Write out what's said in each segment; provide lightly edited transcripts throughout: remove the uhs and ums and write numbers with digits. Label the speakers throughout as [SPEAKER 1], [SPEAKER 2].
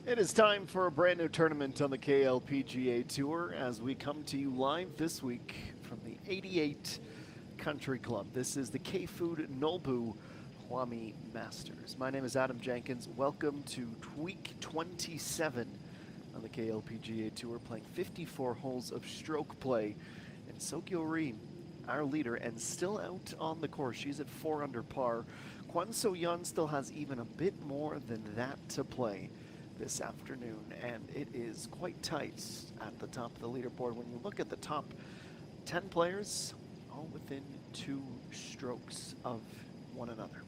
[SPEAKER 1] It is time for a brand new tournament on the KLPGA Tour as we come to you live this week from the 88 Country Club. This is the K-Food Nolboo Hwami Masters. My name is Adam Jenkins. Welcome to week 27 on the KLPGA Tour, playing 54 holes of stroke play. And Seok-Ri, our leader, and still out on the course. She's at 4 under par. Kwon So-yeon still has even a bit more than that to play this afternoon, and it is quite tight at the top of the leaderboard. When you look at the top 10 players, all within 2 strokes of one another.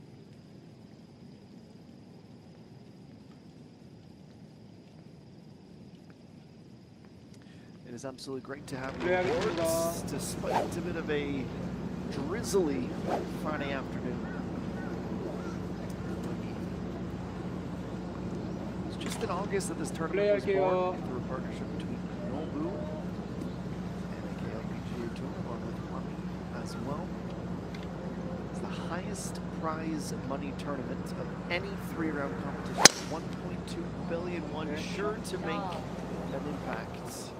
[SPEAKER 1] It is absolutely great to have you aboard, despite a bit of a drizzly Friday afternoon. Just in August that this tournament was born through a partnership between Nolboo and the KLPGA Tour, along with Hwami as well. It's the highest prize money tournament of any 3-round competition. 1.2 billion, one sure to make an impact.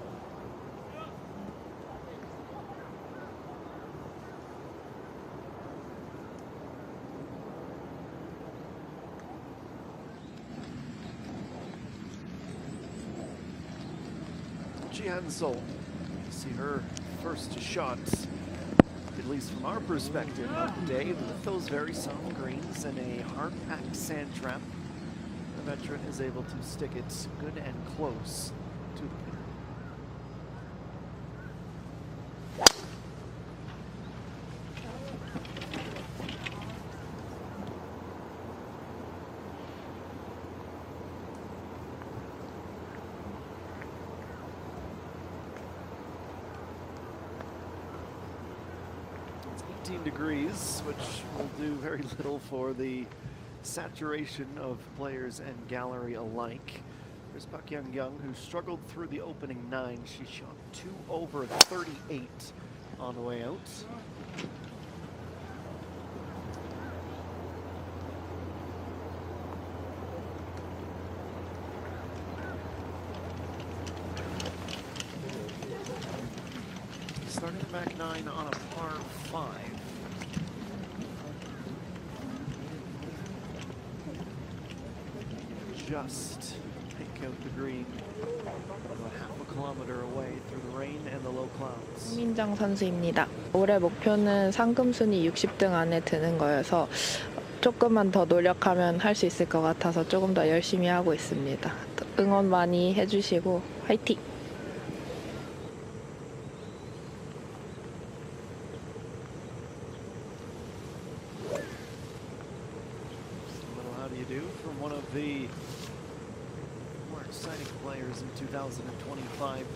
[SPEAKER 1] Hansel, you see her first shot, at least from our perspective of the day, with those very soft greens and a hard-packed sand trap. The veteran is able to stick it good and close to the pin. Degrees, which will do very little for the saturation of players and gallery alike. There's Park Young, who struggled through the opening 9. She shot 2 over 38 on the way out. Starting back 9 on a par 5. Just take out the green about half a kilometer away through the rain and the low clouds.
[SPEAKER 2] 민정 선수입니다. 올해 목표는 상금 순위 60등 안에 드는 거여서 조금만 더 노력하면 할 수 있을 것 같아서 조금 더 열심히 하고 있습니다. 응원 많이 해주시고 화이팅!
[SPEAKER 1] How do you do from one of the more exciting players in 2025,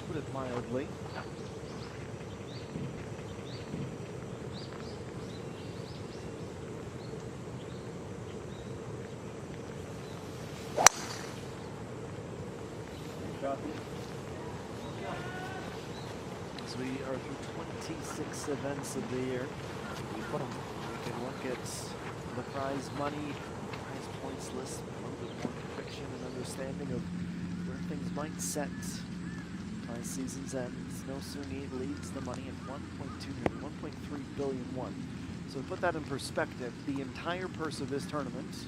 [SPEAKER 1] put it mildly. As we are through 26 events of the year, we can look at the prize money, prize points list, a little bit more conviction and understanding of where things might set by season's end. No Suni leads the money at 1.2 million, 1.3 billion won. So to put that in perspective, the entire purse of this tournament,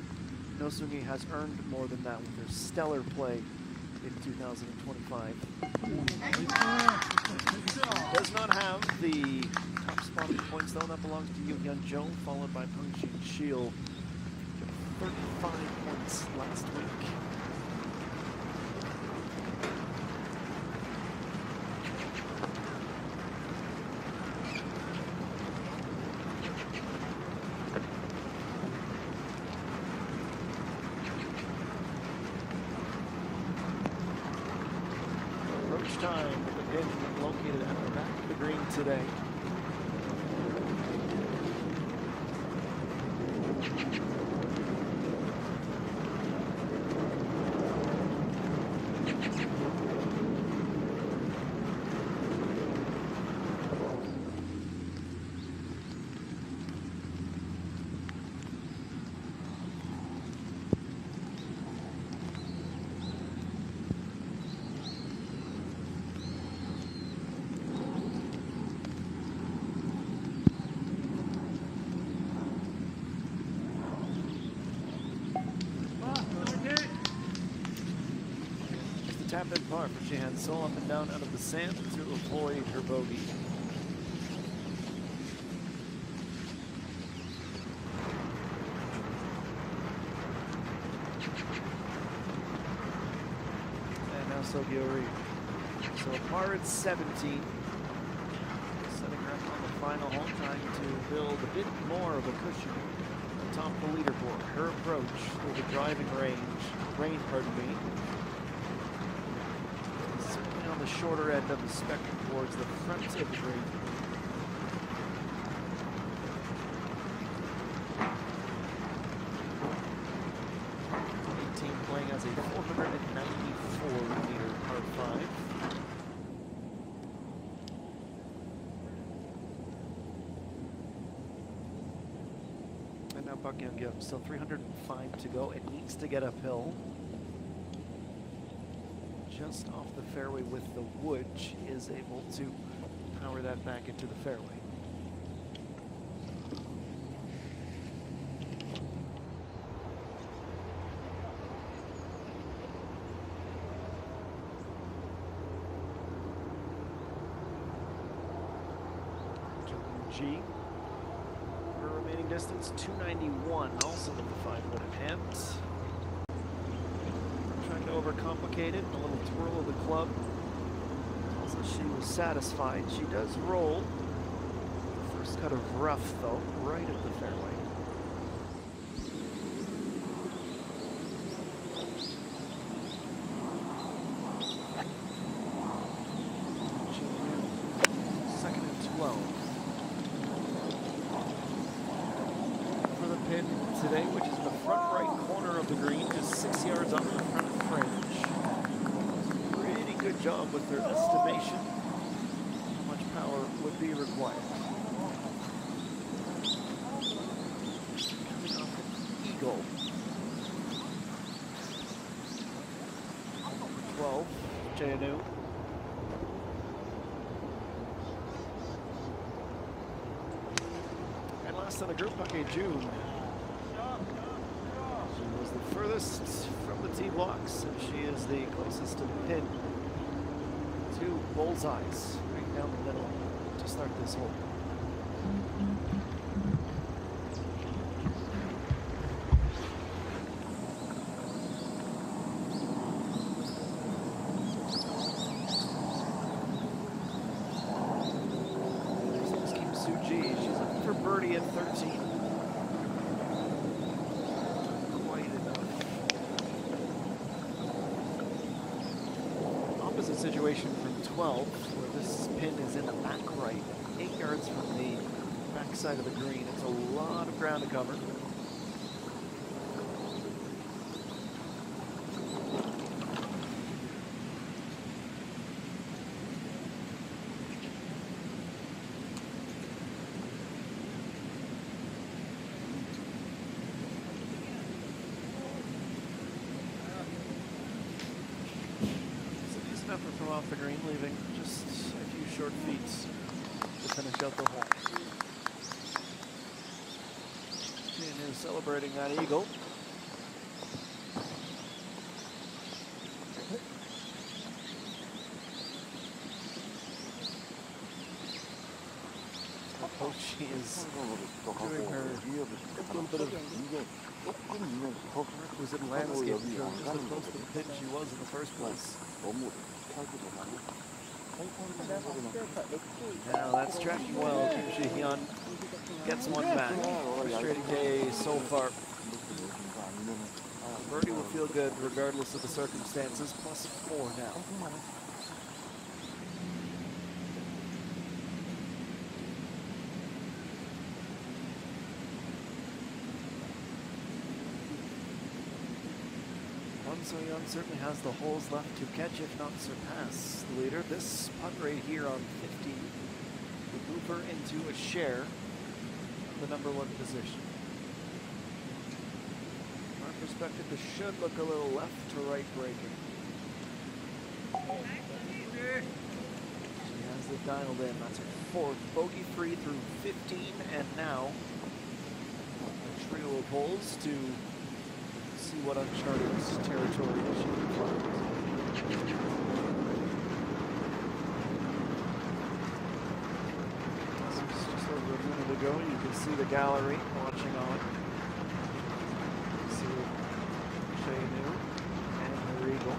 [SPEAKER 1] No Suni has earned more than that with their stellar play in 2025. Does not have the top spot in points though. That belongs to Yoo Hyun-jo, followed by Pung Jin-shil. 35 points last week. Approach time with the pin located at the back of the green today. tap in par for Sheehan Sol up and down out of the sand to avoid her bogey. And now Sogiori. So a par at 17. Setting her up on the final hole, trying to build a bit more of a cushion atop the leaderboard. Her approach through the driving rain, pardon me, is on the shorter end of the spectrum towards the front of the green. Playing as a 494-meter par 5. And now Buckingham gives still 305 to go. It needs to get uphill. Just off the fairway with the wood, she is able to power that back into the fairway. G. Her remaining distance 291, also with the 5-wood in hand. Trying to overcomplicate it, a little twirl of the club. Also, she was satisfied. She does roll. First cut of rough, though, right at the fairway. Second and 12. Pin today, which is in the front right corner of the green, just 6 yards off the front fringe. Pretty good job with their estimation. How much power would be required? Coming off an eagle. 12, JNU. And last on the group, Bucky June. She was the furthest from the tee blocks, and she is the closest to the pin. 2 bullseyes right down the middle to start this hole. There's Kim Soo-ji. She's looking for birdie at 13. Situation from 12, where this pin is in the back right, 8 yards from the back side of the green. It's a lot of ground to cover. From off the green, leaving just a few short feet to finish out the hole. And is celebrating that eagle. She is doing her little bit of requisite landscape in terms of how close to the pin she was in the first place. Now that's tracking well. Kim Ji-hyun gets one back. Frustrating day so far. Birdie will feel good regardless of the circumstances. Plus 4 now. So-yeon certainly has the holes left to catch, if not surpass the leader. This putt right here on 15 would move her into a share of the #1 position. From our perspective, this should look a little left to right breaking. She has it dialed in. That's her 4th bogey-free through 15, and now a trio of holes to see what uncharted territory she can find. you can see the gallery watching on. See Shaynu and the Regal.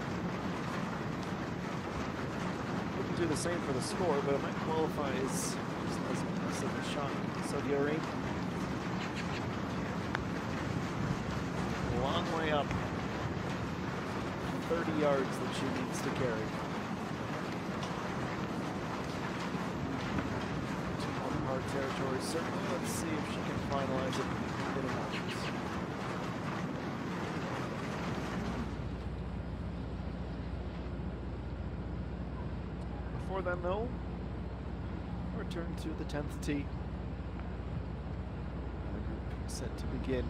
[SPEAKER 1] Wouldn't do the same for the score, but it might qualify as just as impressive a shot. So Diori, a long way up. 30 yards that she needs to carry. Hard territory, certainly. Let's see if she can finalize it in a moment. Before then, though, return to the 10th tee. The group set to begin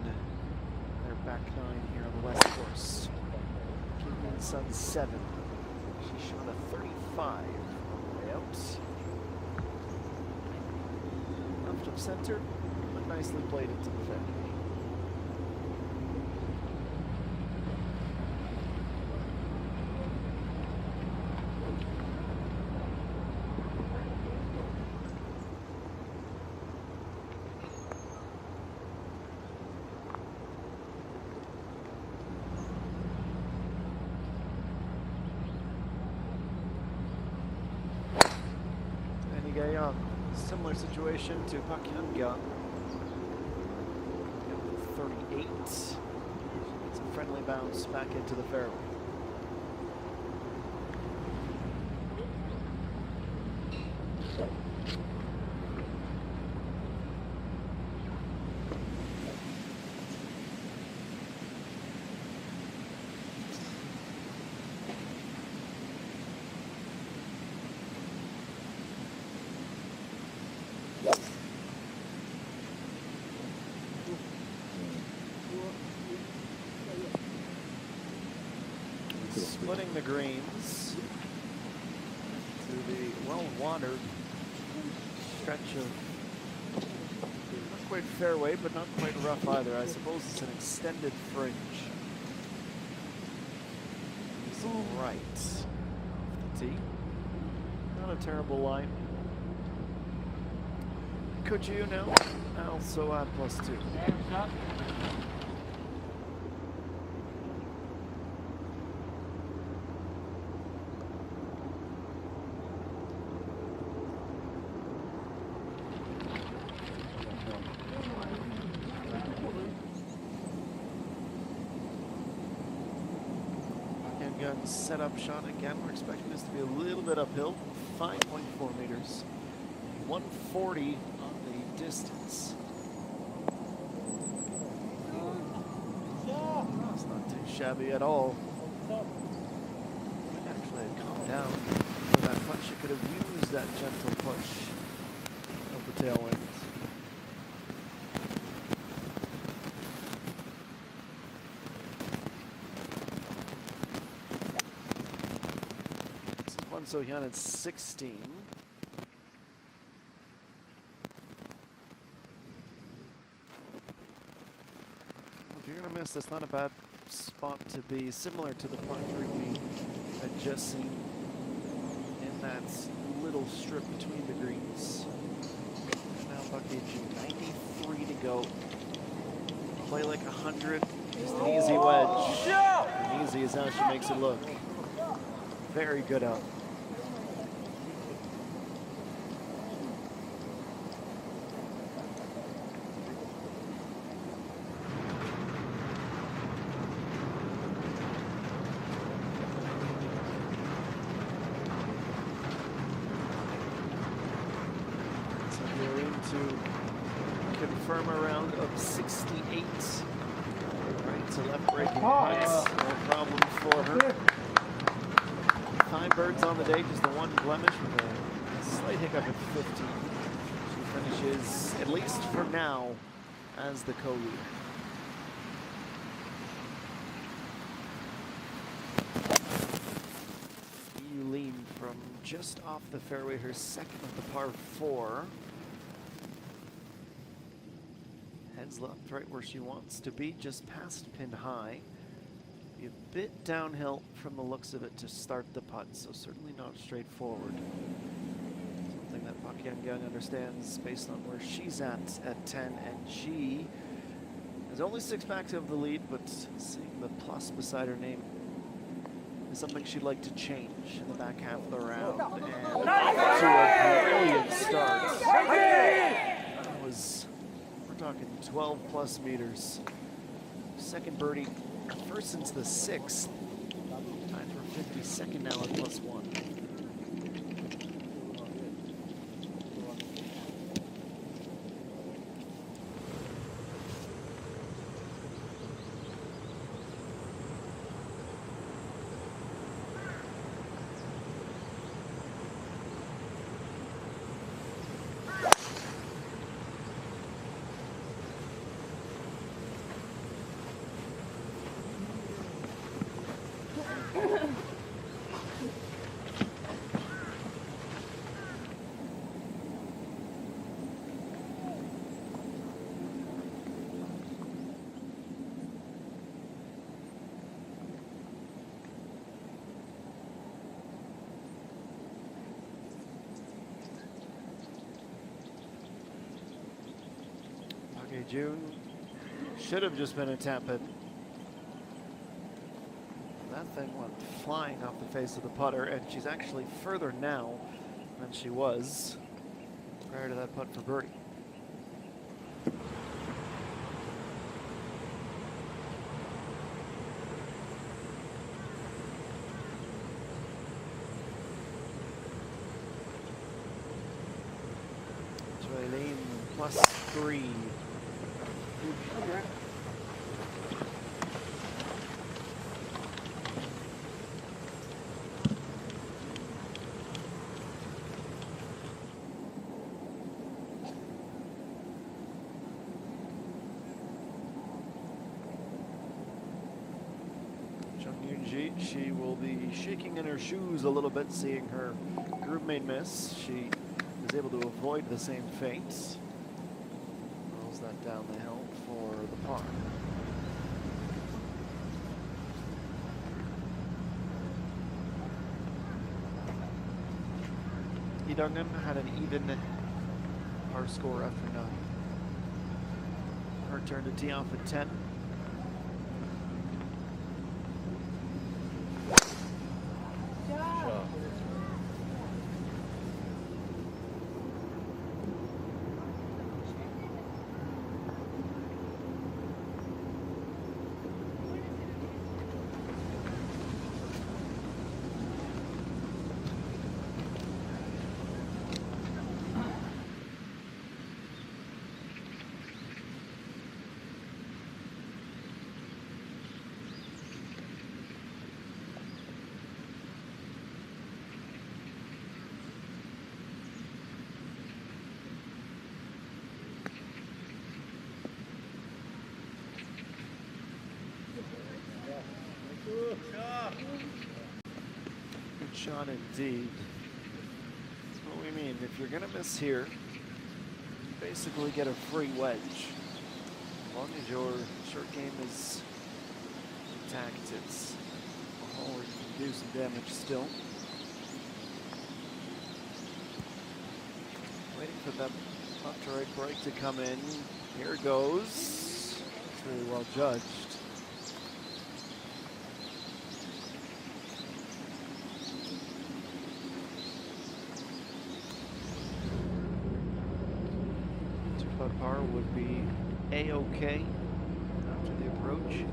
[SPEAKER 1] their back nine here on the West Course. Kingman Sun 7. She shot a 35 on the way out. Left of center, but nicely played into the fairway. Young, similar situation to Pak Hyun-gyang. 38. It's a friendly bounce back into the fairway. Splitting the greens to the well-watered stretch of not quite fairway, but not quite rough either. I suppose it's an extended fringe. Right off the tee. Not a terrible line. Could you now also add +2? Setup shot again. We're expecting this to be a little bit uphill. 5.4 meters. 140 on the distance. It's not too shabby at all. It actually had calmed down for that push. It could have used that gentle push of the tailwind. So Hyun at 16. If you're going to miss, that's not a bad spot to be. Similar to the par 3 we had just seen in that little strip between the greens. Now Bucky 93 to go. Play like 100. Just an easy wedge. And easy is how she makes it look. Very good out. To confirm a round of 68. Right to left breaking putts, no problem for her. 5 birds on the day, just the one blemish with a slight hiccup at 15. She finishes, at least for now, as the co-leader. Yulin from just off the fairway, her second of the par 4. Heads left, right where she wants to be, just past pin high. Be a bit downhill from the looks of it to start the putt, so certainly not straightforward. Something that Pak Young understands based on where she's at 10, and she has only 6 back of the lead, but seeing the plus beside her name is something she'd like to change in the back half of the round. And to a brilliant start. That was, we're talking 12 plus meters. Second birdie, first since the 6th. Tied for 52nd now at +1. June should have just been a tap in. That thing went flying off the face of the putter, and she's actually further now than she was prior to that putt for birdie. Eileen +3. She will be shaking in her shoes a little bit, seeing her groupmate miss. She was able to avoid the same fate. Rolls that down the hill for the par. Duggan had an even par score after 9. Her turn to tee off at 10. Good shot indeed. That's what we mean. If you're gonna miss here, you basically get a free wedge. As long as your short game is intact, it's a hole where you can do some damage still. Waiting for that left to right break to come in. Here it goes. It's really well judged. Par would be A-OK after the approach.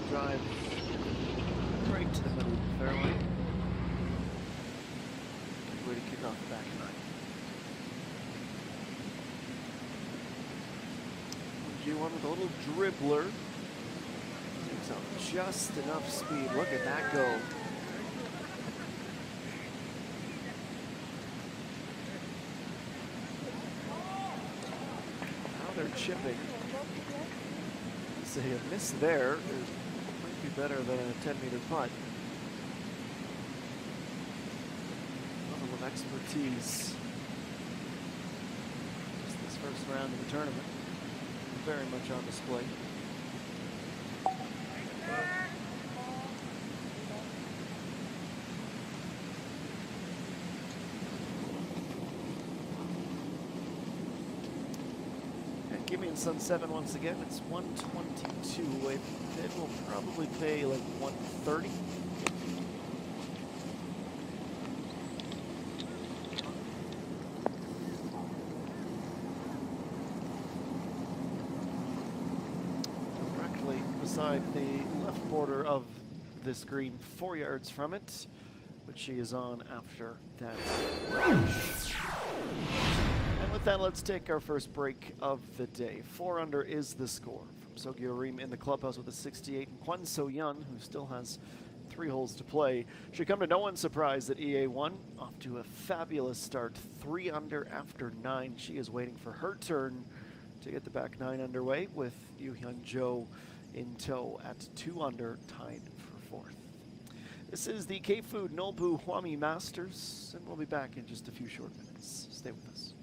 [SPEAKER 1] Drive right to the middle of the fairway. Way to kick off the back nine. G1 with a little dribbler. Takes up just enough speed. Look at that go. Now they're chipping. So a miss there might be better than a 10-meter putt. level of expertise. Just this first round of the tournament, very much on display. Give me in Sun 7 once again. It's 122. It will probably pay like 130. Directly beside the left border of this green, 4 yards from it, which she is on after that range. And with that, let's take our first break of the day. 4 under is the score from Sogyo Reem in the clubhouse with a 68. And Kwon So-yeon, who still has 3 holes to play, should come to no one's surprise that EA1 off to a fabulous start. 3 under after 9. She is waiting for her turn to get the back 9 underway with Yoo Hyun-jo in tow at 2 under, tied for 4th. This is the K-Food Nolboo Hwami Masters, and we'll be back in just a few short minutes. Stay with us.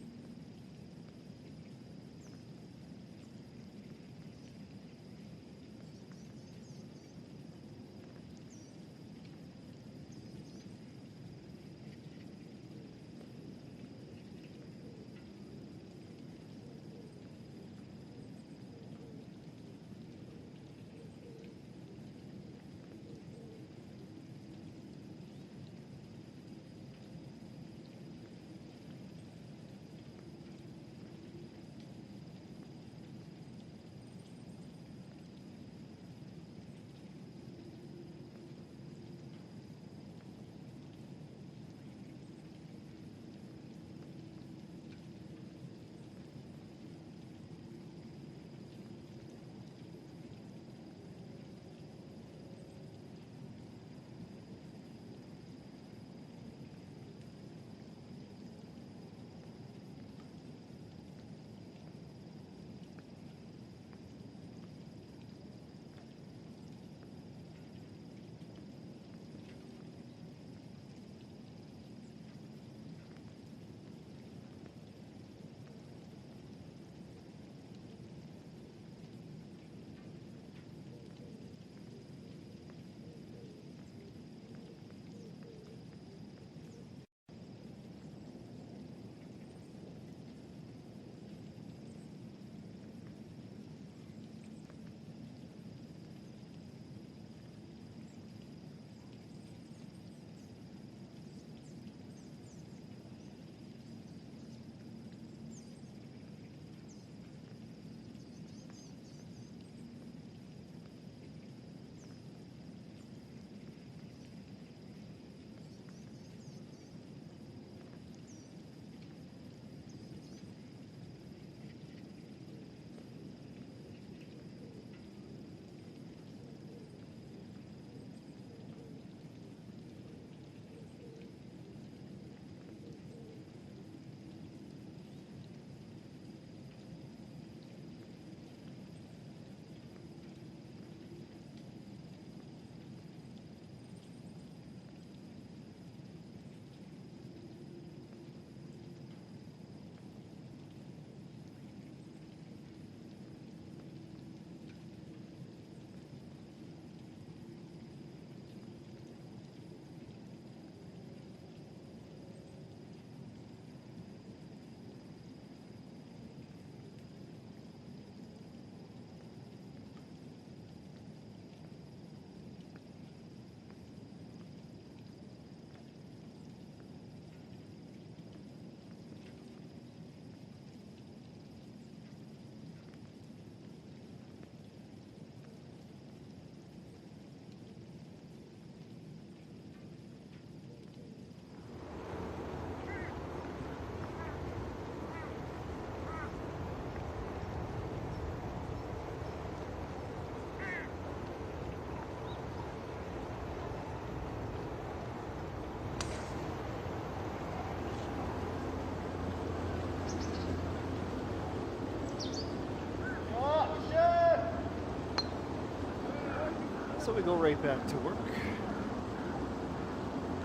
[SPEAKER 1] So we go right back to work.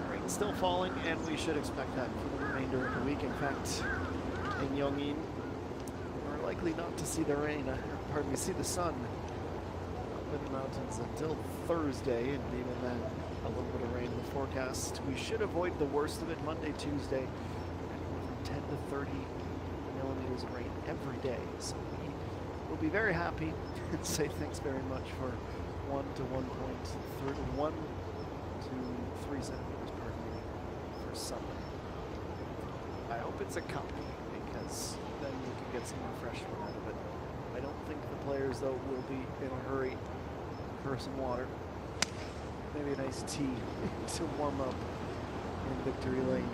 [SPEAKER 1] Great still falling, and we should expect that for the remainder of the week. In fact, in Yongin, we're likely not to see the rain, pardon me, see the sun up in the mountains until Thursday, and even then, a little bit of rain in the forecast. We should avoid the worst of it Monday, Tuesday, and 10 to 30 millimeters of rain every day. So we will be very happy and say thanks very much for 1 to 3 centimeters per day for Sunday. I hope it's a cup, because then you can get some refreshment out of it. I don't think the players, though, will be in a hurry for some water. Maybe a nice tea to warm up in Victory Lane.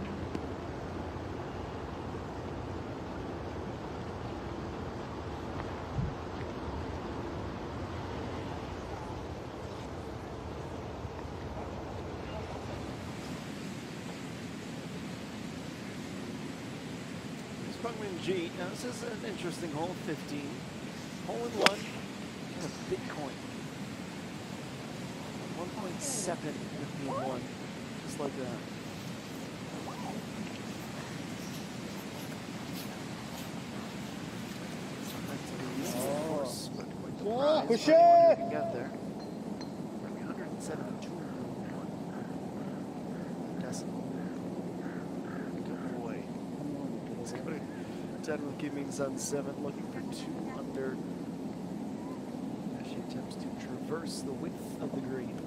[SPEAKER 1] G. Now this is an interesting hole, 15. Hole in one, and a Bitcoin. 1.7 15-1, just like that. Good shot! You can get there. 172. Decimal. Good boy. Let's go to 10 with Kim Sun 7, looking for 2 under as she attempts to traverse the width of the green.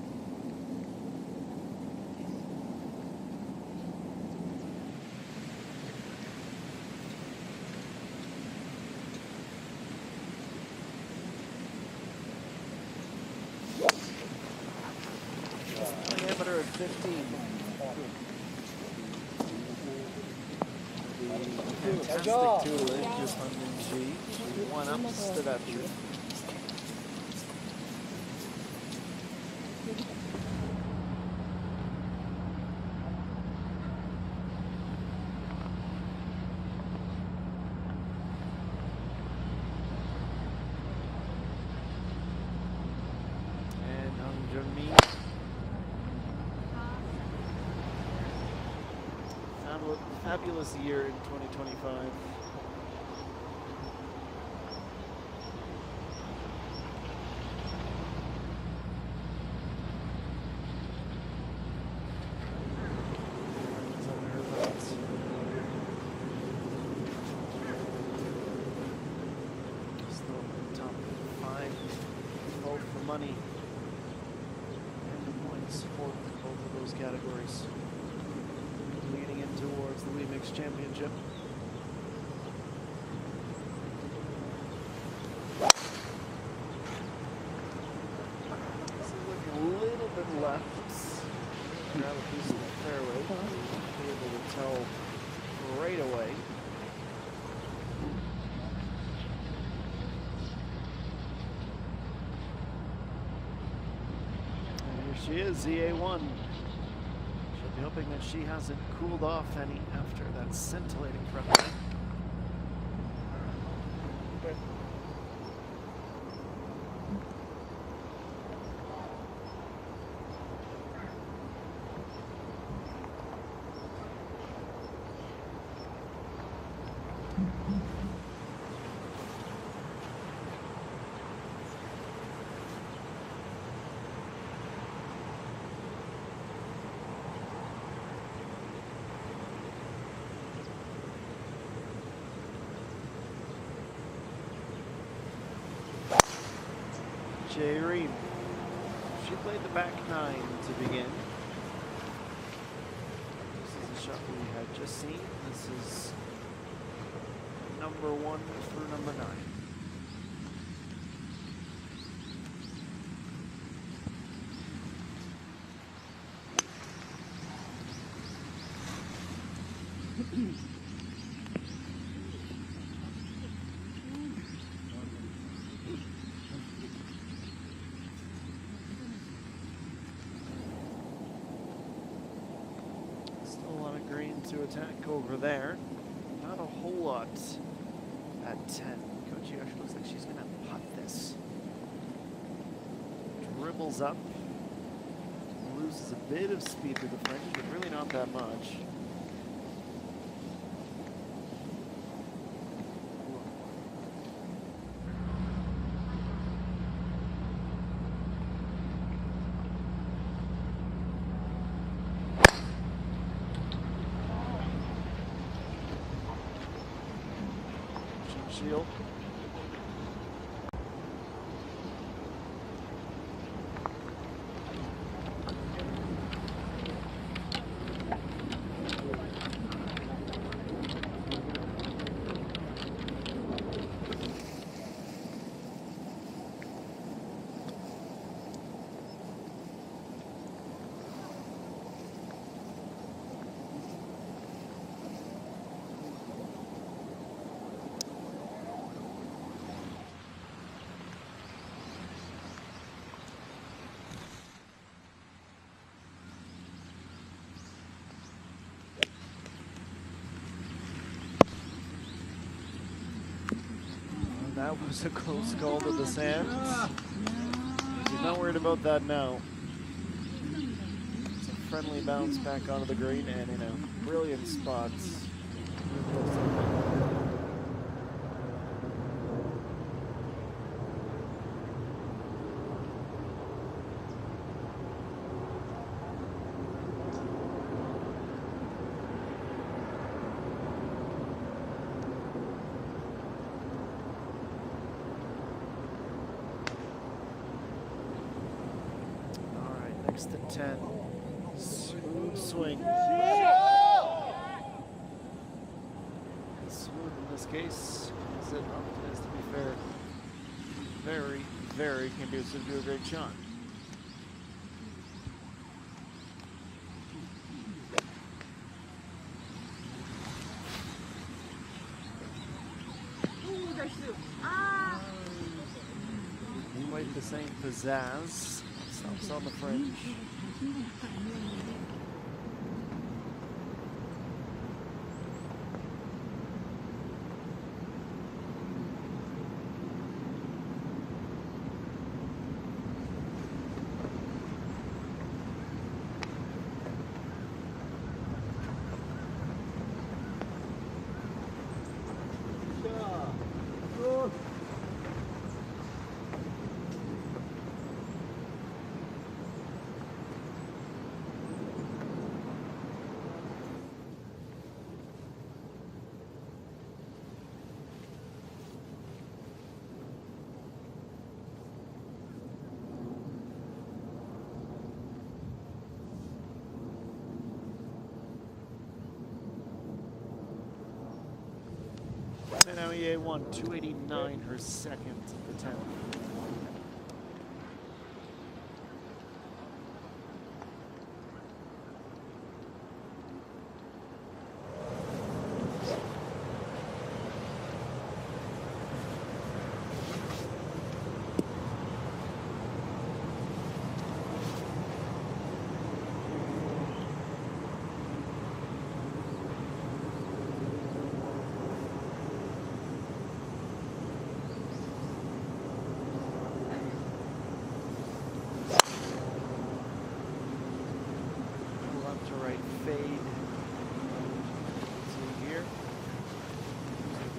[SPEAKER 1] Diameter at 15. Fantastic tutelage just on G. She one-ups to that trip. And underneath. Fabulous year in 2025. Still top 5, both for money and the points for both of those categories. Leading in towards the Remix Championship. This is looking a little bit left. Grab a piece of the fairway. Be able to tell right away. And here she is, ZA1. Hoping that she hasn't cooled off any after that scintillating front line. Jay Reed. She played the back 9 to begin. This is the shot we had just seen. This is number 1 through number 9. To attack over there. Not a whole lot at 10. Kochi actually looks like she's going to putt this. Dribbles up. loses a bit of speed to the fringe, but really not that much. Shield. That was a close call to the sand. He's not worried about that now. It's a friendly bounce back onto the green and in a brilliant spot. Next to 10. Smooth swing. Smooth in this case. Is it is to be fair. Very, very conducive to a great shot. Quite the same pizzazz. Stops on the fringe. And now EA won 289, her second at the 10th.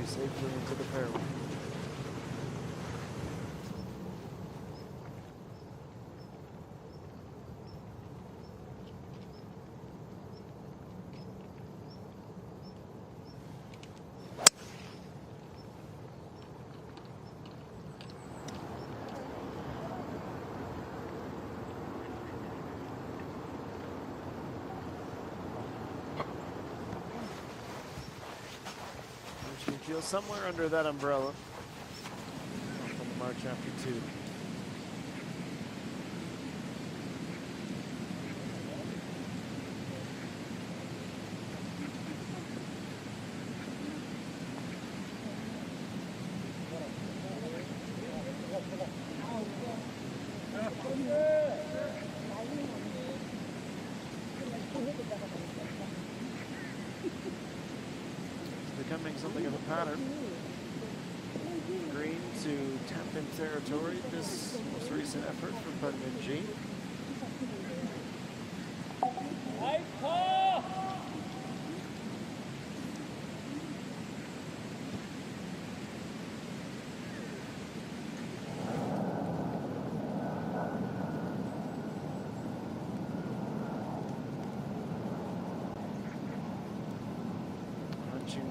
[SPEAKER 1] Safely into the fairway. Feel somewhere under that umbrella from the March after 2. Becoming something of a pattern. Green to tap-in territory, this most recent effort from ENG.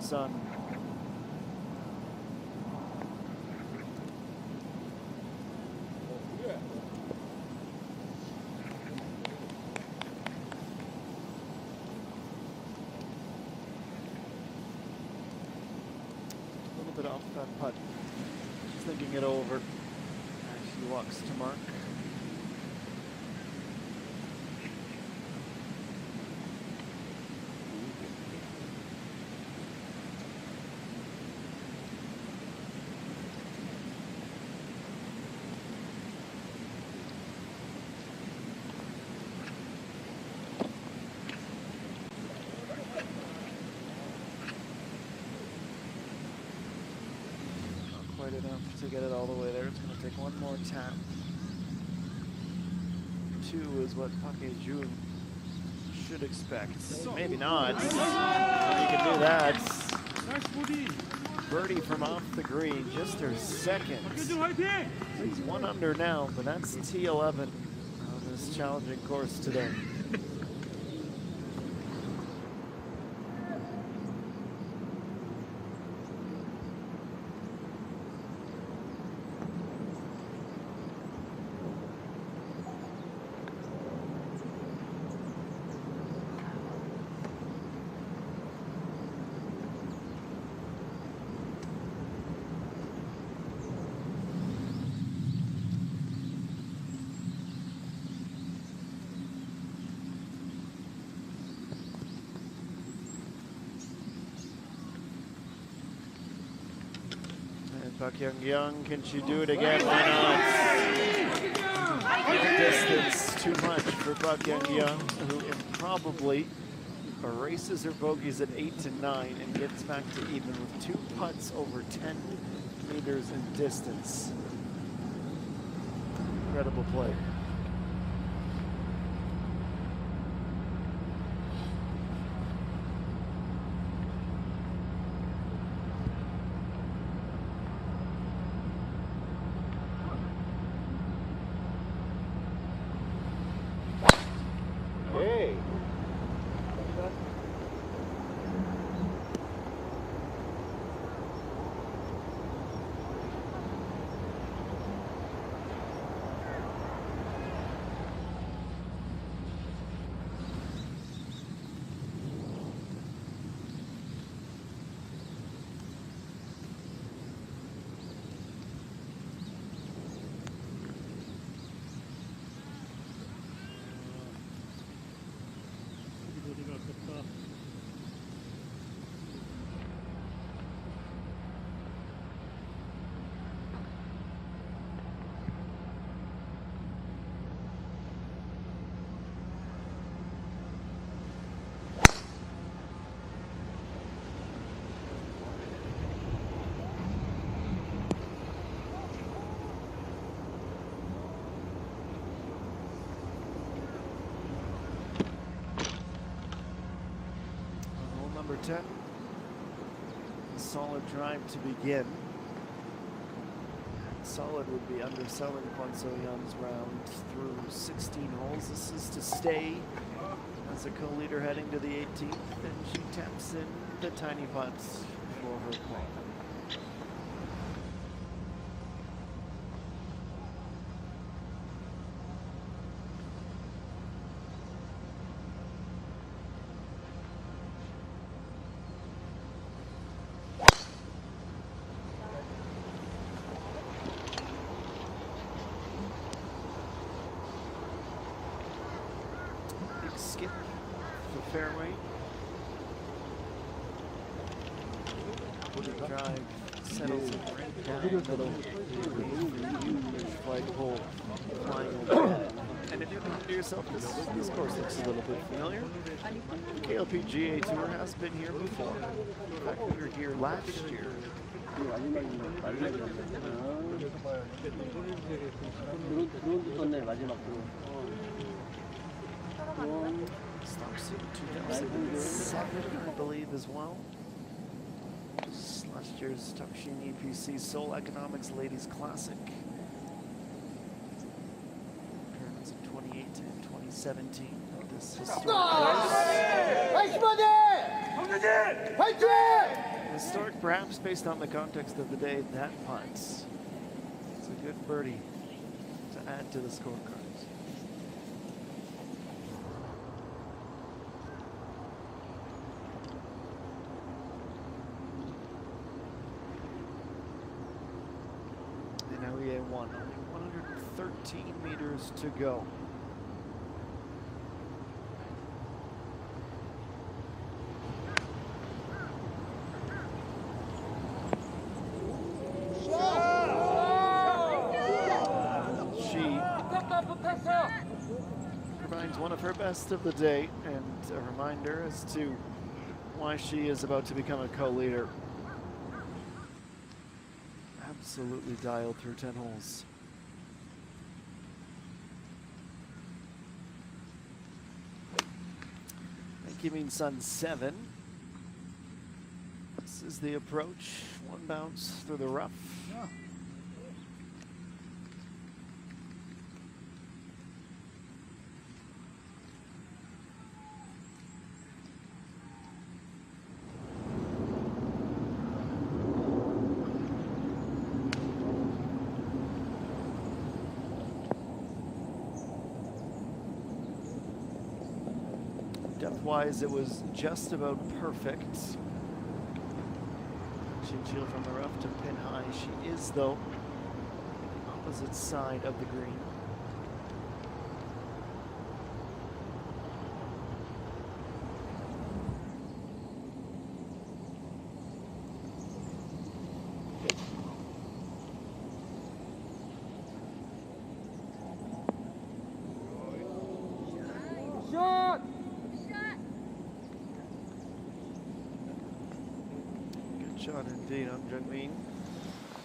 [SPEAKER 1] son. A little bit off that putt. She's thinking it over as she walks to mark. Quite enough to get it all the way there. It's going to take one more tap. 2 is what Park Jun should expect. Maybe not. You can do that. Birdie from off the green, just her second. She's 1 under now, but that's T11 on this challenging course today. Park Young, can she do it again? Why not? Distance too much for Park Young, who improbably erases her bogeys at 8 to 9 and gets back to even with 2 putts over 10 meters in distance. Incredible play. Hey. Number 10, a solid drive to begin. Solid would be underselling Kwon So-yeon's round through 16 holes. This is to stay as a co-leader heading to the 18th, and she taps in the tiny putts for her play. Skip the fairway. The drive settles it right down the middle. Huge flagpole flying overhead. And if you're thinking to yourself, this course looks a little bit familiar. The KLPGA Tour has been here before. In fact, we were here last year. Starts in 2007, I believe, as well. Last year's Takushin EPC Seoul Economics Ladies Classic. Appearance in 2018 and 2017 of this historic course. Historic, perhaps, based on the context of the day. That putt. It's a good birdie to add to the scorecards. And now EA1, only 113 meters to go. Provides one of her best of the day, and a reminder as to why she is about to become a co-leader. Absolutely dialed through 10 holes. Thank you, Mean Sun 7. This is the approach. One bounce through the rough.
[SPEAKER 3] Yeah.
[SPEAKER 1] Depth-wise, it was just about perfect. Chin shield from the rough to pin high. She is, though, opposite side of the green.
[SPEAKER 3] Shot!
[SPEAKER 1] Good shot indeed on Jungmin.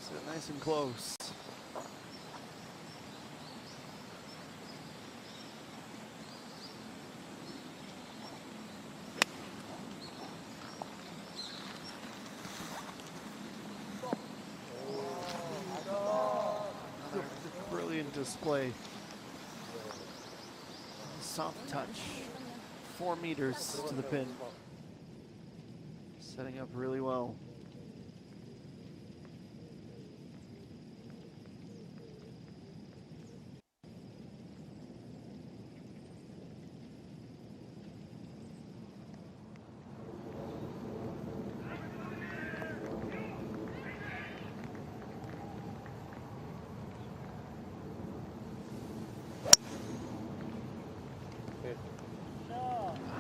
[SPEAKER 1] So nice and close. Another brilliant display. Soft touch, 4 meters to the pin. Setting up really well.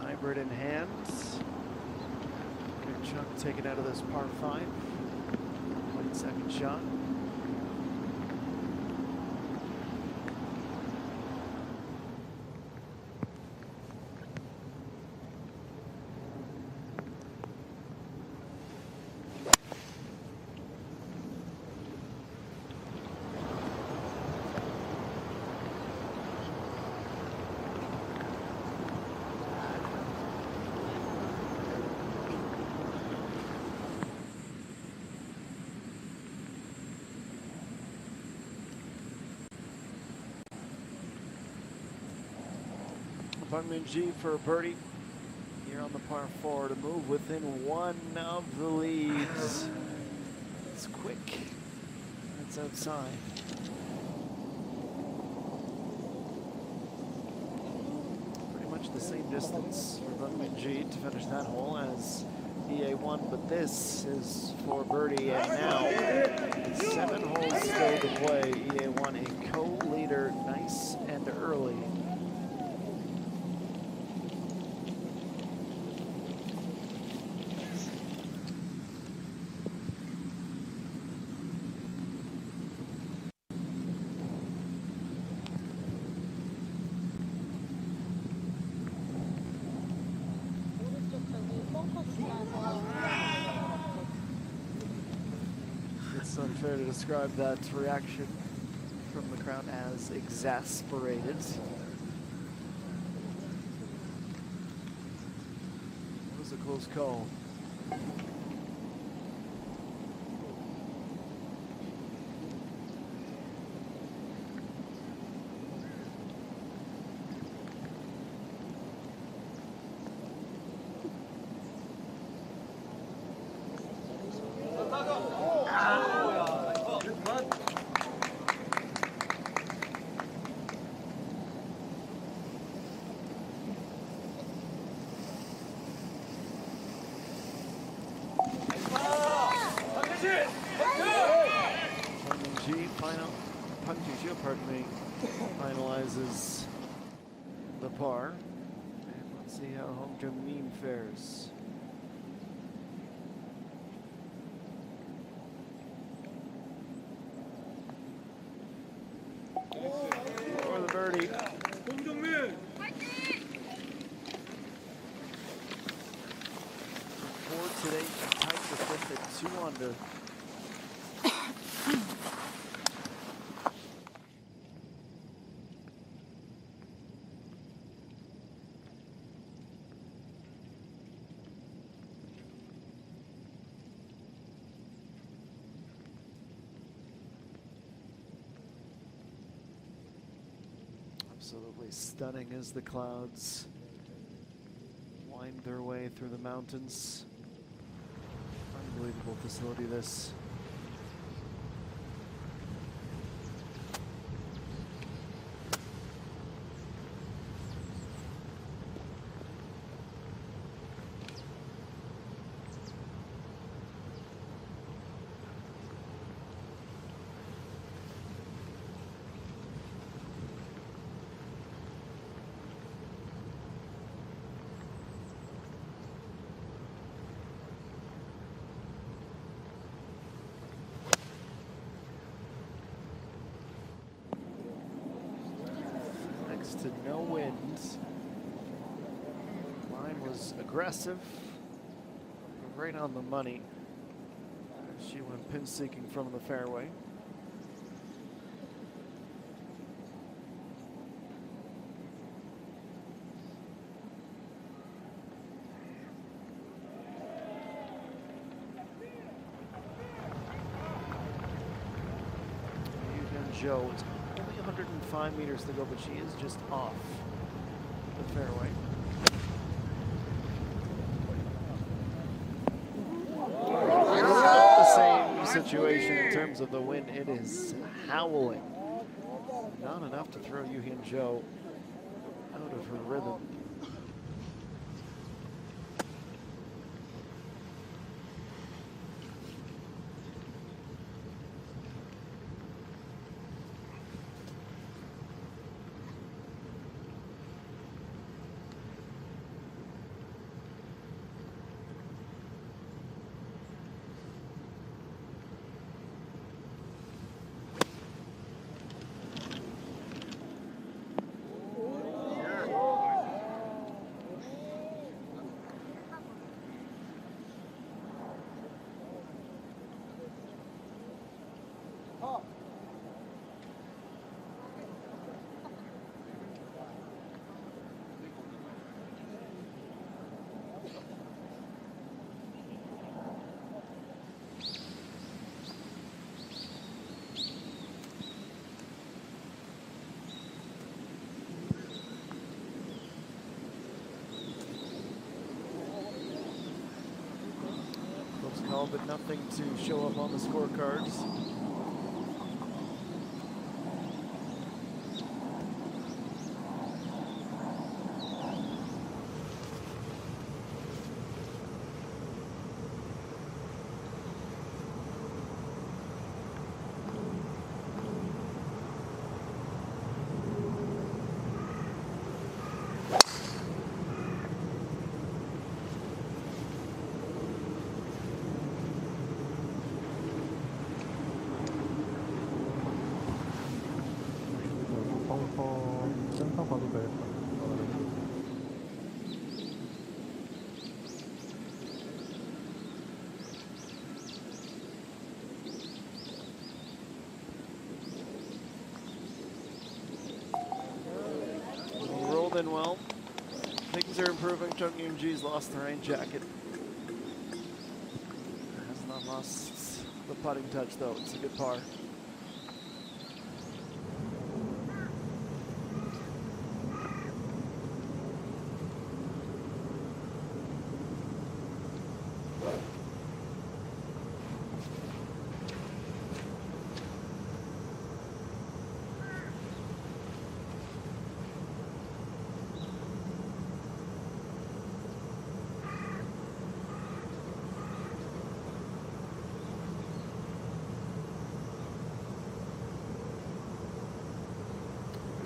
[SPEAKER 1] Hybrid in hand. Good chunk taken out of this par 5. 22nd shot. Hwami for a birdie here on the par 4 to move within one of the leads. It's quick. That's outside. Pretty much the same distance for Hwami to finish that hole as EA1, but this is for birdie, and now 7 holes still to play. EA1 a co-leader, nice and early. It's unfair to describe that reaction from the crowd as exasperated. It was a close call. finalizes the par. And let's see how Hwami fares. For the birdie. For today, tied for fifth at 2 under. Absolutely stunning as the clouds wind their way through the mountains. Unbelievable facility, this. To no wind. Line was aggressive, right on the money. She went pin seeking from the fairway. Joe, it's only 105 meters to go, but she is just off the fairway. It's not the same situation in terms of the wind. It is howling. Not enough to throw Yoo-Hyun Jo out of her rhythm. Call, but nothing to show up on the scorecards. Rolled in well. Things are improving. Chung Yoon-ji's lost the rain jacket. Has not lost the putting touch though. It's a good par.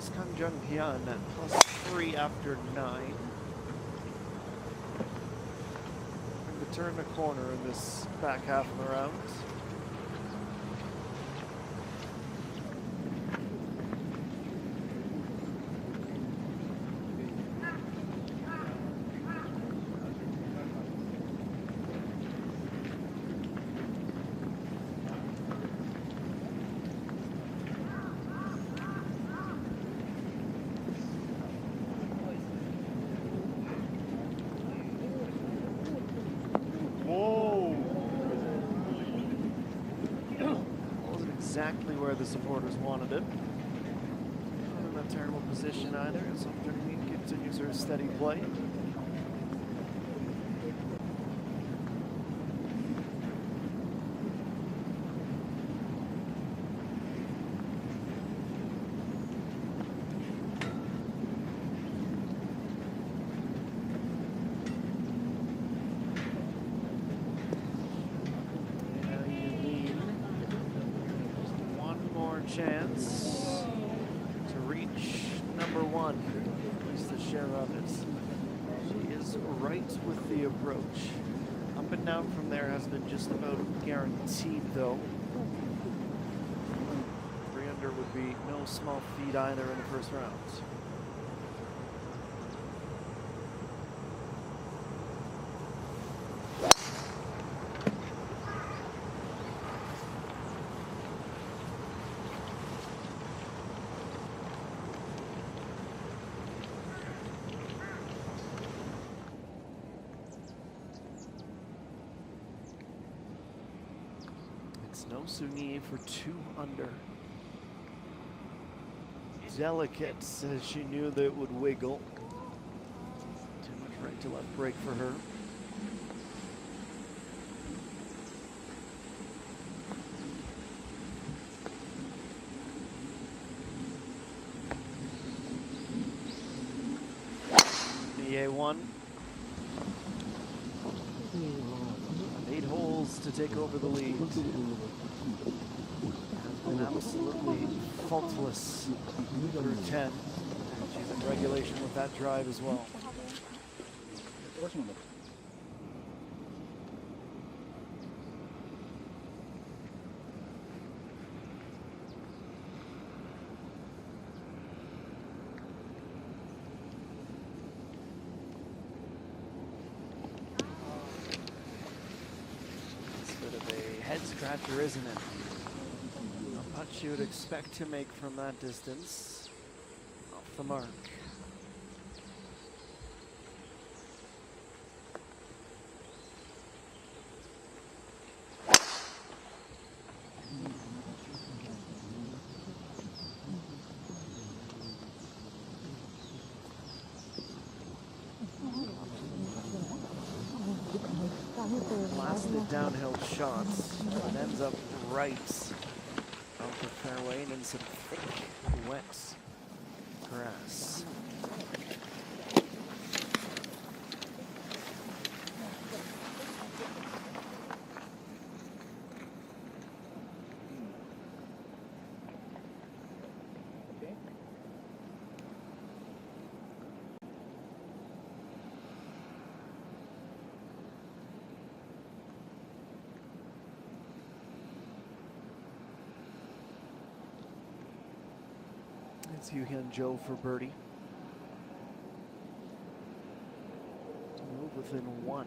[SPEAKER 1] is Kang Jung Hyun at +3 after 9. Trying to turn the corner in this back half of the round. Exactly where the supporters wanted it. Not in a terrible position either, as Hwami continues her steady play. Chance to reach number 1, at least the share of it. She is right with the approach. Up and down from there has been just about guaranteed though. 3 under would be no small feat either in the first round. No Sunyi for 2 under. Delicate, as she knew that it would wiggle. Too much right to left break for her. The A1. 8 holes to take over the lead. Has been absolutely faultless through 10. She's in regulation with that drive as well. Head scratcher, isn't it? Not much you would expect to make from that distance. Off the mark. Blasted downhill shots. It ends up right off the fairway and in some thick, wet grass. It's Yu-Hyun Jo for birdie. To move within 1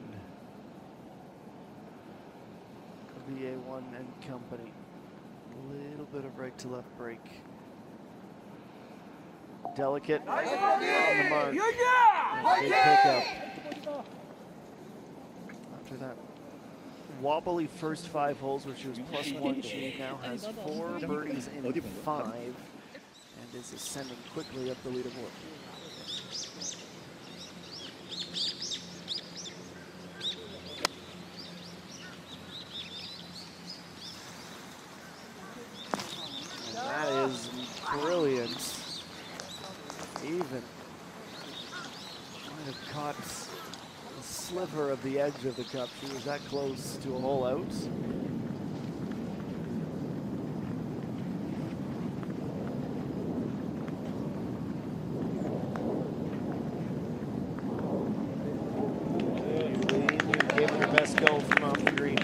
[SPEAKER 1] of the A1 and company. A little bit of right to left break. Delicate on the mark. Big pickup. After that wobbly first 5 holes, where she was +1, she now has 4 birdies in 5. And is ascending quickly up the leaderboard. And that is brilliant. Even might have caught a sliver of the edge of the cup. She was that close to a hole out. go from off the green.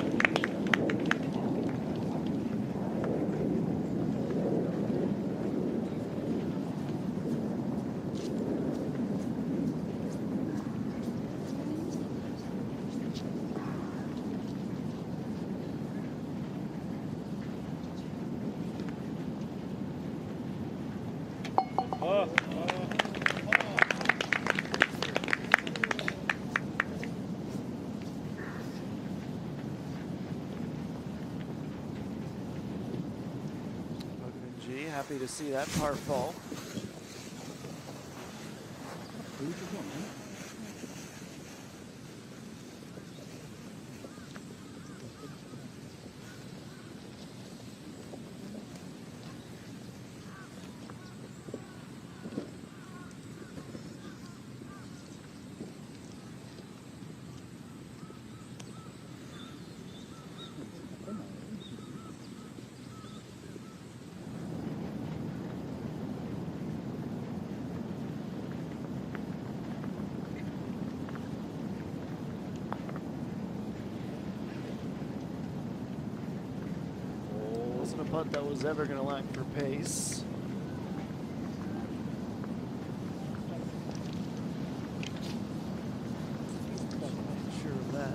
[SPEAKER 1] Happy to see that par fall. A putt that was ever going to lack for pace. Not sure of that.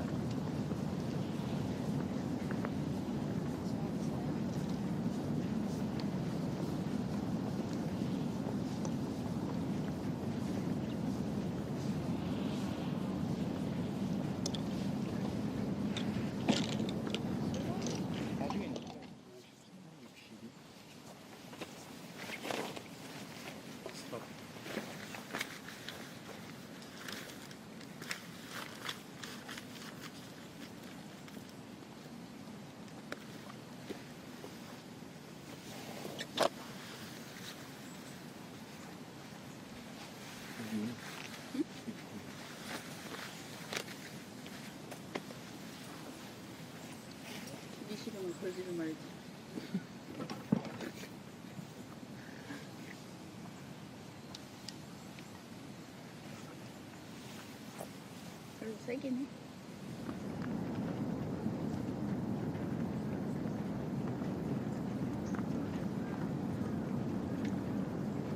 [SPEAKER 3] 걸지를 말지. 별로 세긴 해.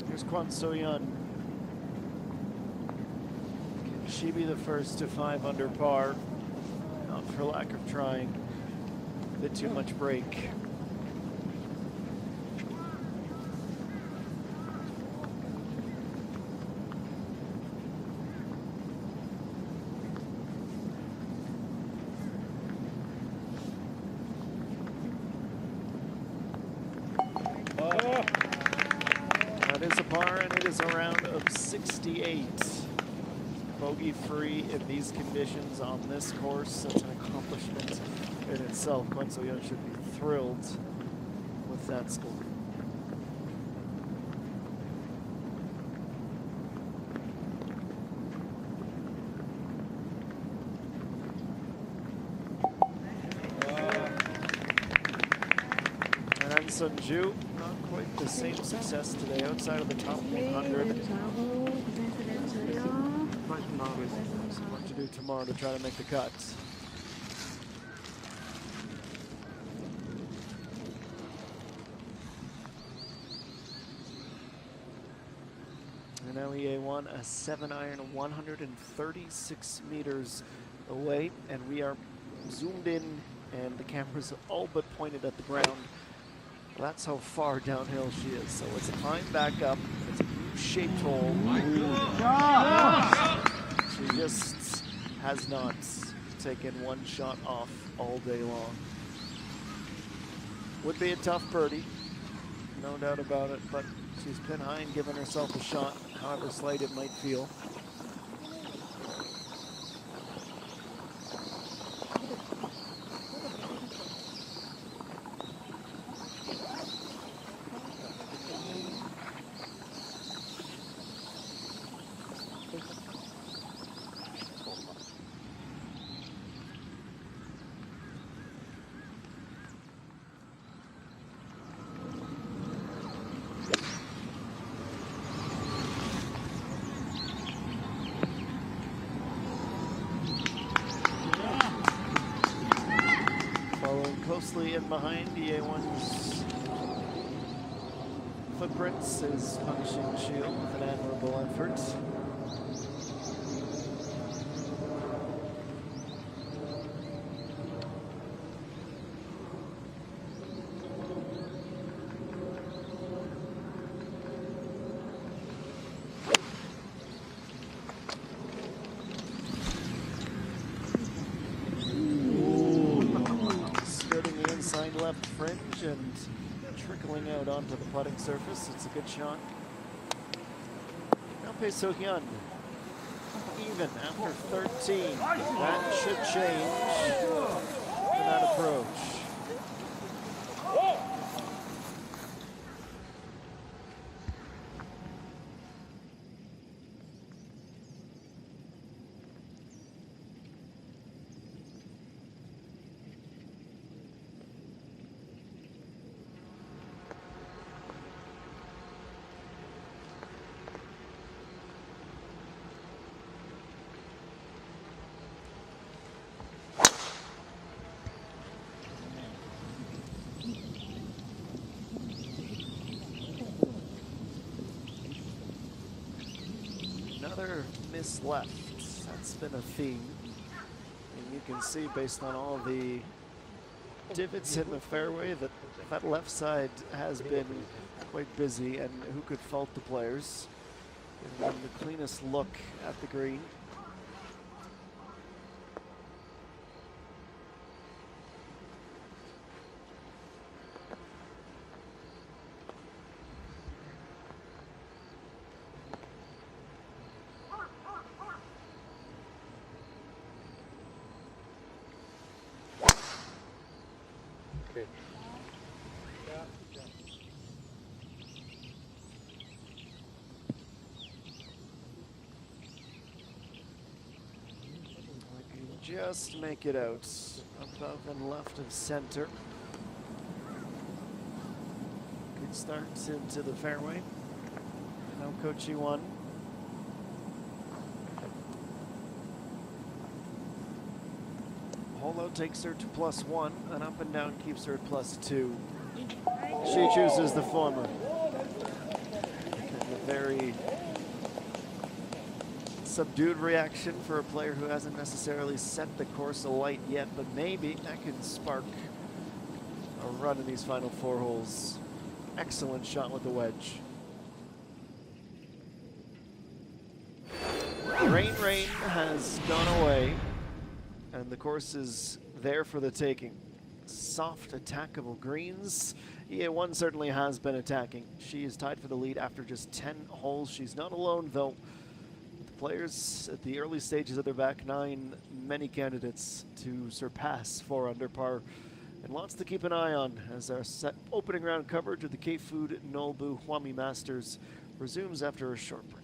[SPEAKER 1] Here's Kwon So-yeon. Can she be the first to 5 under par? Not for lack of trying. A bit too much break. That is a par, and it is a round of 68. Bogey-free in these conditions on this course. That's an accomplishment in itself. Kwon So-yeon should be thrilled with that score. And Sunju, not quite the same success today outside of the top 100. So what to do tomorrow to try to make the cuts. And LEA1, a 7-iron, 136 meters away, and we are zoomed in, and the camera's all but pointed at the ground. That's how far downhill she is. So it's a climb back up. It's a U-shaped hole. She just has not taken one shot off all day long. Would be a tough birdie, no doubt about it, but she's pin high and given herself a shot, however slight it might feel. behind. EA1's footprints is punishing the shield with an admirable effort. Left fringe and trickling out onto the putting surface. It's a good shot. Now Pei So-hyun even after 13. That should change for that approach. Another miss left. That's been a theme. And you can see based on all the divots in the fairway that that left side has been quite busy, and who could fault the players? Giving them the cleanest look at the green. Just make it out above and left of center. Good start into the fairway. Now Coach E1. Holo takes her to +1, and up and down keeps her at +2. She chooses the former. A very subdued reaction for a player who hasn't necessarily set the course alight yet, but maybe that can spark a run in these final 4 holes. Excellent shot with the wedge. Rain has gone away, and the course is there for the taking. Soft, attackable greens. EA1 certainly has been attacking. She is tied for the lead after just 10 holes. She's not alone, though. Players at the early stages of their back nine, many candidates to surpass 4 under par, and lots to keep an eye on as our opening round coverage of the K-Food Nolboo Hwami Masters resumes after a short break.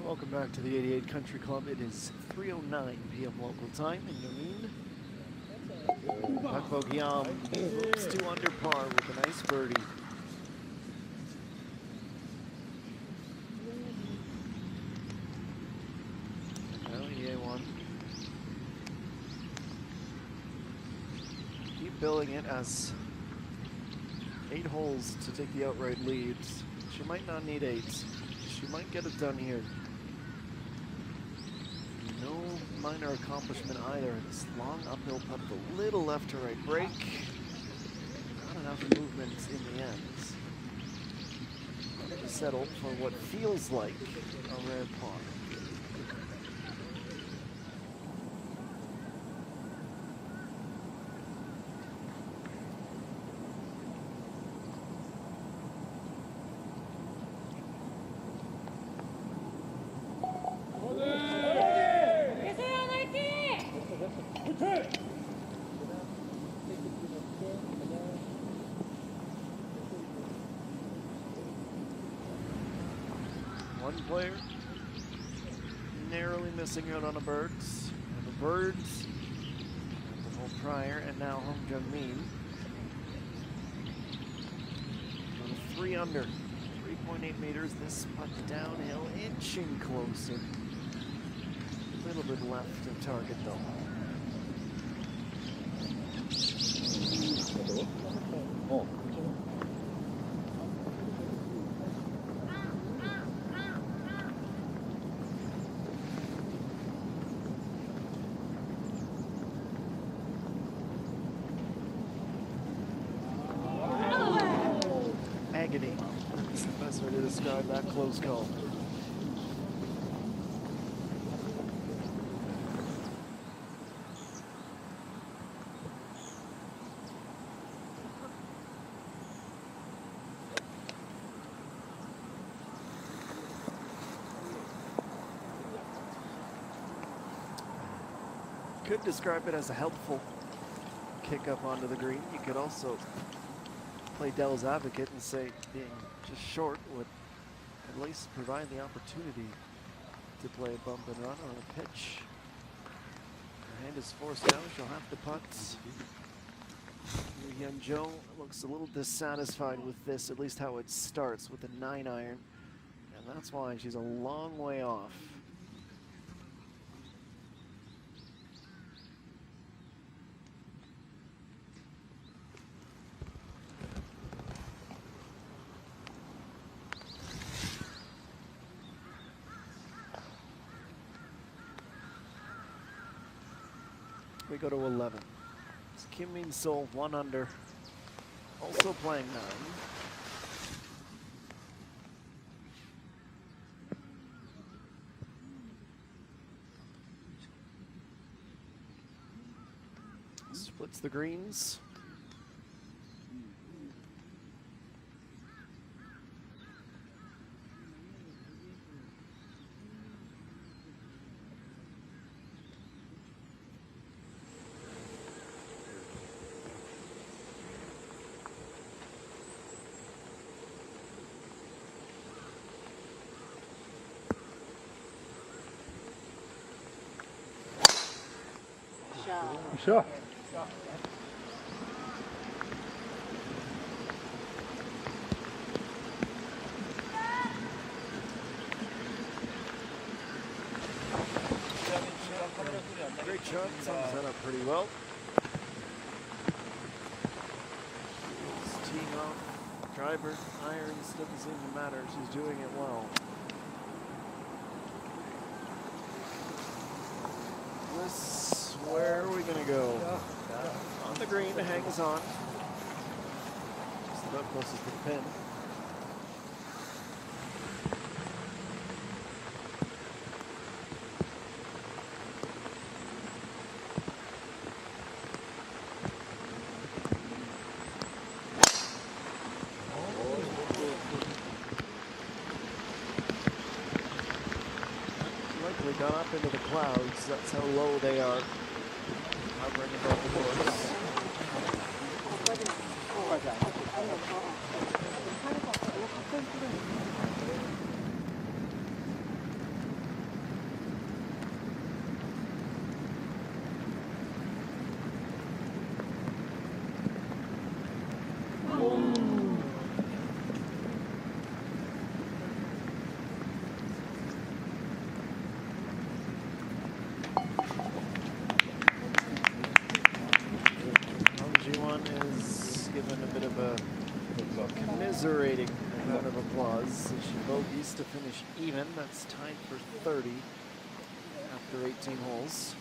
[SPEAKER 1] Welcome back to the 88 Country Club. It is 3:09 p.m. local time in Neween. Hwami moves 2 under par with a nice birdie. EA1. Keep billing it as 8 holes to take the outright leads. She might not need 8. She might get it done here. No minor accomplishment either. This long uphill putt, a little left to right break. Not enough movement in the ends. To settle for what feels like a rare par. One player narrowly missing out on the birds. And the birds, the whole prior, and now Hwami. 3 under, 3.8 meters. This putt downhill, inching closer. A little bit left of target though. Agony. That's the best way to describe that close call. Could describe it as a helpful kick up onto the green. You could also play devil's advocate and say being just short would at least provide the opportunity to play a bump and run on a pitch. Her hand is forced down. She'll have to putt. Young Joe looks a little dissatisfied with this, at least how it starts with a 9-iron, and that's why she's a long way off. We go to 11. It's Kim Min-sol, 1 under, also playing 9. Splits the greens.
[SPEAKER 4] Sure.
[SPEAKER 1] Great shot, sums that up pretty well. Teeing off, driver, irons, doesn't seem to matter. She's doing it well. This, where are we gonna go? On the green, the hangs on. Just about closest to the pin. Likely gone up into the clouds. That's how low they are. Hovering above the course. a bit of a commiserating round of applause. She bogeys to finish even. That's tied for 30 after 18 holes.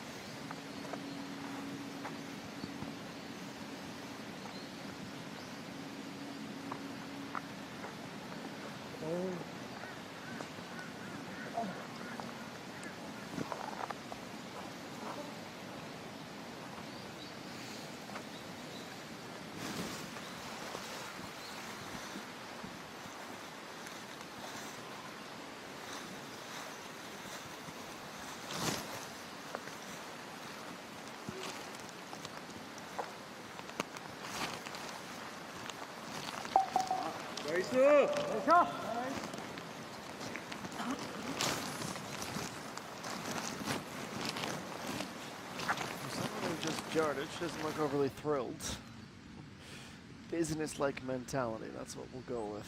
[SPEAKER 1] Someone who just jarred it, she doesn't look overly thrilled. Business-like mentality, that's what we'll go with.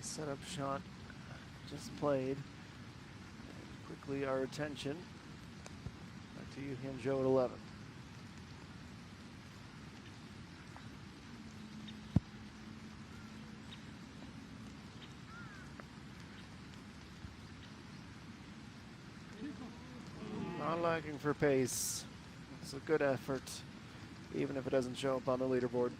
[SPEAKER 1] Setup shot just played. Quickly our attention back to you, Joe at 11. Not lacking for pace. It's a good effort, even if it doesn't show up on the leaderboard.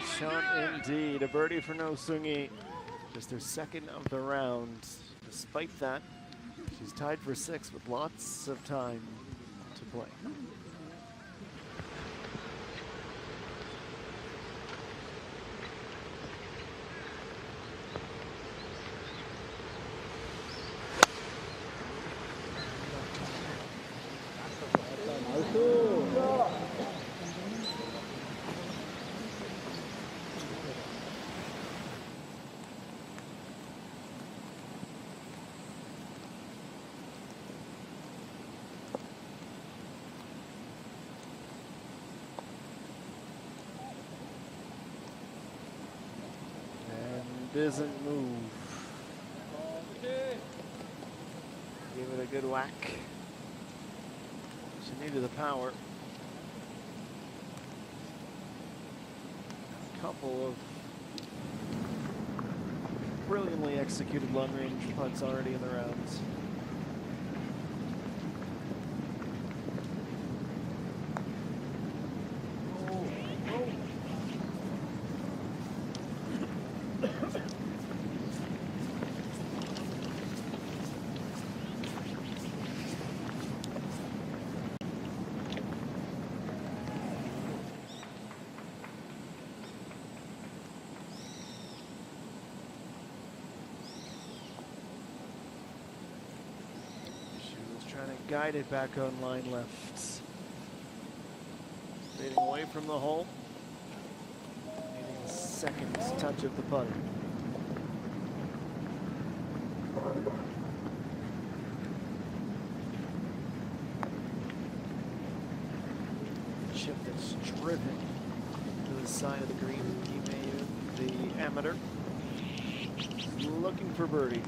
[SPEAKER 1] Nice shot indeed. A birdie for No Sungi. Just her second of the round. Despite that, she's tied for 6 with lots of time to play. Doesn't move. Give it a good whack. She needed the power. A couple of brilliantly executed long range putts already in the rounds. Guide it back on line left. Fading away from the hole. Needing a second touch of the putter. Chip that's driven to the side of the green. He made the amateur. Looking for birdie.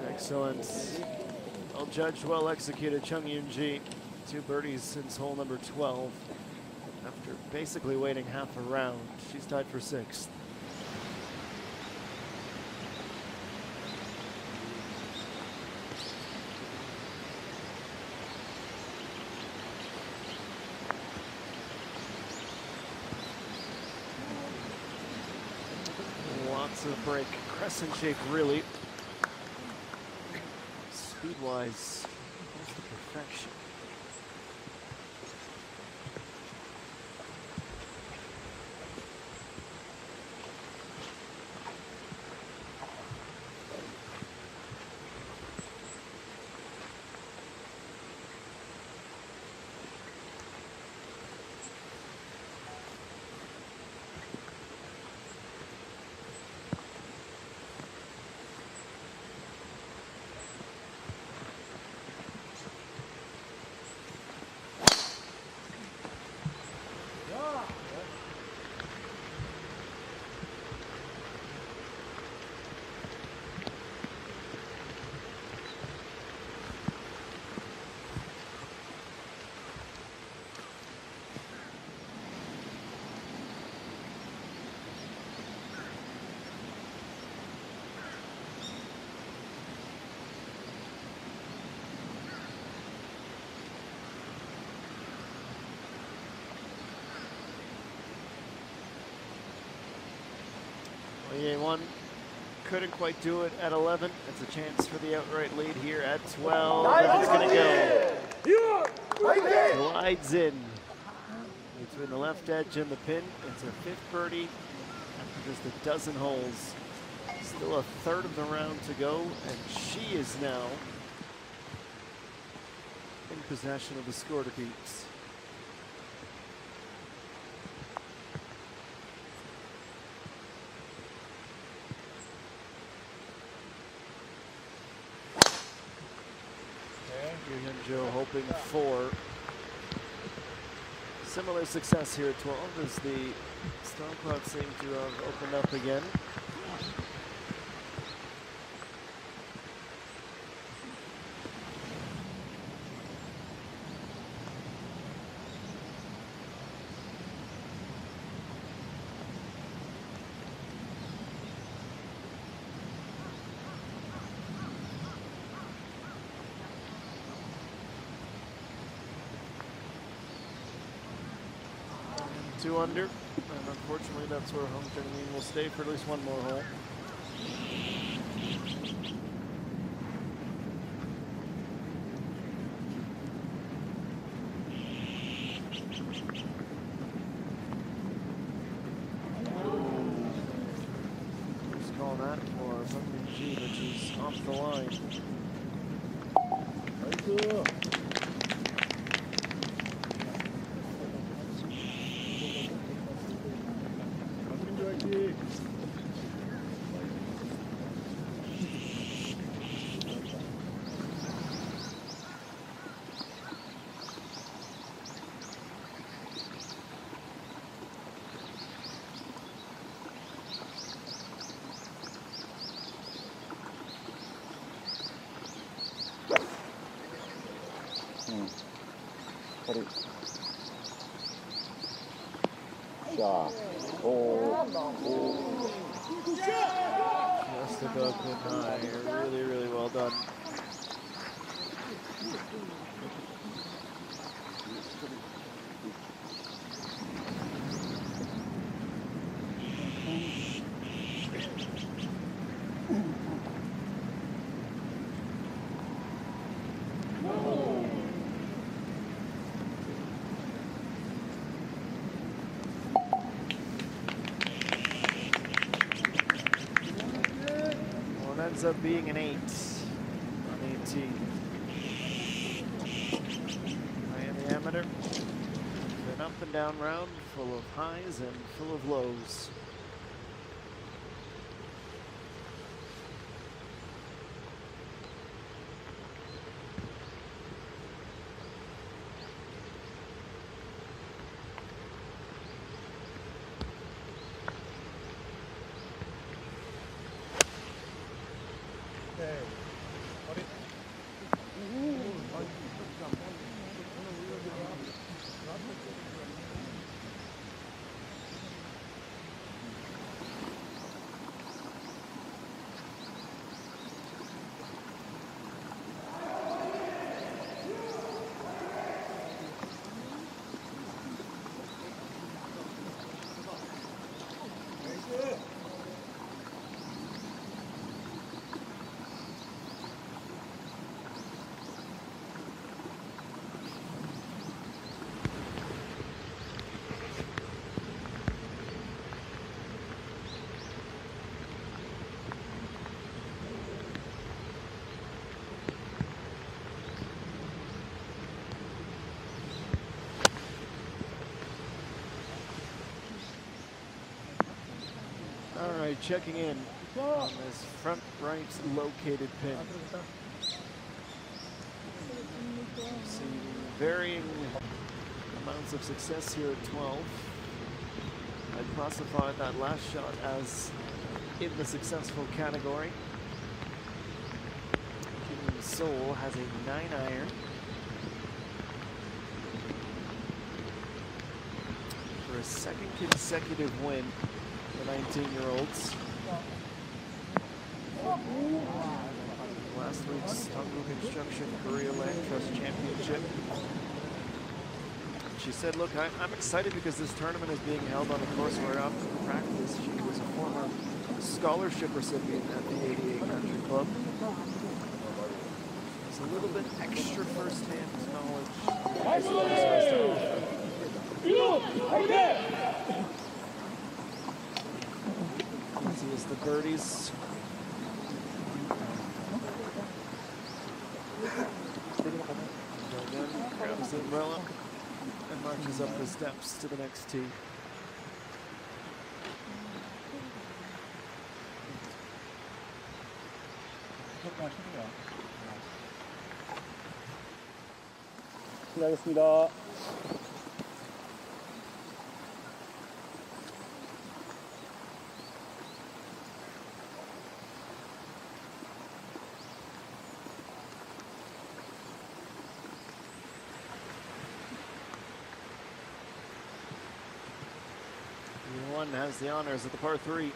[SPEAKER 1] Excellent. Well judged, well executed, Chung Yoon-ji. 2 birdies since hole number 12. After basically waiting half a round, she's tied for 6th. Lots of break, crescent shape really. Speed-wise, almost to perfection. EA1 couldn't quite do it at 11. It's a chance for the outright lead here at 12. And it's going to go. Glides in between the left edge and the pin. It's her 5th birdie after just a dozen holes. Still a third of the round to go, and she is now in possession of the score to beat. Joe hoping for similar success here at 12 as the storm clouds seem to have opened up again. Two under, and unfortunately that's where Hong Kong will stay for at least one more hole. Just call that for Hong Kong, which is off the line. Just above pin high. Really, really well done. up being an 8 on 18. Miami Amateur. An up and down round full of highs and full of lows. All right, checking in on this front right located pin. Seeing varying amounts of success here at 12. I classified that last shot as in the successful category. Kim Seoul has a 9-iron. For a second consecutive win. The 19-year-olds. Last week's Nolboo Construction Korea Land Trust Championship. She said, look, I'm excited because this tournament is being held on a course where I often practice. She was a former scholarship recipient at the 88 Country Club. There's a little bit extra first-hand knowledge. Easy as the birdies. Again, grabs the umbrella and marches up the steps to the next tee.
[SPEAKER 4] 실례하겠습니다.
[SPEAKER 1] One has the honors at the par 3.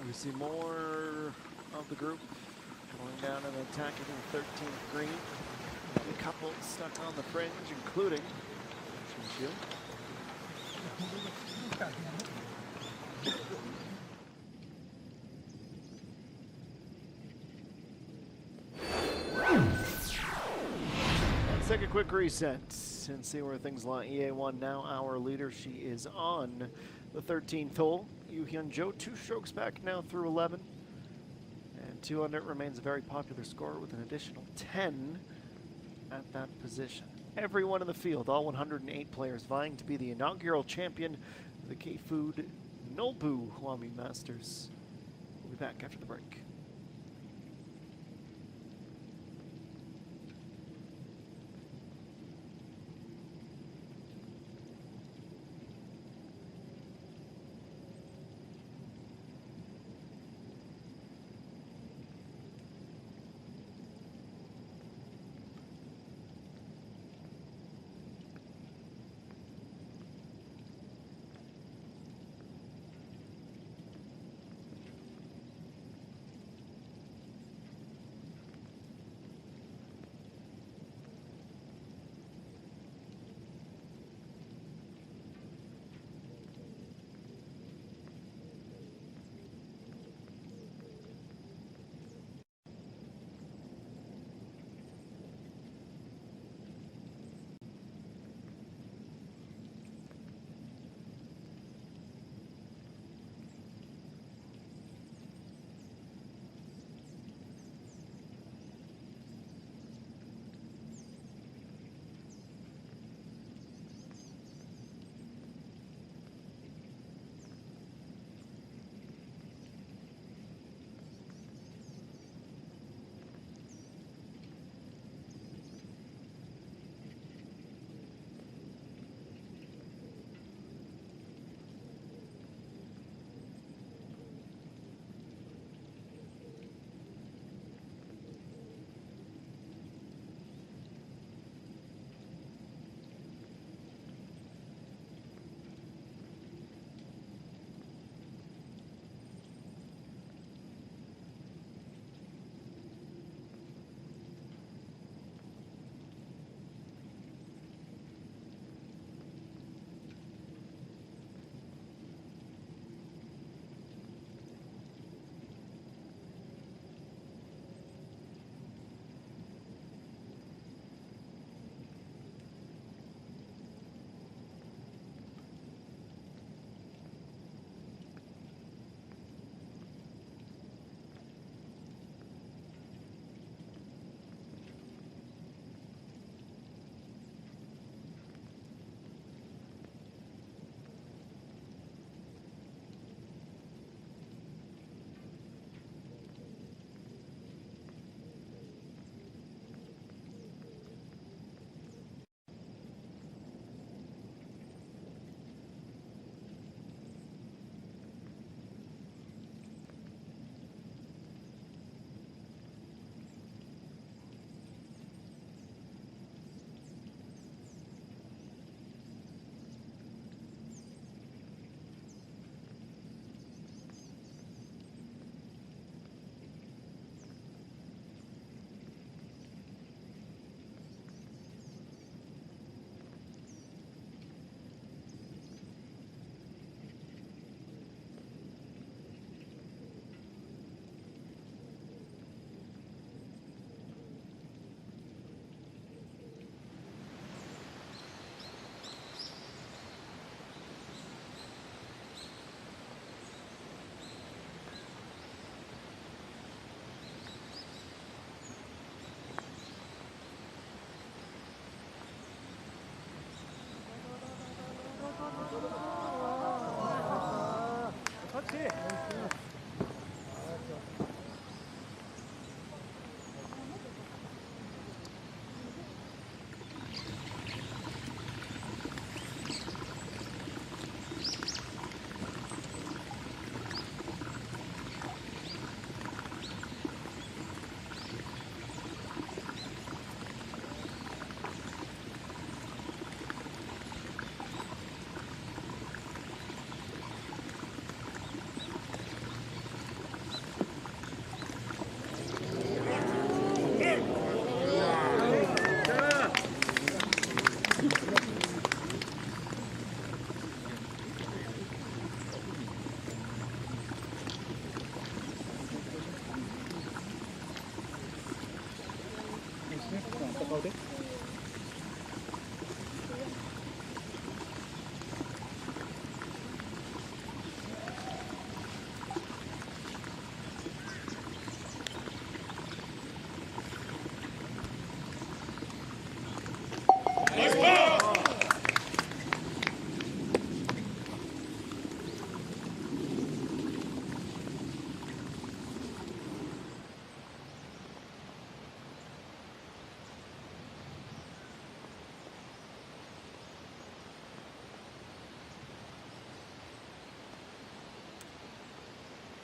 [SPEAKER 1] We see more of the group going down and attacking the 13th green. A couple stuck on the fringe, including Shinshu. Let's take a quick reset and see where things lie. EA1 now our leader. She is on the 13th hole. Yoo Hyun-jo 2 strokes back now through 11. And 200 remains a very popular score with an additional 10 at that position. Everyone in the field, all 108 players, vying to be the inaugural champion of the K-Food Nolboo Hwami Masters. We'll be back after the break.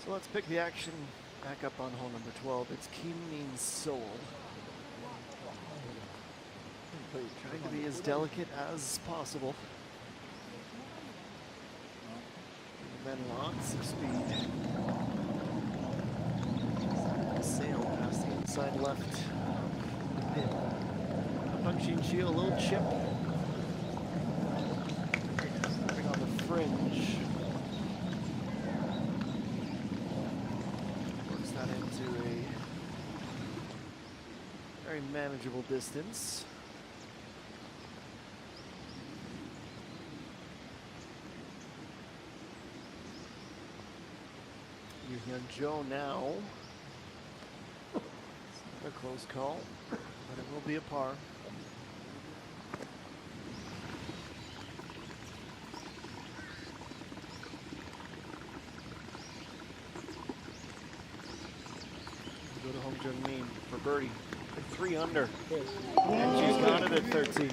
[SPEAKER 1] So let's pick the action back up on hole number 12. It's Kim Min Sol. Trying to be as delicate as possible. And then lots of speed. Sail past the inside left pin. Punching Chi, a little chip. On the fringe. Works that into a very manageable distance. Yuhyun Jo now. A close call, but it will be a par. Go to Hong Jun Min for birdie. 3 under. And she's got it at 13.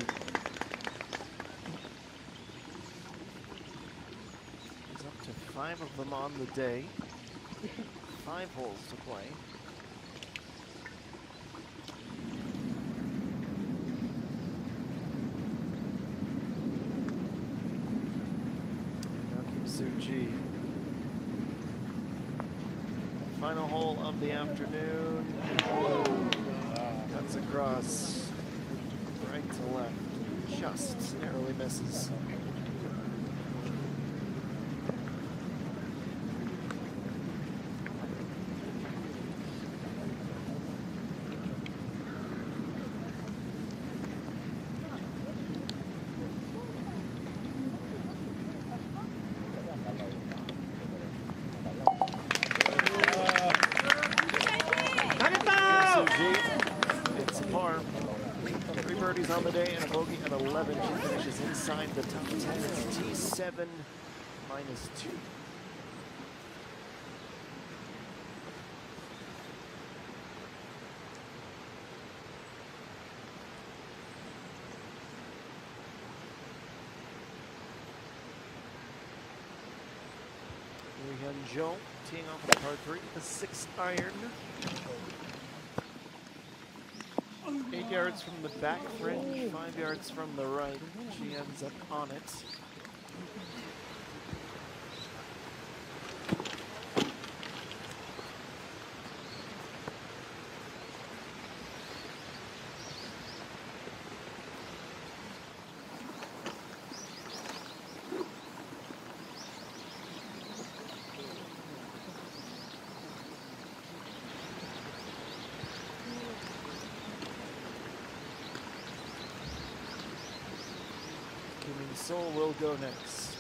[SPEAKER 1] She's up to 5 of them on the day. 5 holes to play. Suji. Final hole of the afternoon. Cuts across right to left. Just narrowly misses. It's a par. 3 birdies on the day and a bogey at 11. She finishes inside the top 10. It's T7 minus 2. Yuhyun Jo teeing off the par 3 with a 6 iron. 8 yards from the back fringe, 5 yards from the right. She ends up on it. Kim Min Sol will go next.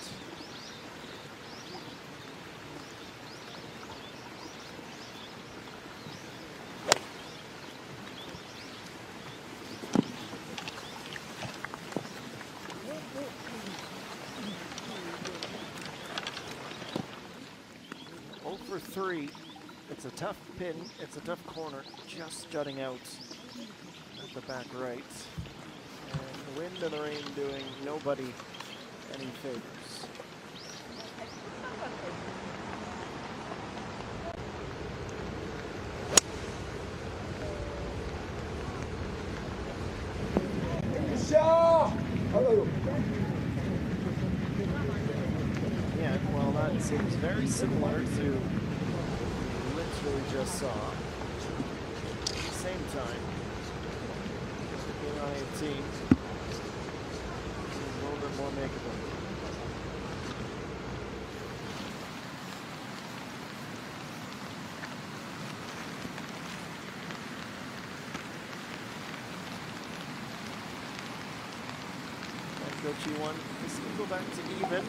[SPEAKER 1] Oh for 3. It's a tough pin. It's a tough corner. Just jutting out at the back right. The wind and the rain doing nobody any favors. Yeah, well, that seems very similar to literally just saw. At the same time, being on 18. A little bit more makeable. She won. This will go back to even.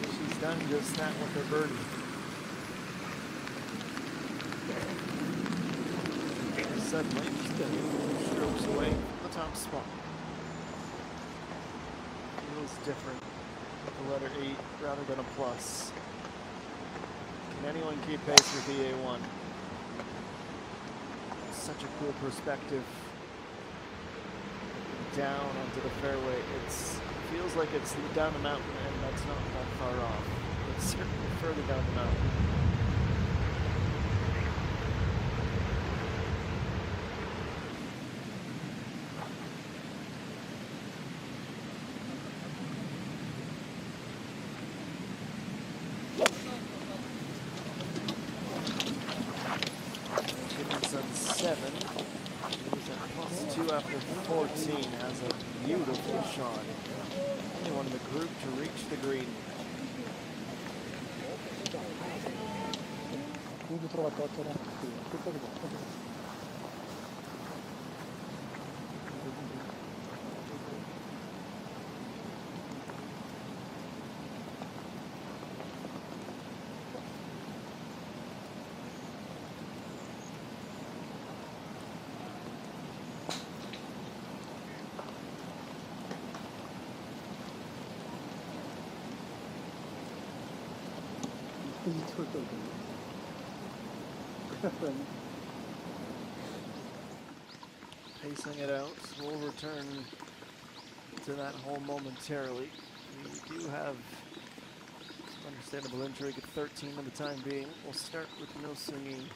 [SPEAKER 1] She's done just that with her birdie. Suddenly, she's been 2 strokes away from the top spot. Feels different with the letter E rather than a plus. Can anyone keep pace with EA1? Such a cool perspective. Down onto the fairway. It feels like it's down the mountain, and that's not that far off. It's certainly further down the mountain. 7. He's at +2 after 14. Has a beautiful shot. Only one in the group to reach the green.
[SPEAKER 4] 공주 들어갔다 왔잖아. 끝까지 봐. 이쪽을 또
[SPEAKER 1] Pacing it out. We'll return to that hole momentarily. We do have some understandable intrigue at 13 for the time being. We'll start with No Sungi.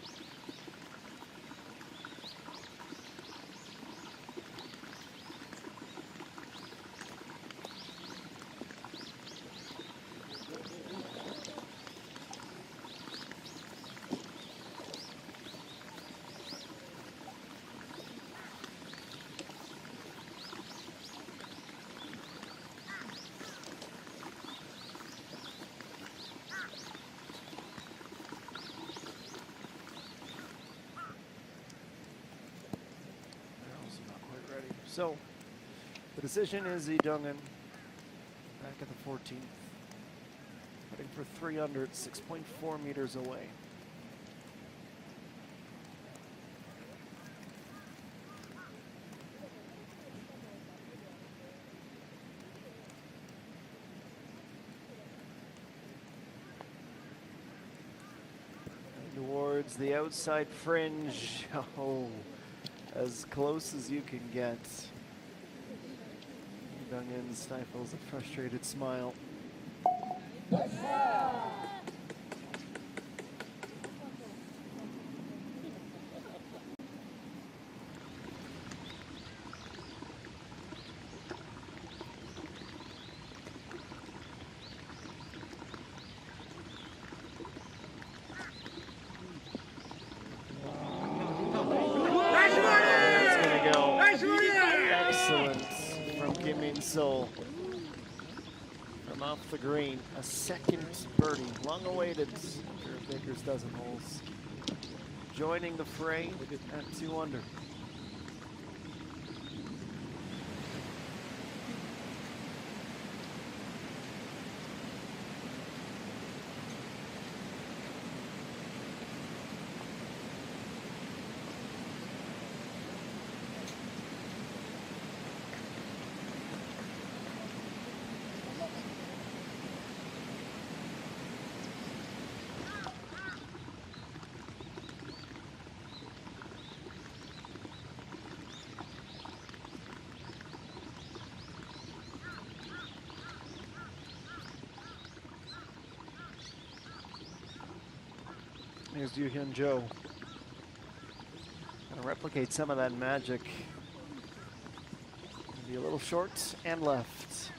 [SPEAKER 1] So, the decision is Lee Dong-eun back at the 14th, heading for 3 under at 6.4 meters away. And towards the outside fringe. Oh. As close as you can get. Dong-eun stifles a frustrated smile. So, from off the green, a second birdie, long awaited after a Baker's dozen holes. Joining the fray at 2 under. Here's Yoo-hyun Jo. Gonna replicate some of that magic. Be a little short and left.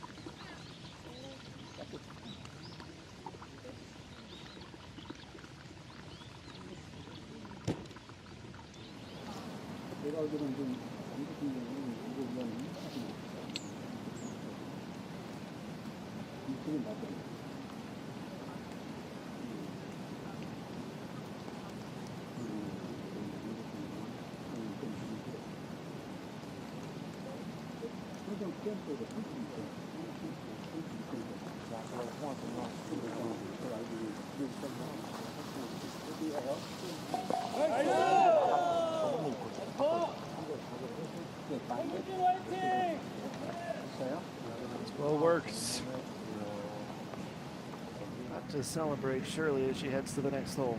[SPEAKER 1] Well worked. Not to celebrate Shirley as she heads to the next hole.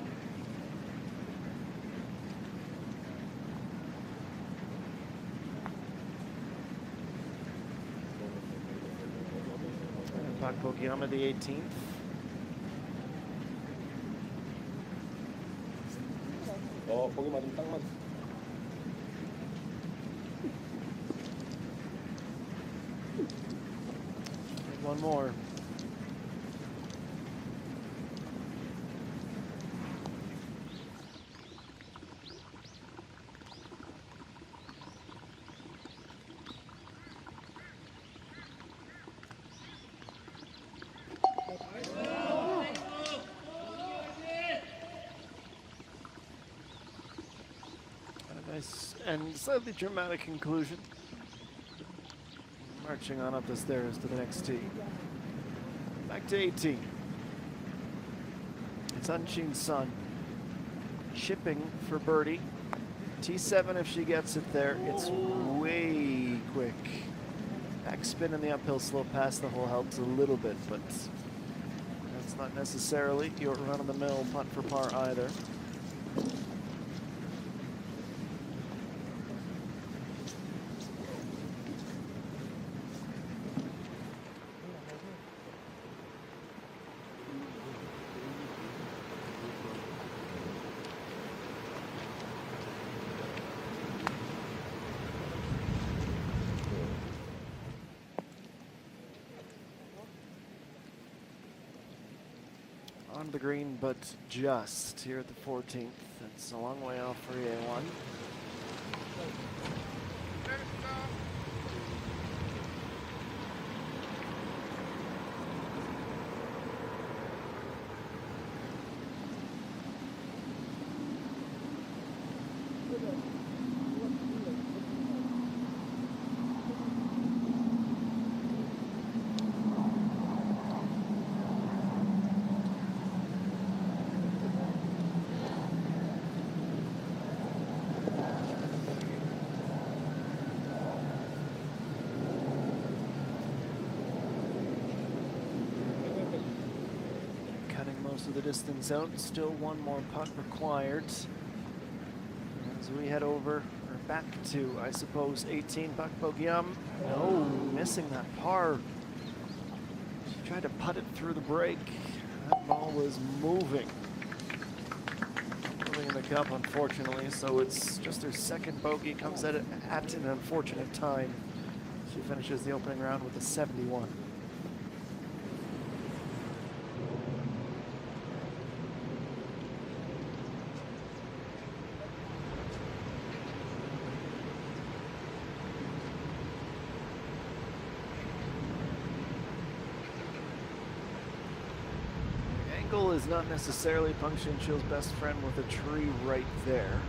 [SPEAKER 1] Pokeyama the 18th.
[SPEAKER 4] 거기 맞으면 딱 맞아.
[SPEAKER 1] One more. Nice and slightly dramatic conclusion. Marching on up the stairs to the next tee. Back to 18. It's Unshin Sun. Chipping for birdie. T7 if she gets it there. It's way quick. Backspin in the uphill slope past the hole helps a little bit, but that's not necessarily your run-of-the-mill putt for par either. On the green, but just here at the 14th. It's a long way off for EA1. Of the distance out, still one more putt required as we head over or back to, I suppose, 18. Pak Bogyam. No, missing that par. She tried to putt it through the break. That ball was moving in the cup, unfortunately. So it's just her second bogey. Comes at it at an unfortunate time. She finishes the opening round with a 71. Is not necessarily Peng Shin-Chil's best friend with a tree right there.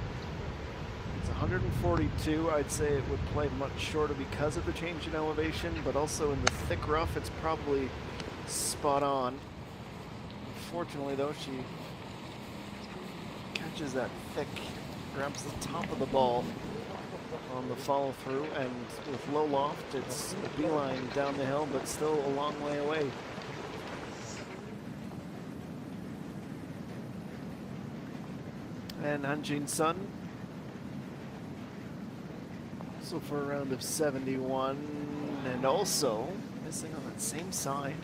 [SPEAKER 1] It's 142. I'd say it would play much shorter because of the change in elevation, but also in the thick rough, it's probably spot on. Unfortunately, though, she catches that thick, grabs the top of the ball on the follow through, and with low loft, it's a beeline down the hill, but still a long way away. And Unshin Sun, also for a round of 71, and also missing on that same side.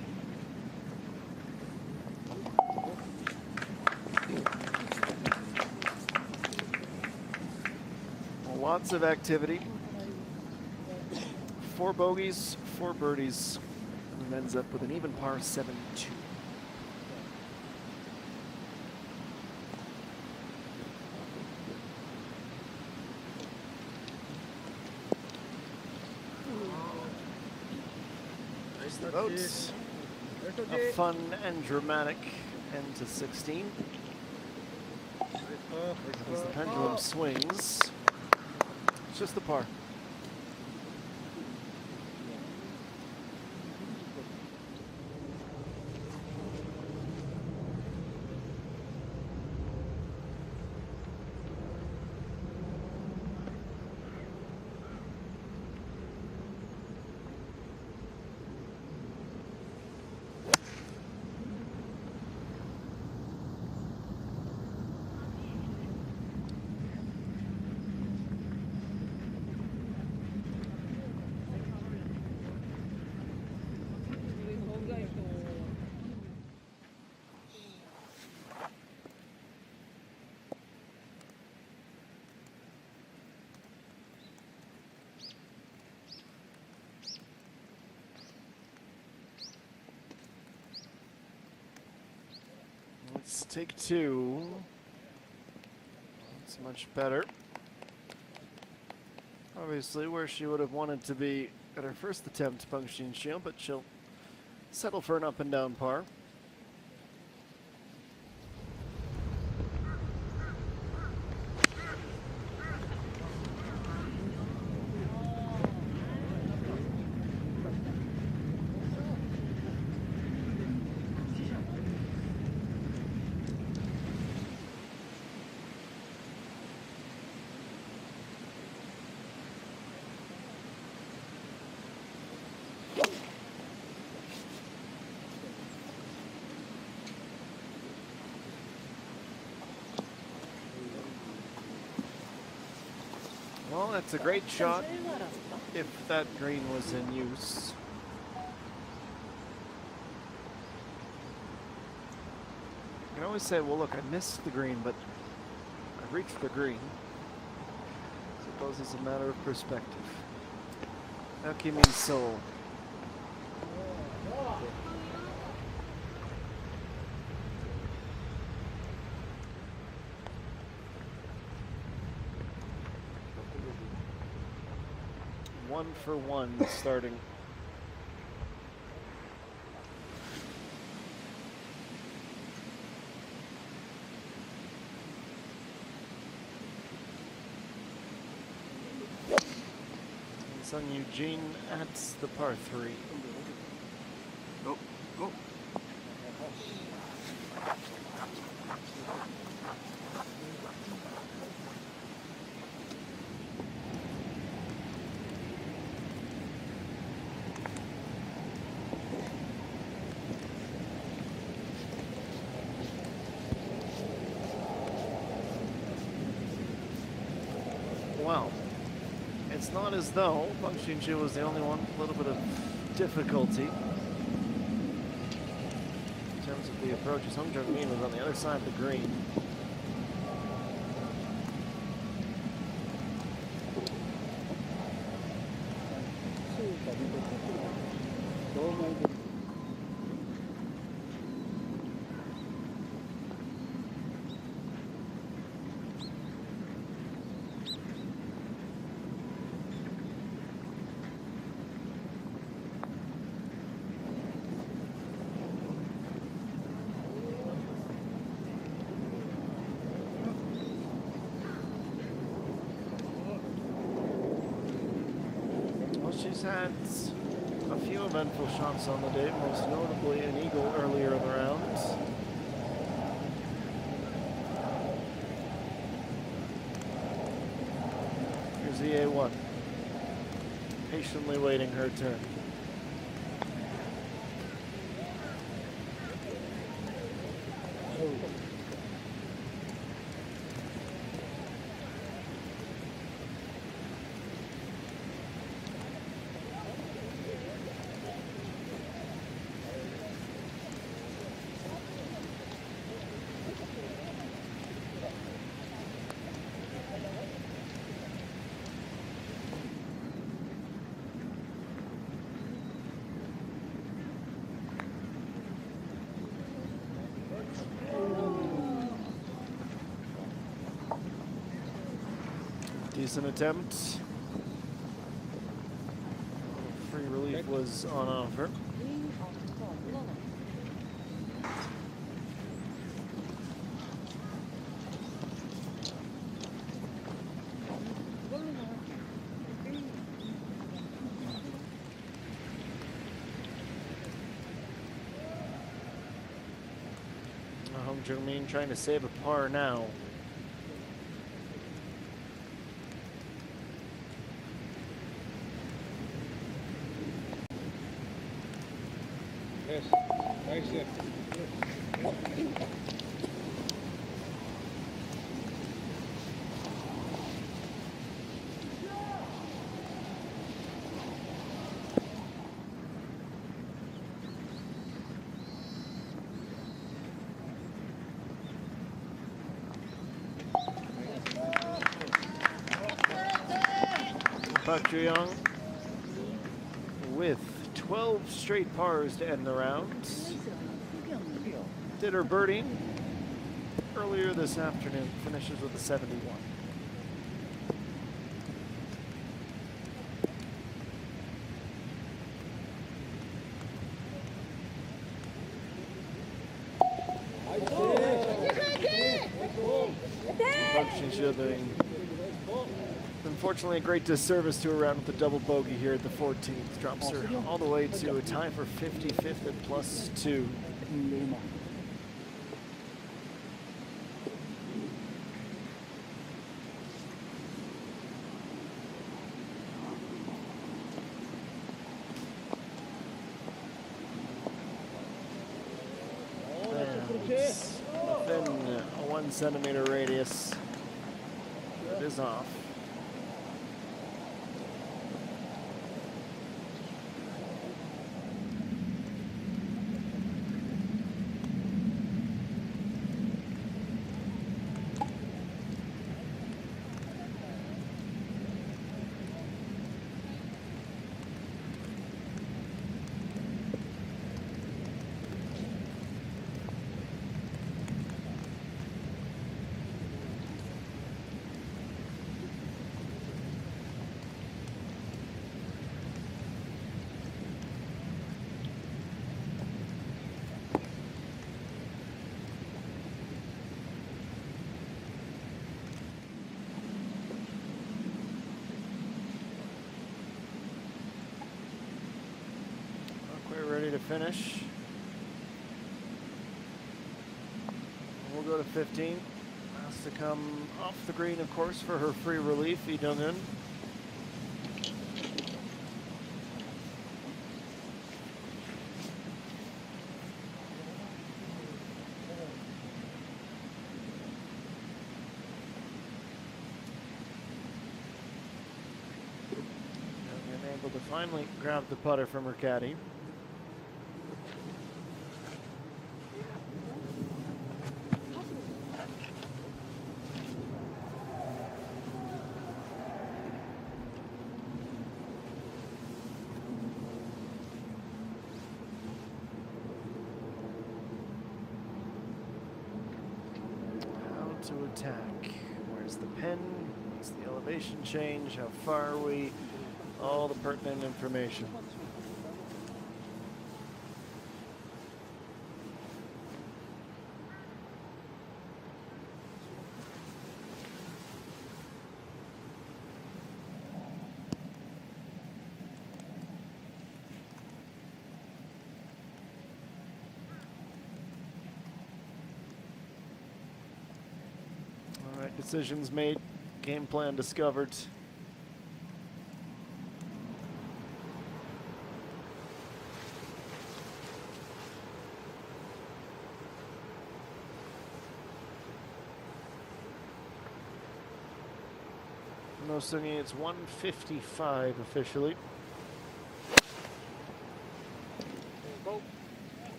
[SPEAKER 1] Well, lots of activity. 4 bogeys, 4 birdies, and ends up with an even par 7-2. The votes. A fun and dramatic end to 16. As the pendulum swings, it's just the par. Let's take 2. It's much better. Obviously where she would have wanted to be at her first attempt, Peng Shin-Chil, but she'll settle for an up and down par. Well, that's a great shot if that green was in use. You can always say, well, look, I missed the green, but I reached the green. So it goes as a matter of perspective. Hwami Seoul. One for one starting. Sung Eugene at the par 3.
[SPEAKER 4] Go, go.
[SPEAKER 1] Wow. It's not as though Bang Xinju was the only one with a little bit of difficulty in terms of the approaches. Hung Jung-min was on the other side of the green. She's had a few eventful shots on the day, most notably an eagle earlier in the round. Here's the A1, patiently waiting her turn. Decent attempt. Free relief was on offer. Hong Jung-min trying to save a par now.
[SPEAKER 4] Yes, nice hit.
[SPEAKER 1] Park Ju-young with 12 straight pars to end the round. Did her birdie earlier this afternoon, finishes with a 71. Park Ju-young doing, unfortunately, a great disservice to her round with the double bogey here at the 14th. Drops her all the way to a tie for 55th at +2. Within a 1 centimeter radius, it is off. finish. We'll go to 15. Has to come off the green, of course, for her free relief, Lee Dong-eun. Able to finally grab the putter from her caddy. How to attack? Where's the pin? What's the elevation change? How far are we? All the pertinent information. All right, decisions made, game plan discovered. No swinging, it's 155 officially.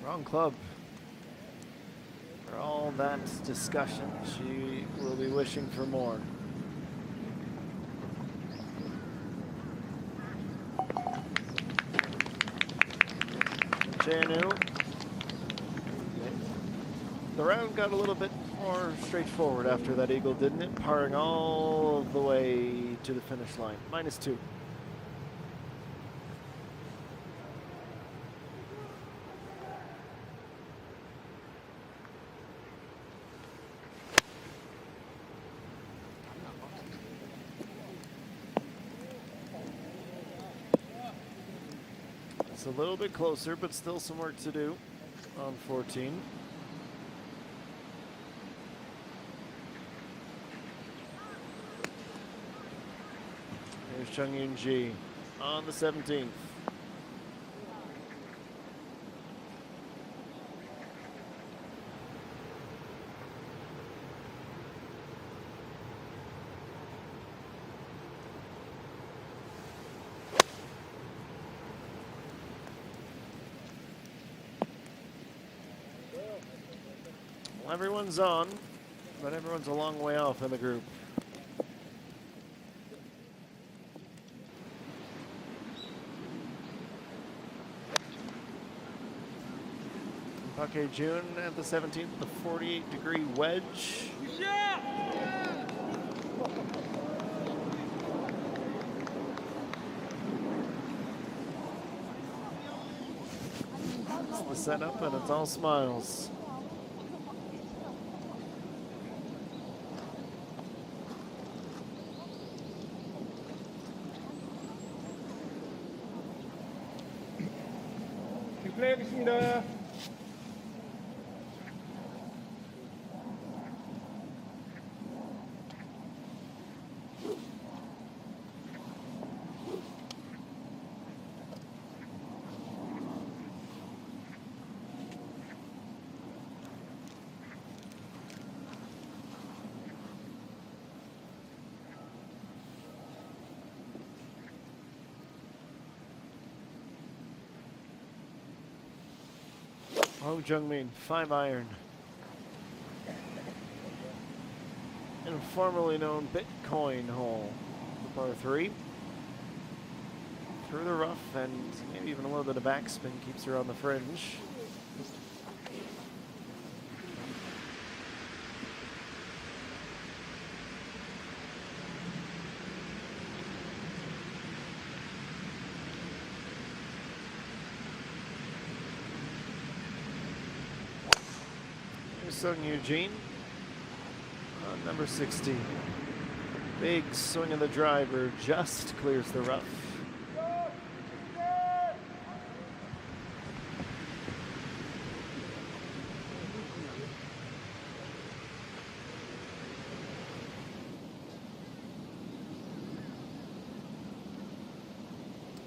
[SPEAKER 1] Wrong club. For all that discussion, she will be wishing for more. Janu. The round got a little bit more straightforward after that eagle, didn't it? Parring all the way to the finish line. -2. It's a little bit closer, but still some work to do on 14. Here's Chung Yoon-ji on the 17th. Well, everyone's on, but everyone's a long way off in the group. Park June at the 17th, the 48-degree wedge. It's the setup, and it's all smiles.
[SPEAKER 4] 플레이하겠습니다.
[SPEAKER 1] Oh, Jungmin, 5-iron. In a formerly known Bitcoin hole, the par 3. Through the rough and maybe even a little bit of backspin keeps her on the fringe. Sung Eugene on number 16. Big swing of the driver, just clears the rough.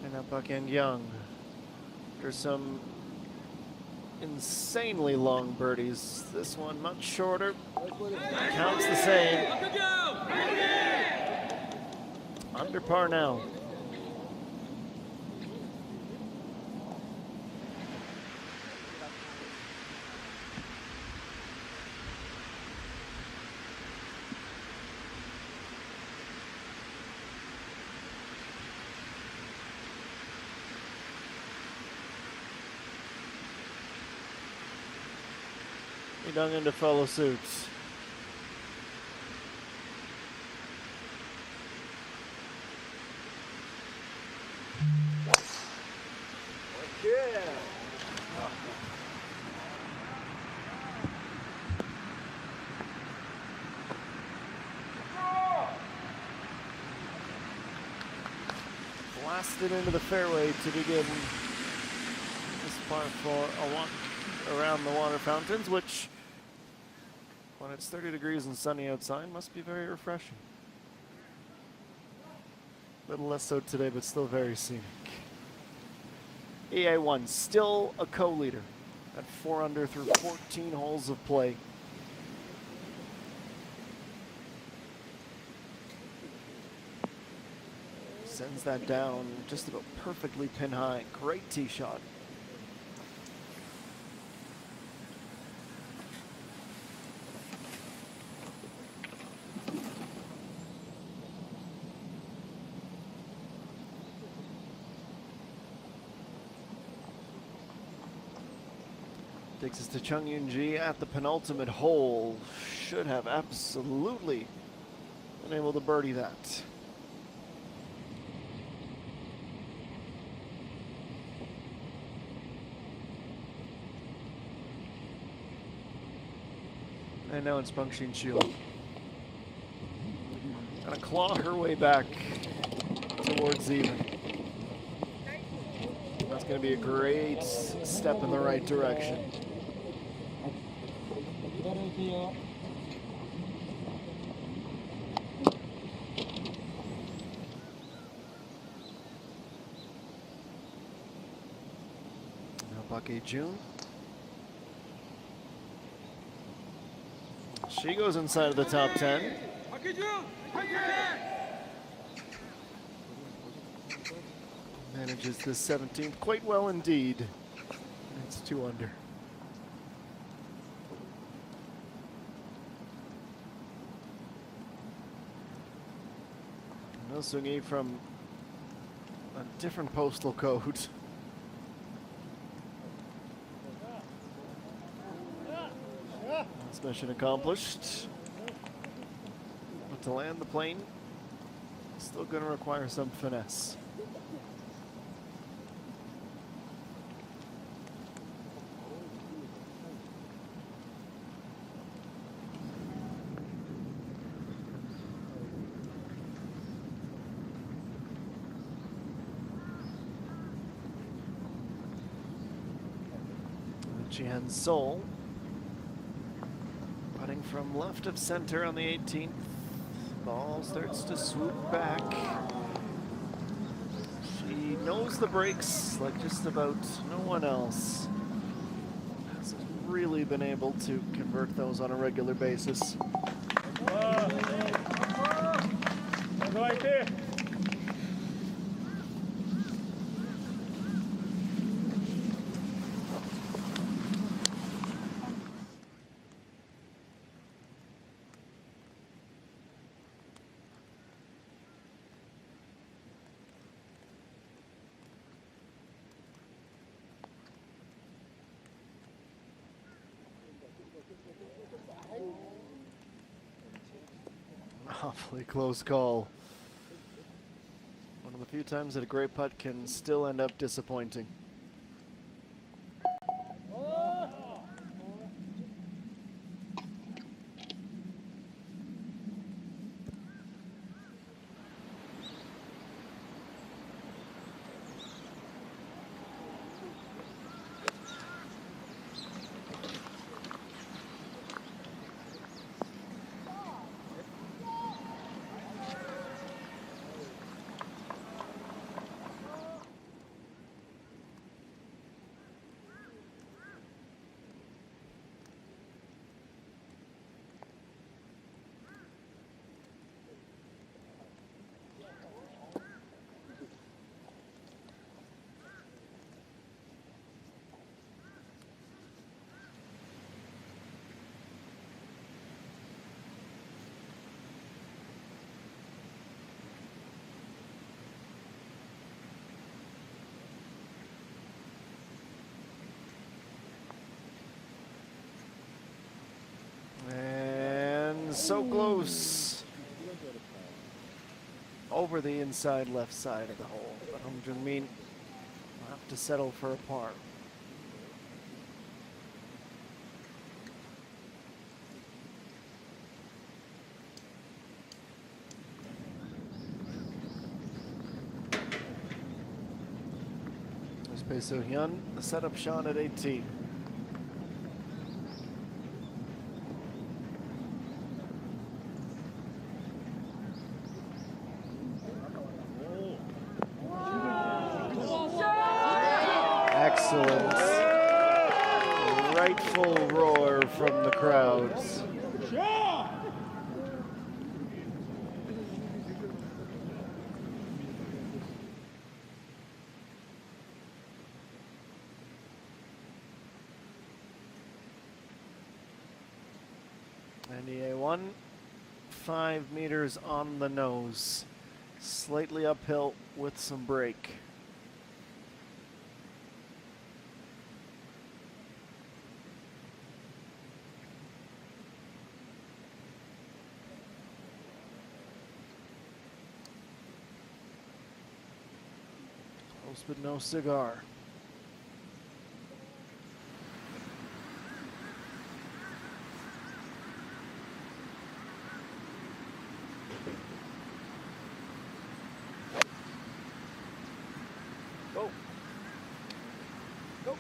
[SPEAKER 1] And up back end Young. There's some insanely long birdies. This one much shorter. Counts the same. Under par now. Dungen to follow suit. Yeah. Blasted into the fairway to begin this par for a walk around the water fountains, which, when it's 30 degrees and sunny outside, must be very refreshing. A little less so today, but still very scenic. EA1 still a co-leader at 4 under through 14 holes of play. Sends that down just about perfectly pin high. Great tee shot. Takes us to Chung Yoon-ji at the penultimate hole. Should have absolutely been able to birdie that. And now it's Bung Shin Chiu. Gonna claw her way back towards even. That's gonna be a great step in the right direction. Now Bucky June. She goes inside of the top 10. Manages the 17th quite well indeed. It's 2 under. No Sungi from a different postal code. That's mission accomplished. But to land the plane, still going to require some finesse. Jihan Seoul putting from left of center on the 18th. Ball starts to swoop back. She knows the breaks like just about no one else. Hasn't really been able to convert those on a regular basis.
[SPEAKER 4] Right there.
[SPEAKER 1] Awfully close call. One of the few times that a great putt can still end up disappointing. so close. Over the inside left side of the hole. But Hung Jung-min will have to settle for a par. There's Bae So-hyun, the setup shot at 18. Excellent. Rightful roar from the crowds. NEA 1, 5 meters on the nose. Slightly uphill with some break. Close but no cigar. Go. Go.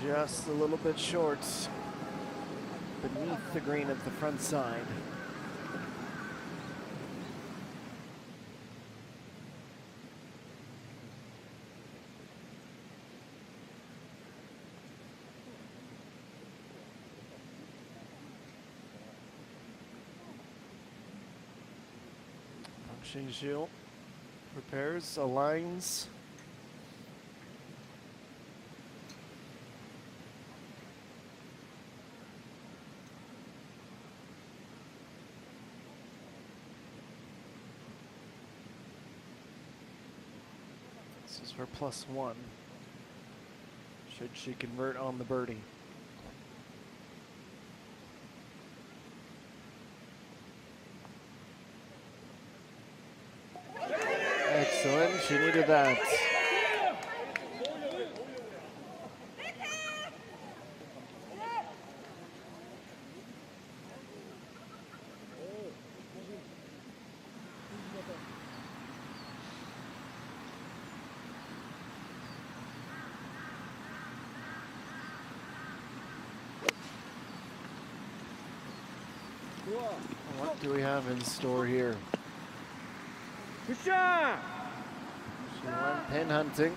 [SPEAKER 1] Just a little bit short beneath the green at the front side. Shinjiu prepares, aligns. This is her +1. Should she convert on the birdie. Excellent, she needed that. What do we have in store here?
[SPEAKER 4] Good shot!
[SPEAKER 1] She went pin hunting.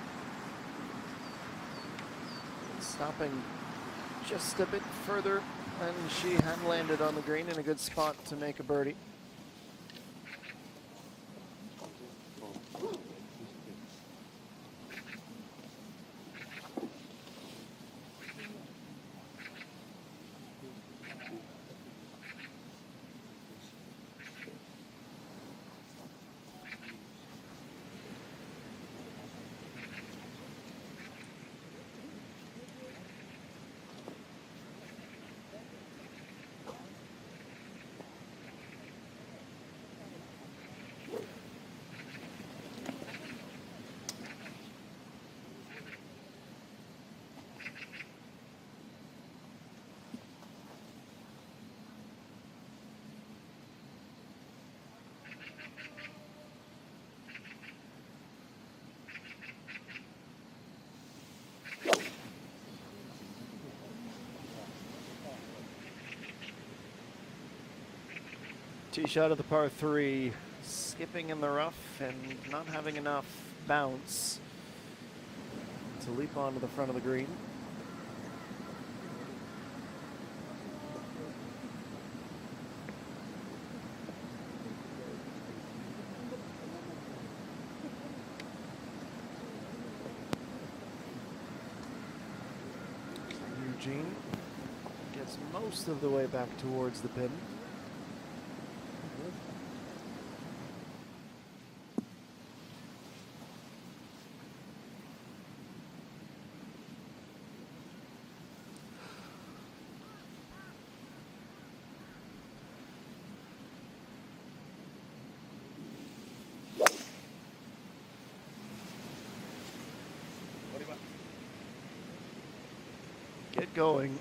[SPEAKER 1] Stopping just a bit further than she had landed on the green in a good spot to make a birdie. Tee shot of the par 3, skipping in the rough and not having enough bounce to leap onto the front of the green. Eugene gets most of the way back towards the pin. get going.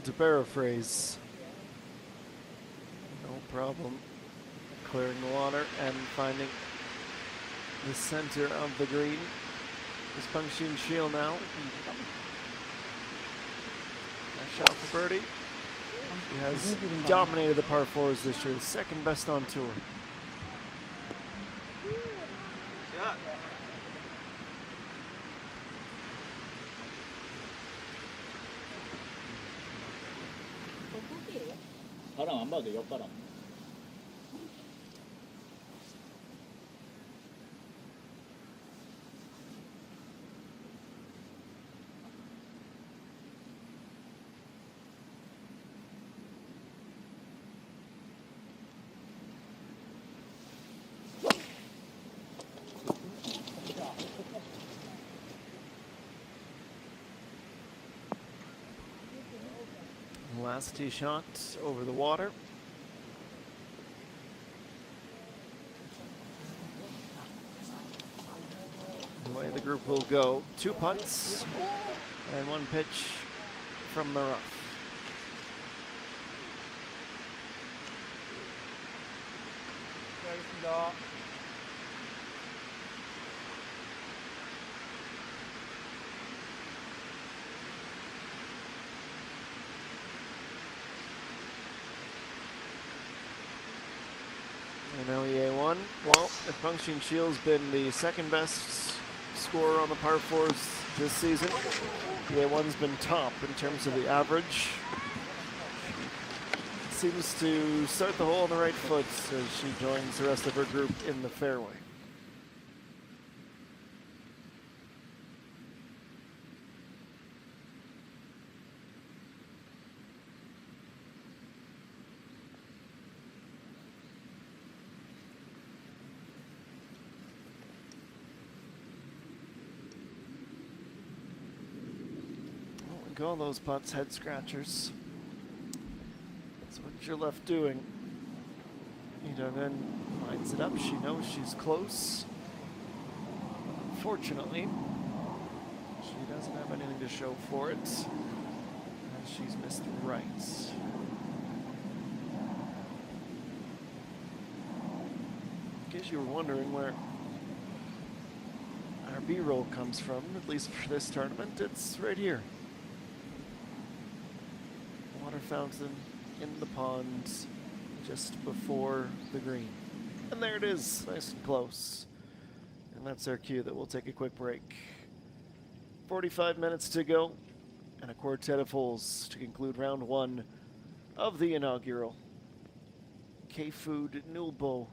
[SPEAKER 1] To paraphrase, no problem clearing the water and finding the center of the green. Is Peng Shun Shield now. Nice shot for birdie. She has dominated the par fours this year, second best on tour.
[SPEAKER 5] 바람 안 봐도 돼, 옆바람.
[SPEAKER 1] Last tee shot over the water. The way the group will go, 2 putts and 1 pitch from the rough. And LEA1, well, if Peng Shun Shield's been the second best scorer on the par fours this season, LEA1's been top in terms of the average. Seems to start the hole on the right foot as she joins the rest of her group in the fairway. All those putts, head scratchers. That's what you're left doing. Ida then lines it up. She knows she's close. Unfortunately, she doesn't have anything to show for it. And she's missed right. In case you were wondering where our B-roll comes from, at least for this tournament, it's right here. Water fountain in the pond just before the green. And there it is, nice and close. And that's our cue that we'll take a quick break. 45 minutes to go and a quartet of holes to conclude round 1 of the inaugural K-Food Nolboo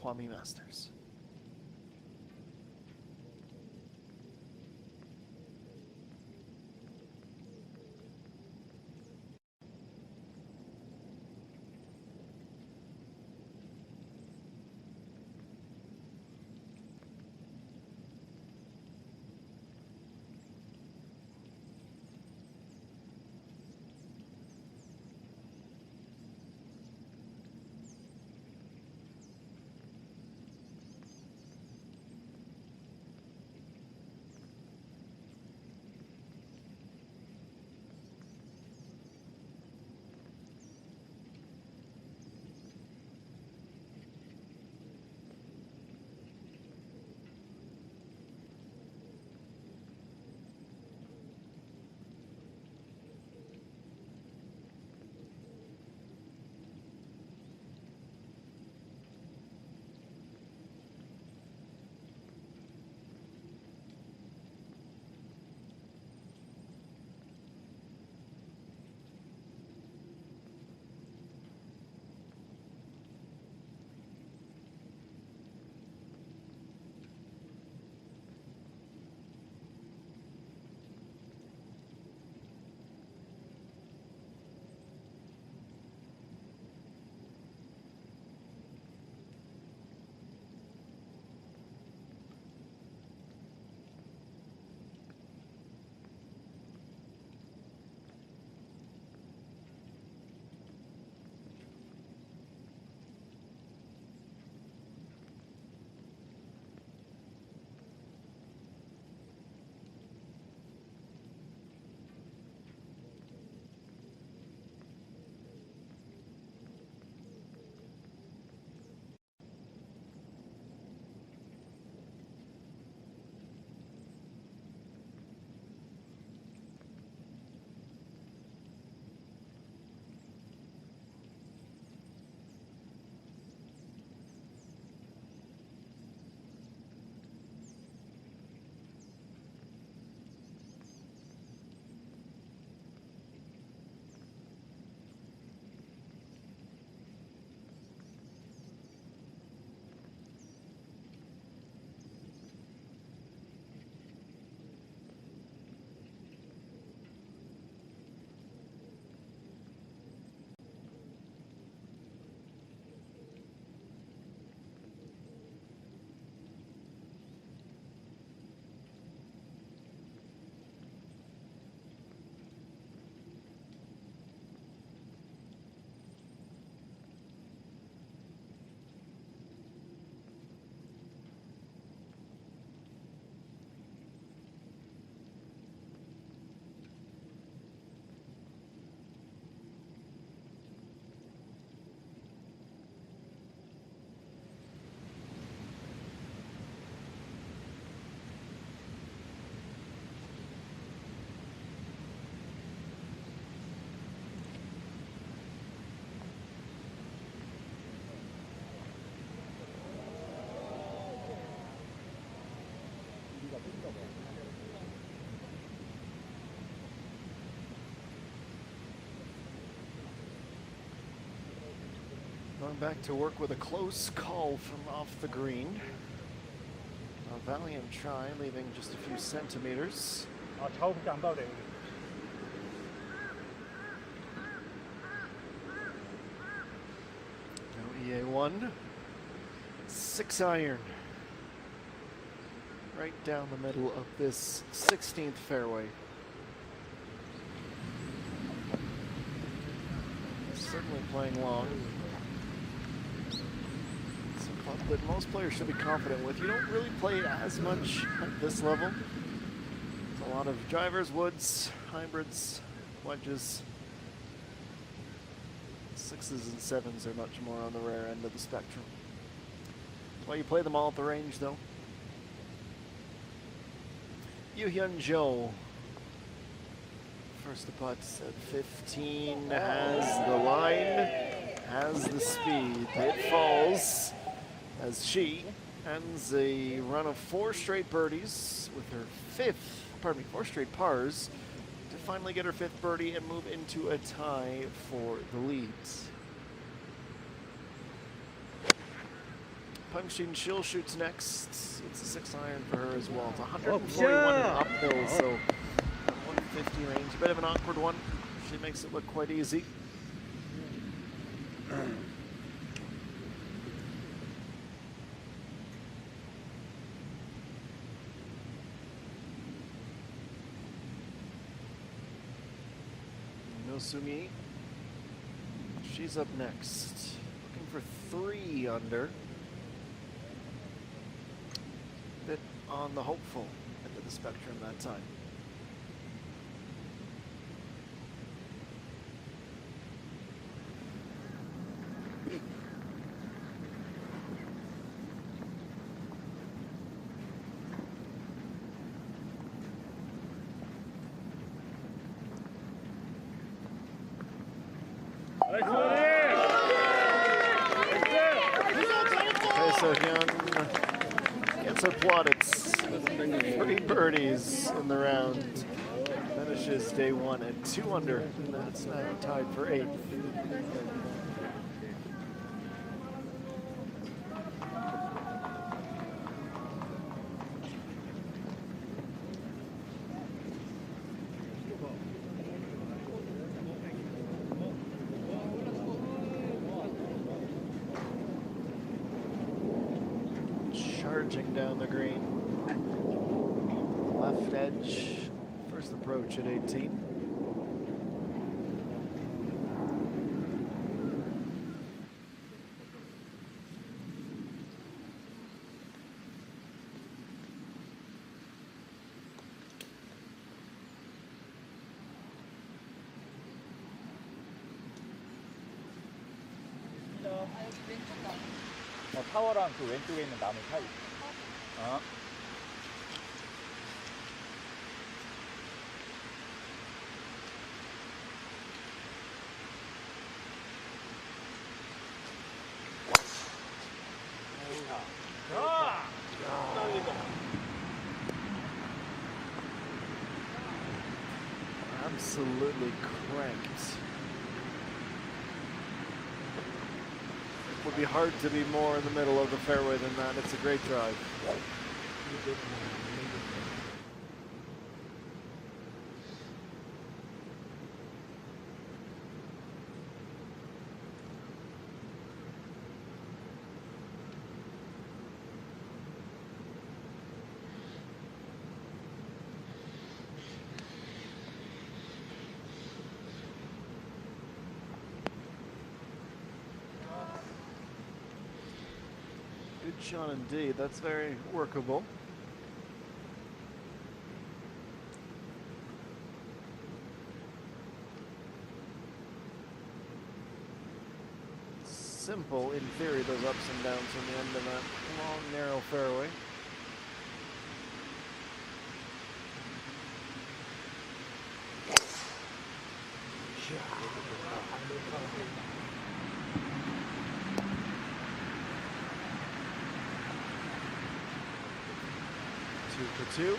[SPEAKER 1] Hwami Masters. Going back to work with a close call from off the green. A valiant try, leaving just a few centimeters.
[SPEAKER 4] 좌우밖에 안 봐도 돼.
[SPEAKER 1] No EA1. 6 iron. Right down the middle of this 16th fairway. Certainly playing long. It's a club that most players should be confident with. You don't really play as much at this level. It's a lot of drivers, woods, hybrids, wedges. 6s and 7s are much more on the rare end of the spectrum. Well, you play them all at the range, though. Yoo-hyun Jo. First to putt at 15, has the line, has the speed. It falls as she ends a run of 4 straight birdies with her 4 straight pars to finally get her 5th birdie and move into a tie for the lead. Pung-Shin Shil shoots next. It's a 6 iron for her as well. It's 141 uphill, so 150 range. A bit of an awkward one. She makes it look quite easy. Nosumi. She's up next. Looking for 3 under. Bit on the hopeful end of the spectrum that time. So-hyun gets her plaudits. 3 birdies in the round. Finishes day 1 at 2 under. And that's now tied for 8th. Charging down the green. Left edge. First approach at 18.
[SPEAKER 4] 타워랑 그 왼쪽에 있는 나무 사이.
[SPEAKER 1] Absolutely cranked. It would be hard to be more in the middle of the fairway than that. It's a great drive. Good shot indeed. That's very workable. Simple in theory, those ups and downs from the end of that long, narrow fairway. Two for two.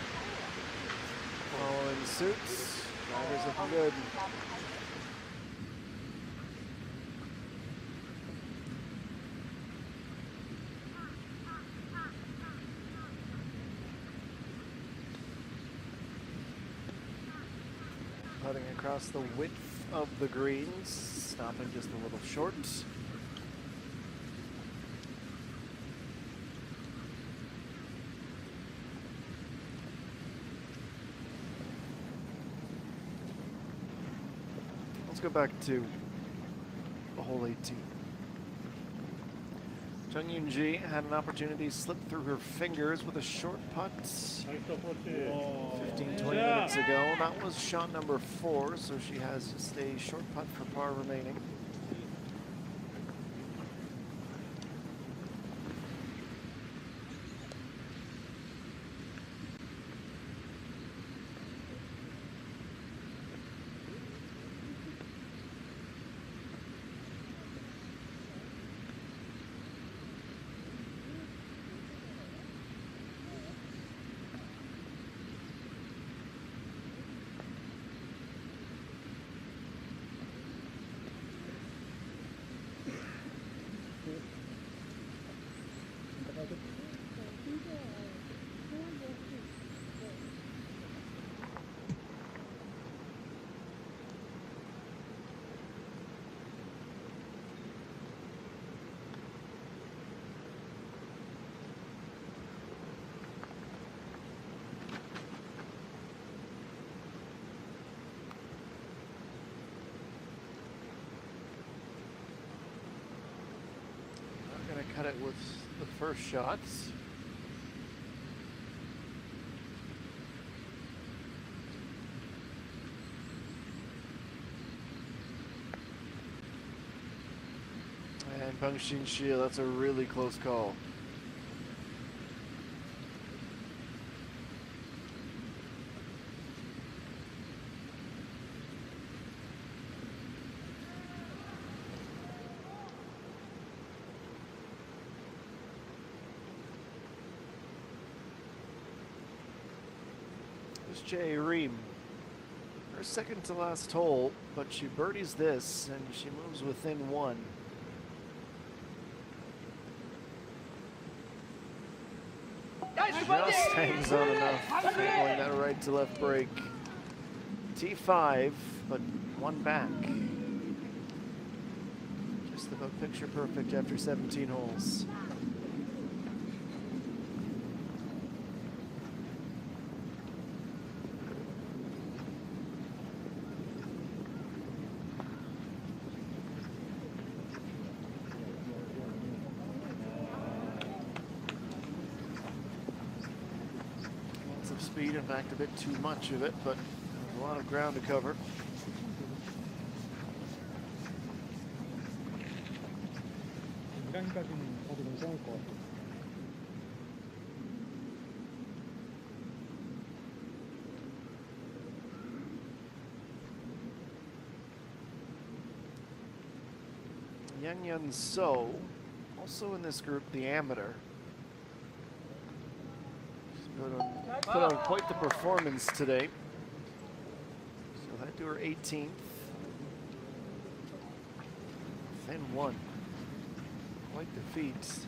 [SPEAKER 1] Following suits. Drivers looking good. putting across the width of the greens, stopping just a little short. Let's go back to hole 18. Jung Yoon-ji had an opportunity to slip through her fingers with a short putt 15-20 minutes ago. That was shot number 4, so she has just a short putt for par remaining. Cut it with the first shots. And Peng Xin-Xie, that's a really close call. Jay Reem, her second to last hole, but she birdies this and she moves within 1. Just hangs on enough, handling that right to left break. T5, but 1 back. Just about picture perfect after 17 holes. Speed, in fact, a bit too much of it, but there's a lot of ground to cover. Yang Yun So, also in this group, the amateur. Put on quite the performance today. So that to her 18th. Within 1. Quite the feat.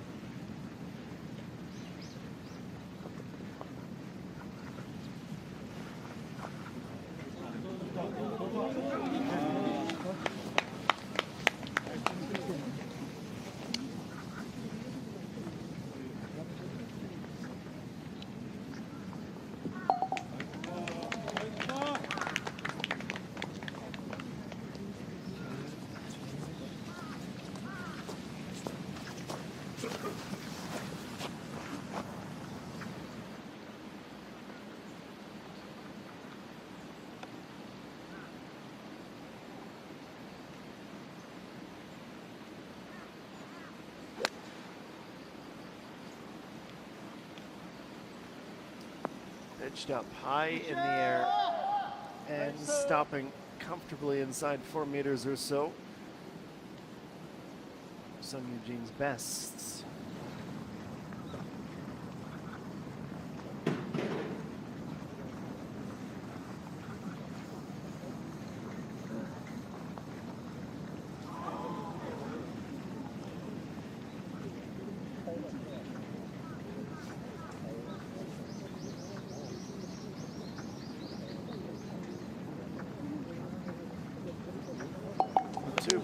[SPEAKER 1] Pitched up high in the air and stopping comfortably inside 4 meters or so. Sung Eugene's best.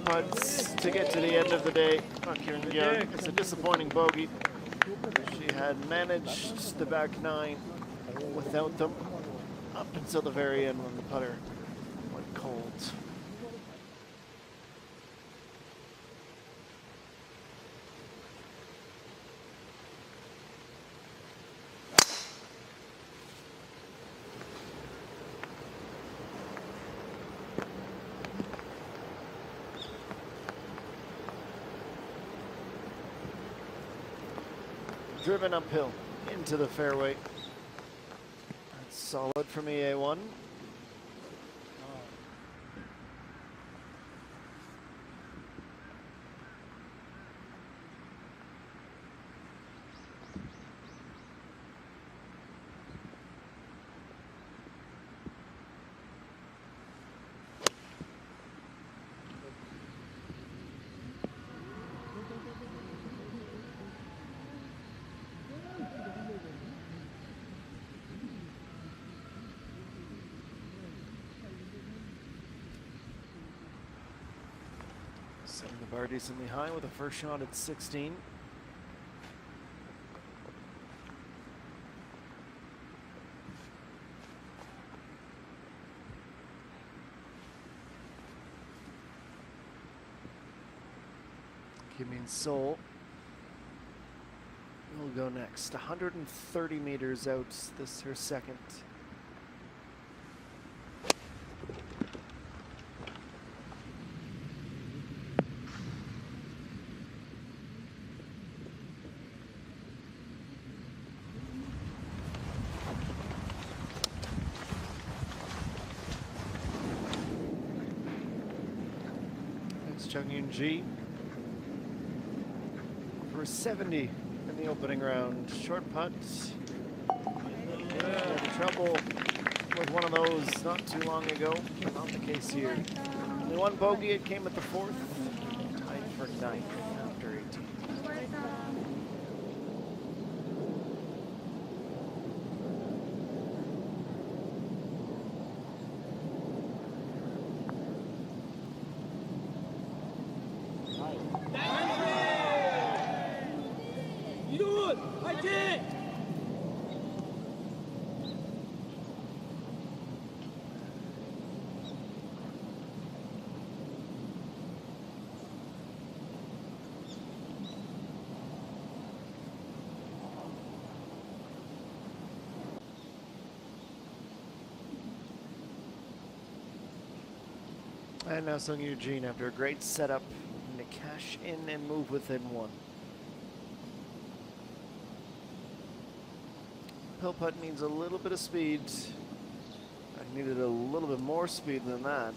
[SPEAKER 1] putts to get to the end of the day. Kieran Young, it's a disappointing bogey. She had managed the back nine without them up until the very end when the putter went cold. Driven uphill into the fairway. That's solid from EA1. Setting the bar decently high with a first shot at 16. Kim Min-sol will go next. 130 meters out. This is her second. Chung Yoon-ji for 70 in the opening round. Short putt. Had trouble with one of those not too long ago. Not the case here. Only one bogey. It came at the fourth. Tied for ninth after 18. And now Sung Eugene, after a great setup, to cash in and move within one. Pill putt needs a little bit of speed. I needed a little bit more speed than that.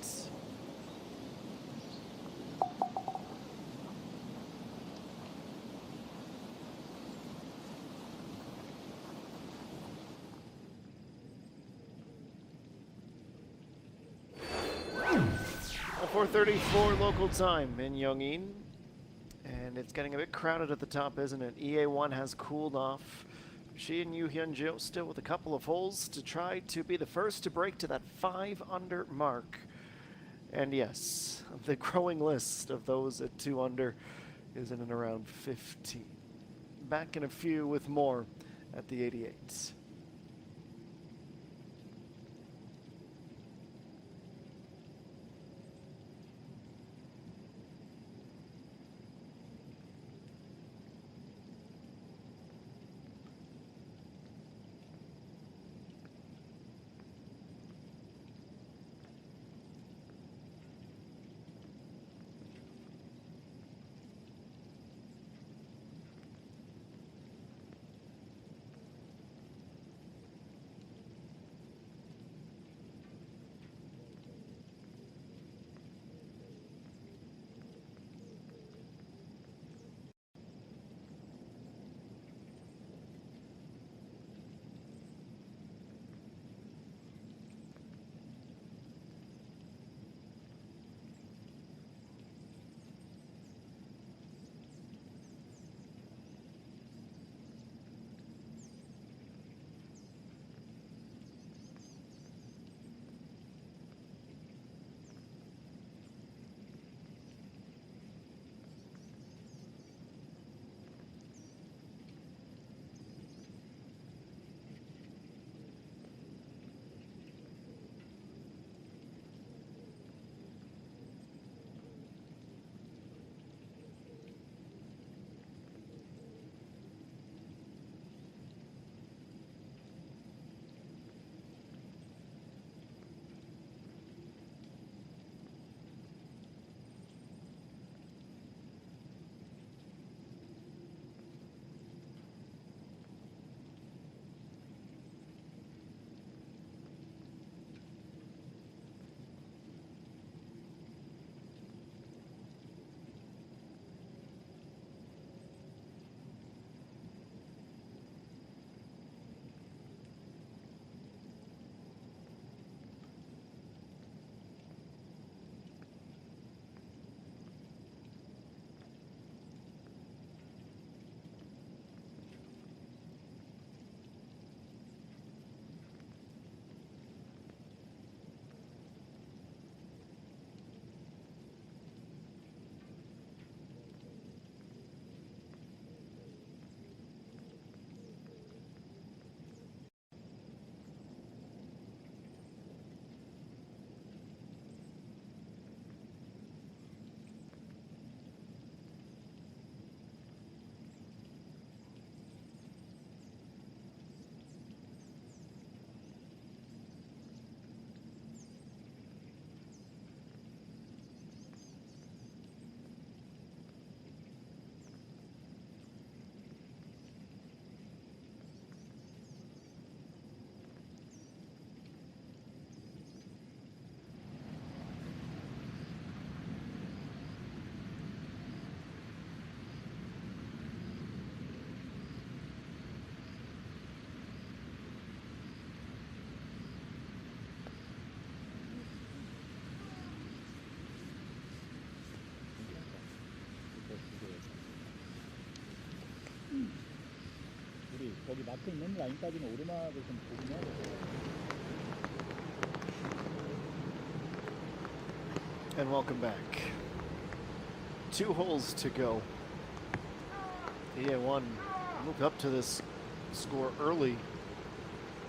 [SPEAKER 1] A 4:34 local time in Yongin. And it's getting a bit crowded at the top, isn't it? EA1 has cooled off. She and Yoo Hyun-jo still with a couple of holes to try to be the first to break to that 5-under mark. And yes, the growing list of those at 2 under is in and around 15. Back in a few with more at the 88.
[SPEAKER 4] 마크 있는 라인까지는 오르막을 좀 보긴 해야 돼요.
[SPEAKER 1] And welcome back. 2 holes to go. EA1 moved up to this score early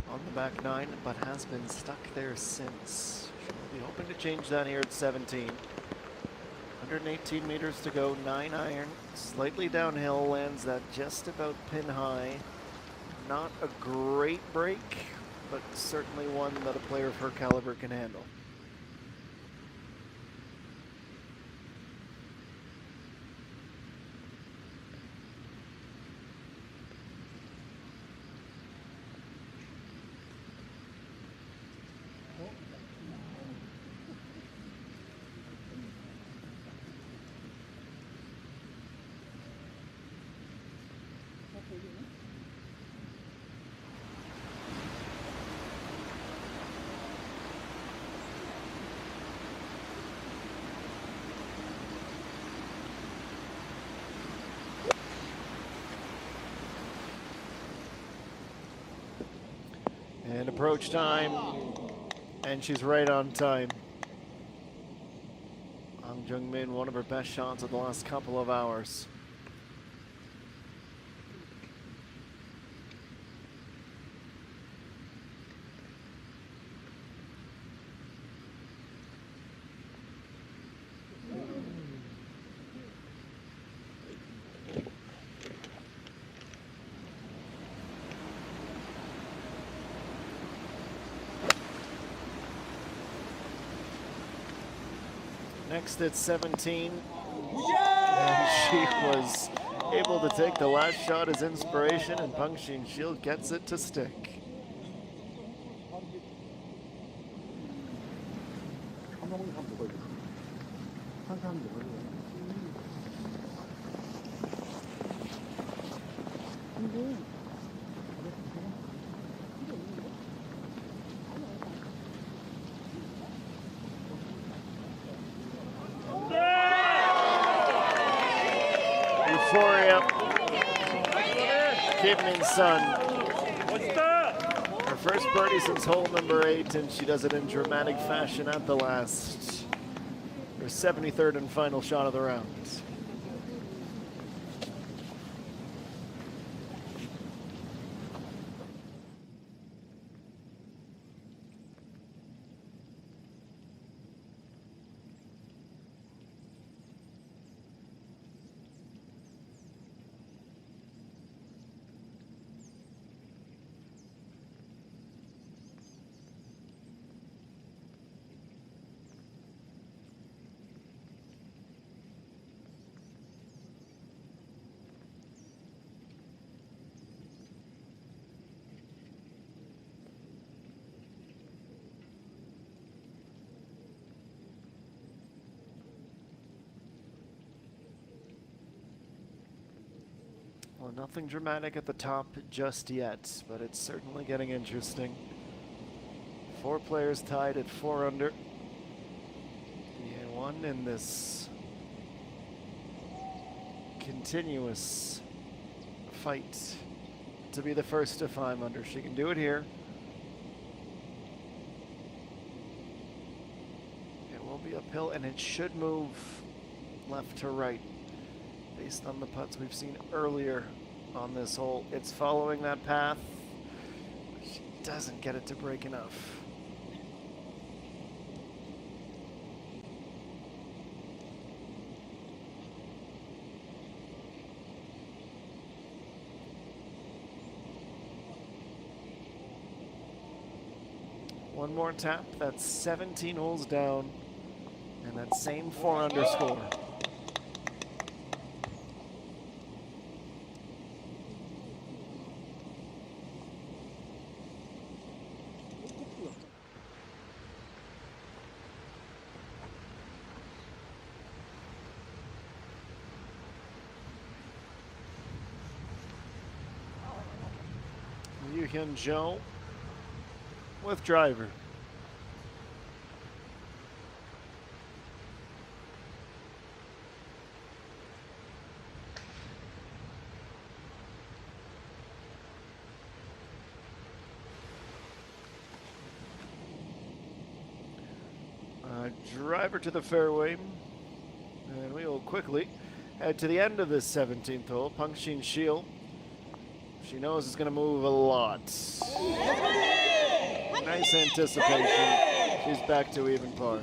[SPEAKER 1] on the back 9, but has been stuck there since. She'll be hoping to change that here at 17. 118 meters to go, 9 iron, slightly downhill, lands that just about pin high. Not a great break, but certainly one that a player of her caliber can handle. And approach time, and she's right on time. Ang Jung-min, one of her best shots of the last couple of hours. Next at 17, and she was able to take the last shot as inspiration, and Pang Shin-shil gets it to stick. Euphoria, Kim Min-sun. Her first birdie since hole number 8, and she does it in dramatic fashion at the last. Her 73rd and final shot of the round. Well, nothing dramatic at the top just yet, but it's certainly getting interesting. 4 players tied at 4 under. And one in this continuous fight to be the first to 5 under. She can do it here. It will be uphill, and it should move left to right. Based on the putts we've seen earlier on this hole, it's following that path. She doesn't get it to break enough. One more tap, that's 17 holes down, and that same 4 under score. Yu Hyun-jo with driver. Driver to the fairway. And we will quickly head to the end of this 17th hole. Pengxin Shield. She knows it's going to move a lot. Nice anticipation. She's back to even par.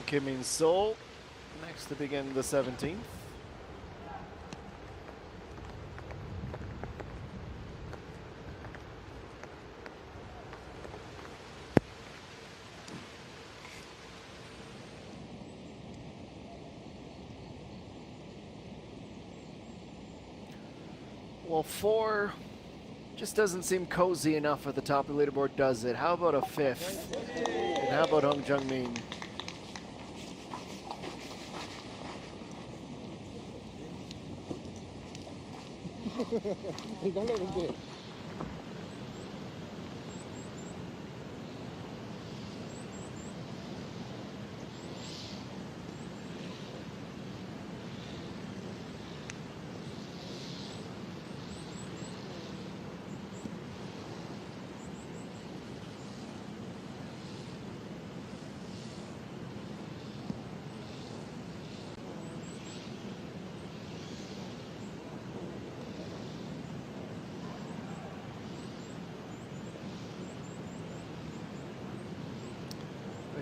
[SPEAKER 1] Kim In Seol next to begin the 17th. Well, 4 just doesn't seem cozy enough at the top of the leaderboard, does it? How about a 5th? And how about Hung Jung-min?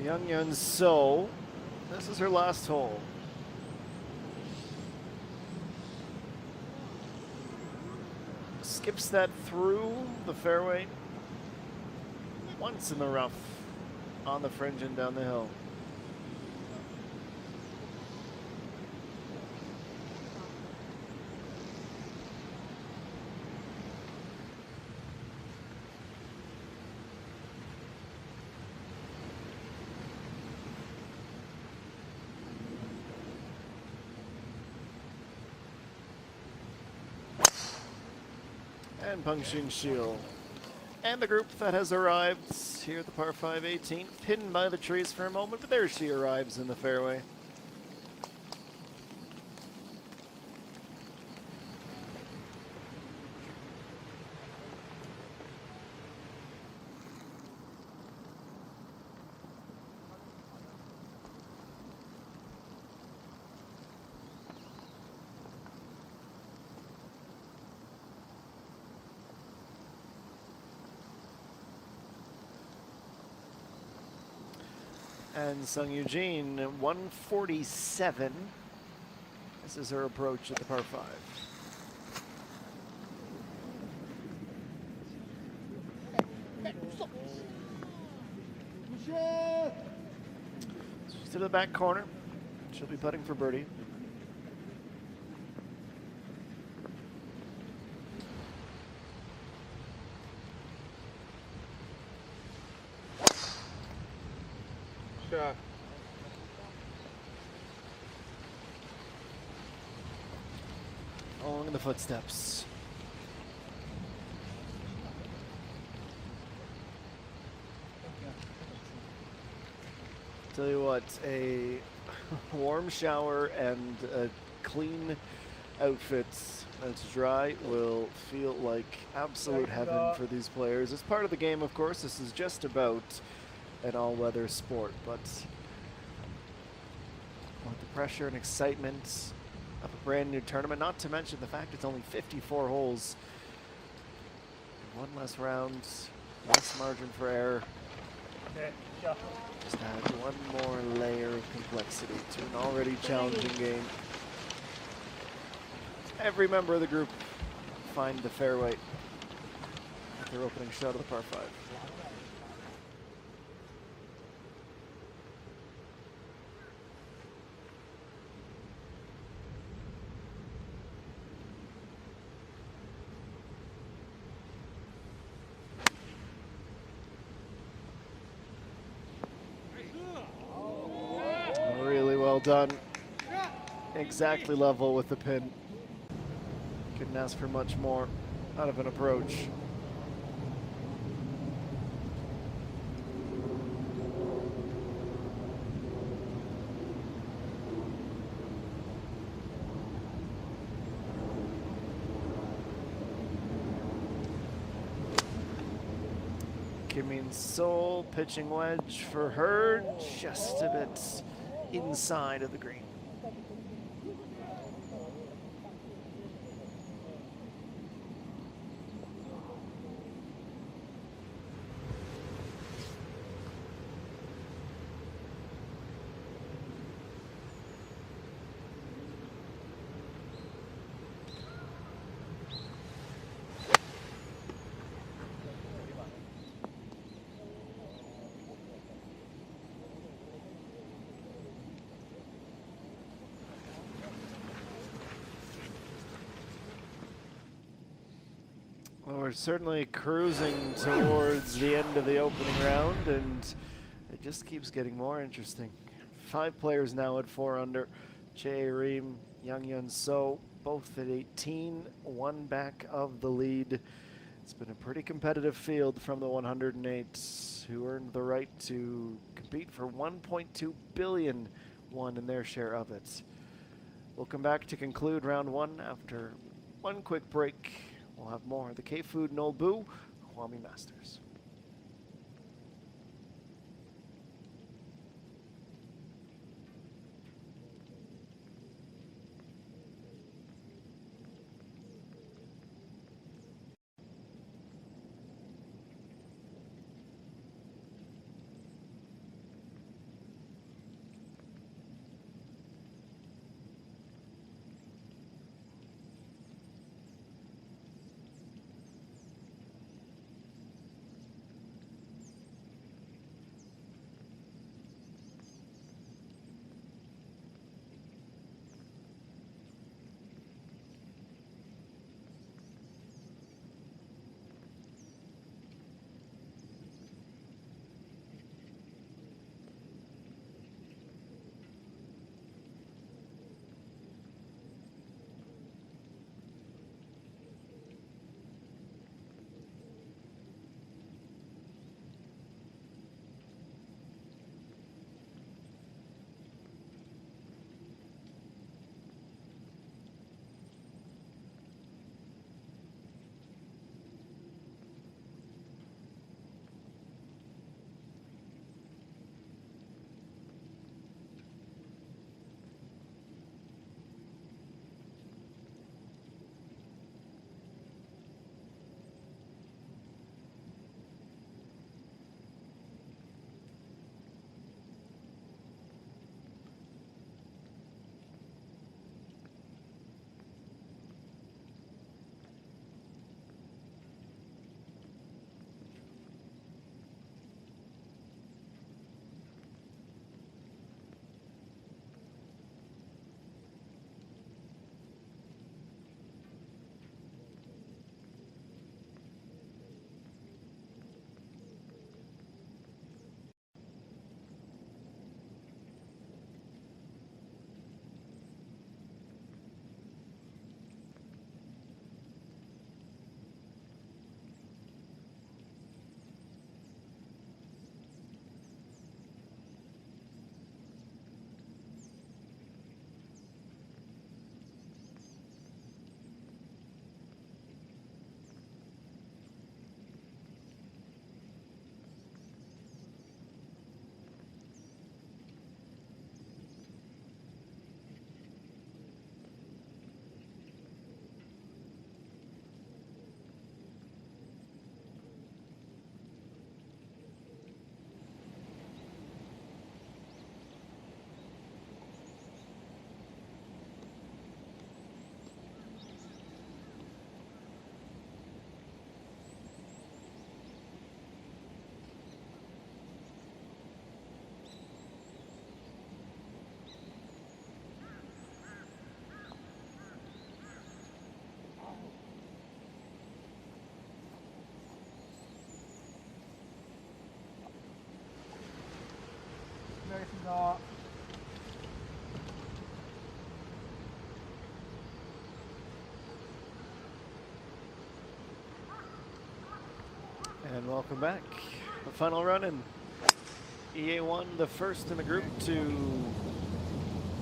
[SPEAKER 1] Young Yun So, this is her last hole. Skips that through the fairway. Once in the rough, on the fringe and down the hill. And Pengxin Shield. And the group that has arrived here at the par 5 18th, hidden by the trees for a moment, but there she arrives in the fairway. And Sung Eugene, 147. This is her approach at the par 5. She's to the back corner. She'll be putting for birdie.
[SPEAKER 5] Shot.
[SPEAKER 1] Along in the footsteps. Tell you what, a warm shower and a clean outfit that's dry will feel like absolute heaven for these players. It's part of the game, of course. This is just about an all-weather sport, but with the pressure and excitement of a brand new tournament, not to mention the fact it's only 54 holes, one less round, less margin for error. Just add one more layer of complexity to an already challenging game. Every member of the group find the fairway at their opening shot of the par 5. Really well done. Exactly level with the pin. Couldn't ask for much more out of an approach. Kim Min-sol pitching wedge for her, just a bit inside of the green. Well, we're certainly cruising towards the end of the opening round, and it just keeps getting more interesting. 5 players now at 4 under. Chae Reem, Young Yun So, both at 18, 1 back of the lead. It's been a pretty competitive field from the 108, who earned the right to compete for 1.2 billion won in their share of it. We'll come back to conclude round 1 after one quick break. We'll have more. The K-Food Nolboo Hwami Masters.
[SPEAKER 5] 준비하겠습니다.
[SPEAKER 1] And welcome back. The final run in EA1, the first in the group to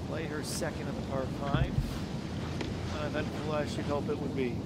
[SPEAKER 1] play her second in the par 5. Uneventful as she'd hope it would be.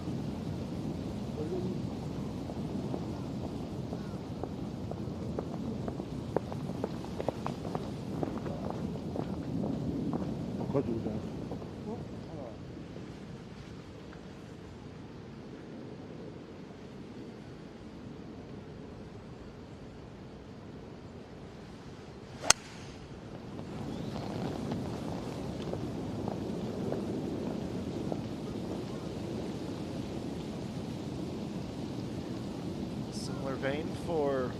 [SPEAKER 1] Similar vein for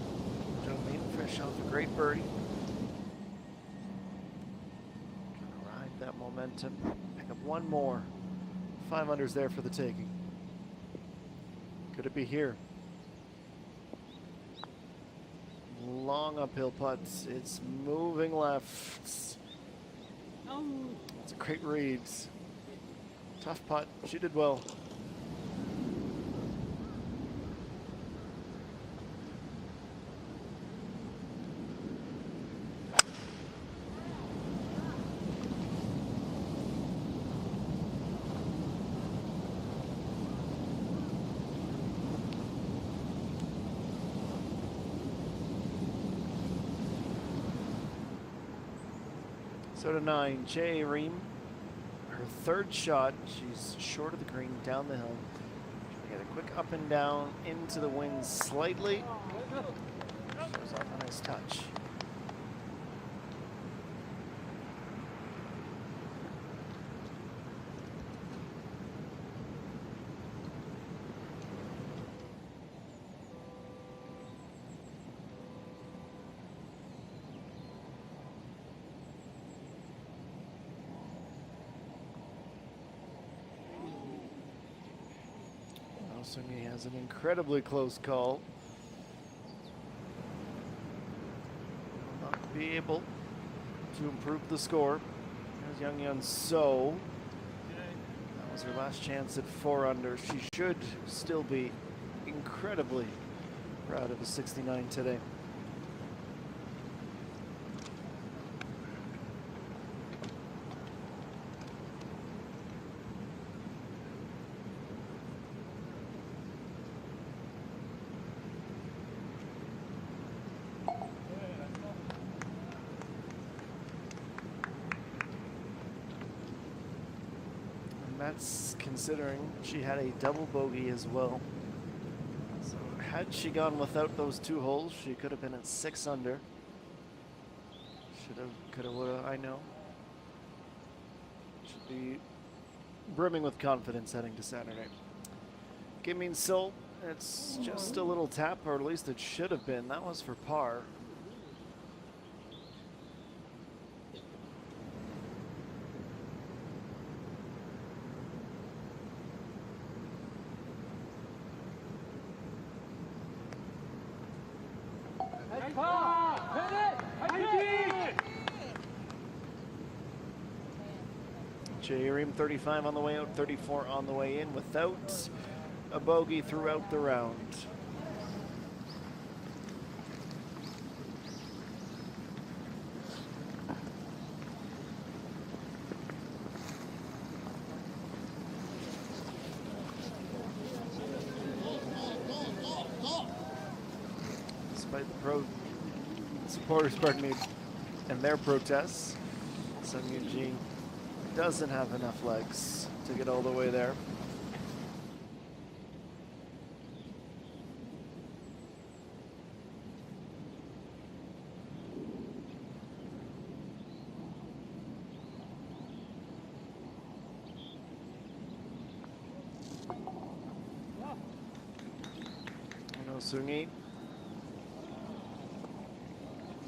[SPEAKER 1] Jolene, fresh off a great birdie. Trying to ride that momentum, pick up one more. 5 unders there for the taking. Could it be here? Long uphill putts. It's moving left. It's a great read. Tough putt. She did well. So to 9, Jay Ream, her third shot. She's short of the green, down the hill. Get a quick up and down into the wind slightly. Shows off a nice touch. He has an incredibly close call. Will not be able to improve the score. There's Young Yun So. That was her last chance at 4 under. She should still be incredibly proud of a 69 today. That's considering she had a double bogey as well. So had she gone without those 2 holes, she could have been at 6 under. Should have, could have, would have, I know. Should be brimming with confidence heading to Saturday. Kim Min Sol, it's just a little tap, or at least it should have been. That was for par. Ream 35 on the way out, 34 on the way in, without a bogey throughout the round. Despite the supporters, pardon me, and their protests, Sung Yun-ji doesn't have enough legs to get all the way there. No Sungi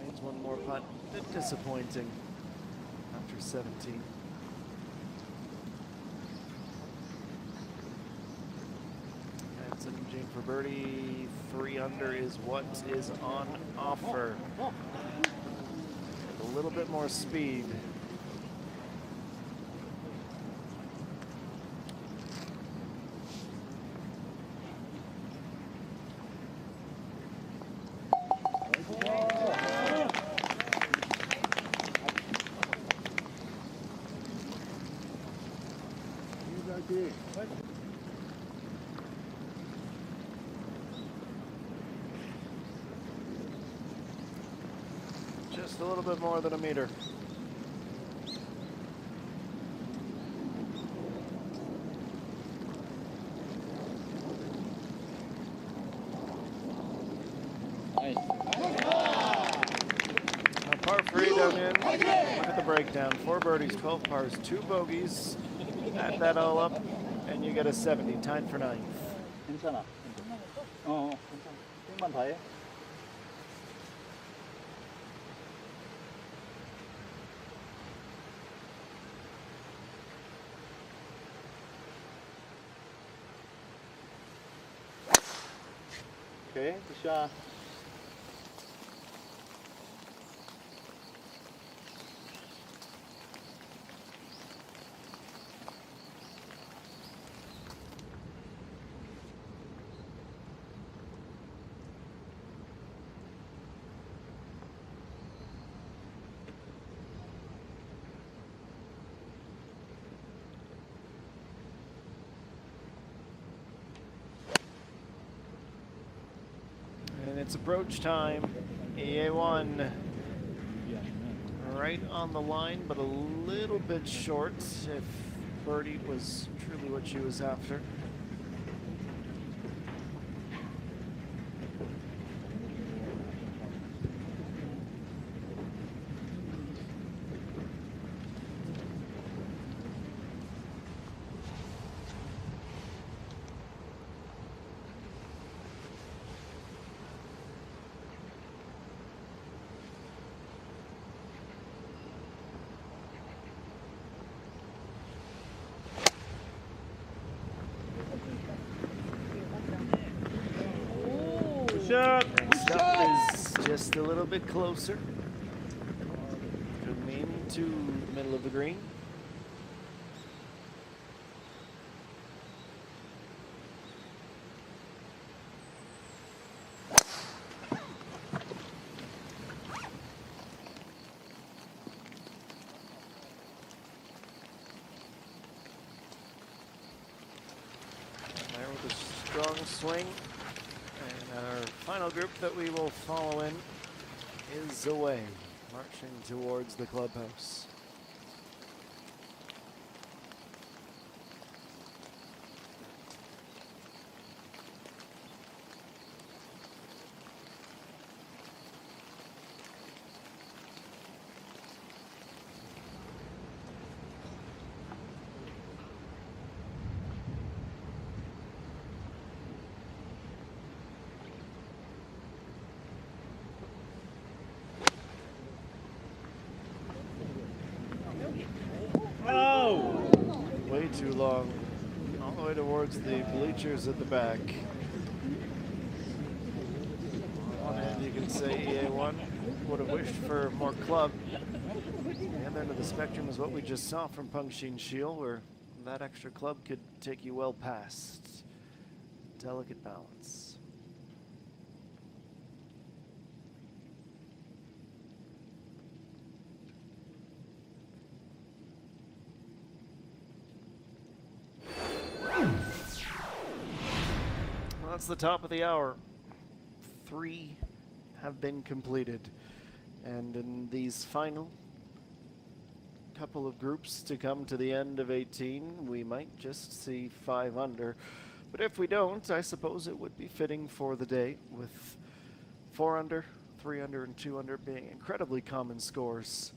[SPEAKER 1] needs one more putt. A bit disappointing after 17. For birdie, 3 under is what is on offer. A little bit more speed. Just a little bit more than a meter.
[SPEAKER 4] 나이스.
[SPEAKER 1] A par 3 done in. Look at the breakdown. 4 birdies, 12 pars, 2 bogeys. Add that all up, and you get a 70, tied for 9th.
[SPEAKER 4] 괜찮아. 괜찮아. 힘만 다해. 오케이, 굿샷.
[SPEAKER 1] And it's approach time. EA1 right on the line, but a little bit short if birdie was truly what she was after.
[SPEAKER 4] 굿샷.
[SPEAKER 1] Next up is just a little bit closer. Coming into the middle of the green. There with a strong swing. And our final group that we will follow in is away, marching towards the clubhouse. Way too long, all the way towards the bleachers at the back. On one hand, you can say EA1 would have wished for more club. The other end of the spectrum is what we just saw from Pengxin Shiel, where that extra club could take you well past. Delicate balance. That's the top of the hour. 3 have been completed. And in these final couple of groups to come to the end of 18, we might just see 5 under. But if we don't, I suppose it would be fitting for the day, with 4 under, 3 under, and 2 under being incredibly common scores.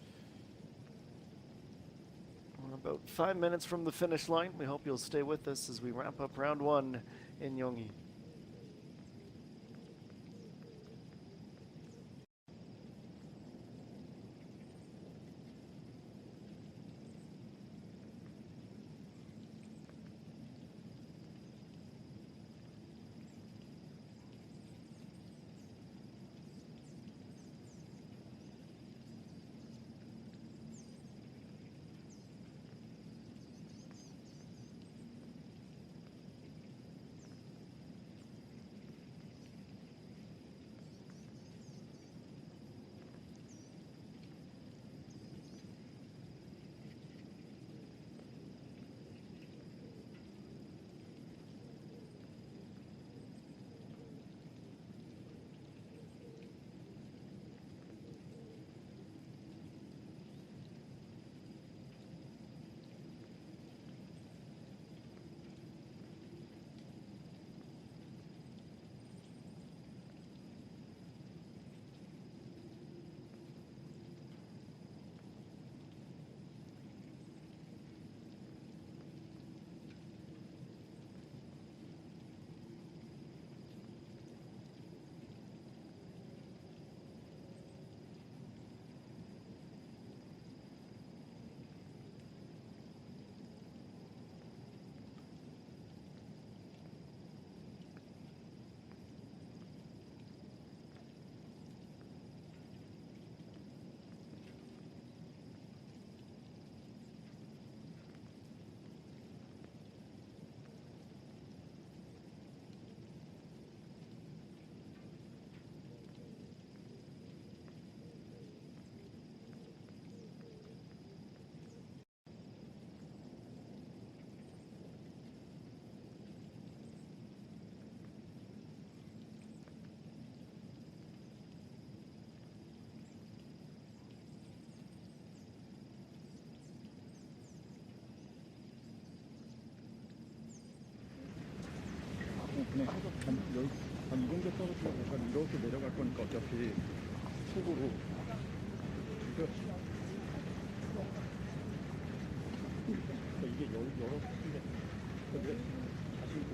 [SPEAKER 1] We're about 5 minutes from the finish line. We hope you'll stay with us as we wrap up round 1 in Gyeonggi.
[SPEAKER 5] 해서 한 이 정도 떨어지고 약간 이렇게 내려갈 거니까 어차피 속으로 그러니까 이게 여러 군데 근데 다시 또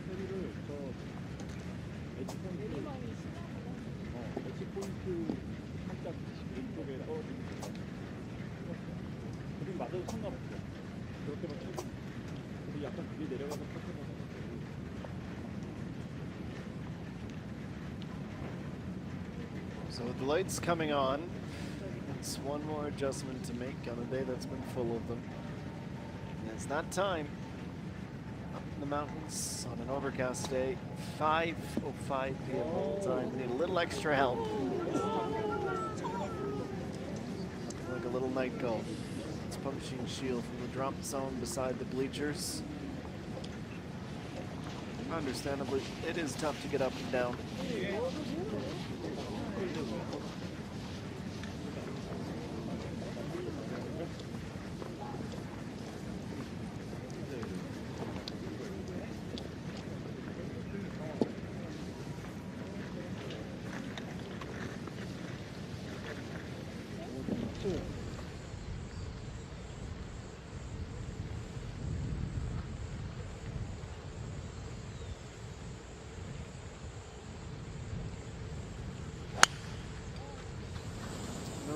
[SPEAKER 5] 소리를 저 엣지 포인트 살짝 왼쪽에 떨어지는 거 그림 맞아도 상관없어. 그렇게만 쳐도 근데 약간 그게 내려가서 컷해서
[SPEAKER 1] So with the lights coming on, it's one more adjustment to make on a day that's been full of them. And it's that time up in the mountains on an overcast day, 5:05 p.m. local time. We need a little extra help. Like a little night golf. It's punching shield from the drop zone beside the bleachers. Understandably, it is tough to get up and down.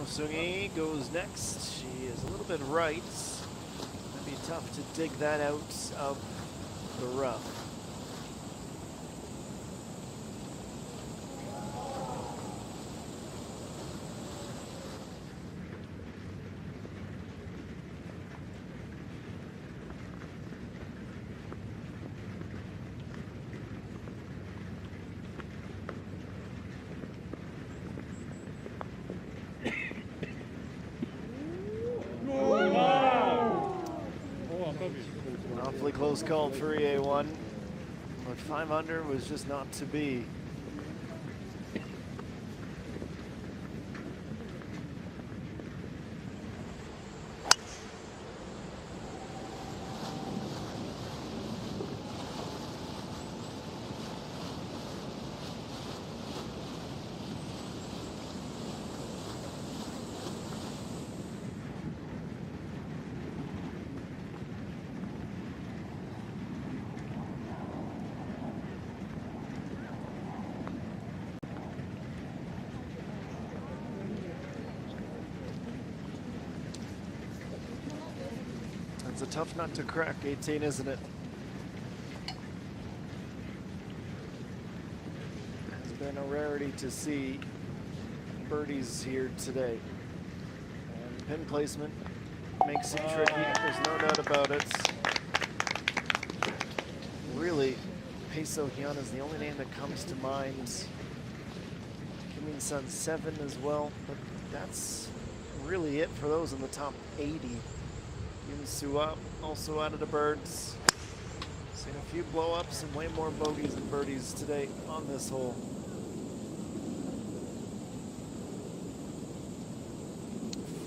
[SPEAKER 1] Sungi goes next. She is a little bit right. It'd be tough to dig that out of the rough. Awfully close call for EA1, but 5 under was just not to be. It's a tough nut to crack, 18, isn't it? It's been a rarity to see birdies here today. And pin placement makes it tricky, there's no doubt about it. Really, Peso Hyun is the only name that comes to mind. Kim In-sun 7 as well, but that's really it for those in the top 80. Yoon Soo-ah also out of the birds. Seen a few blow-ups and way more bogeys than birdies today on this hole.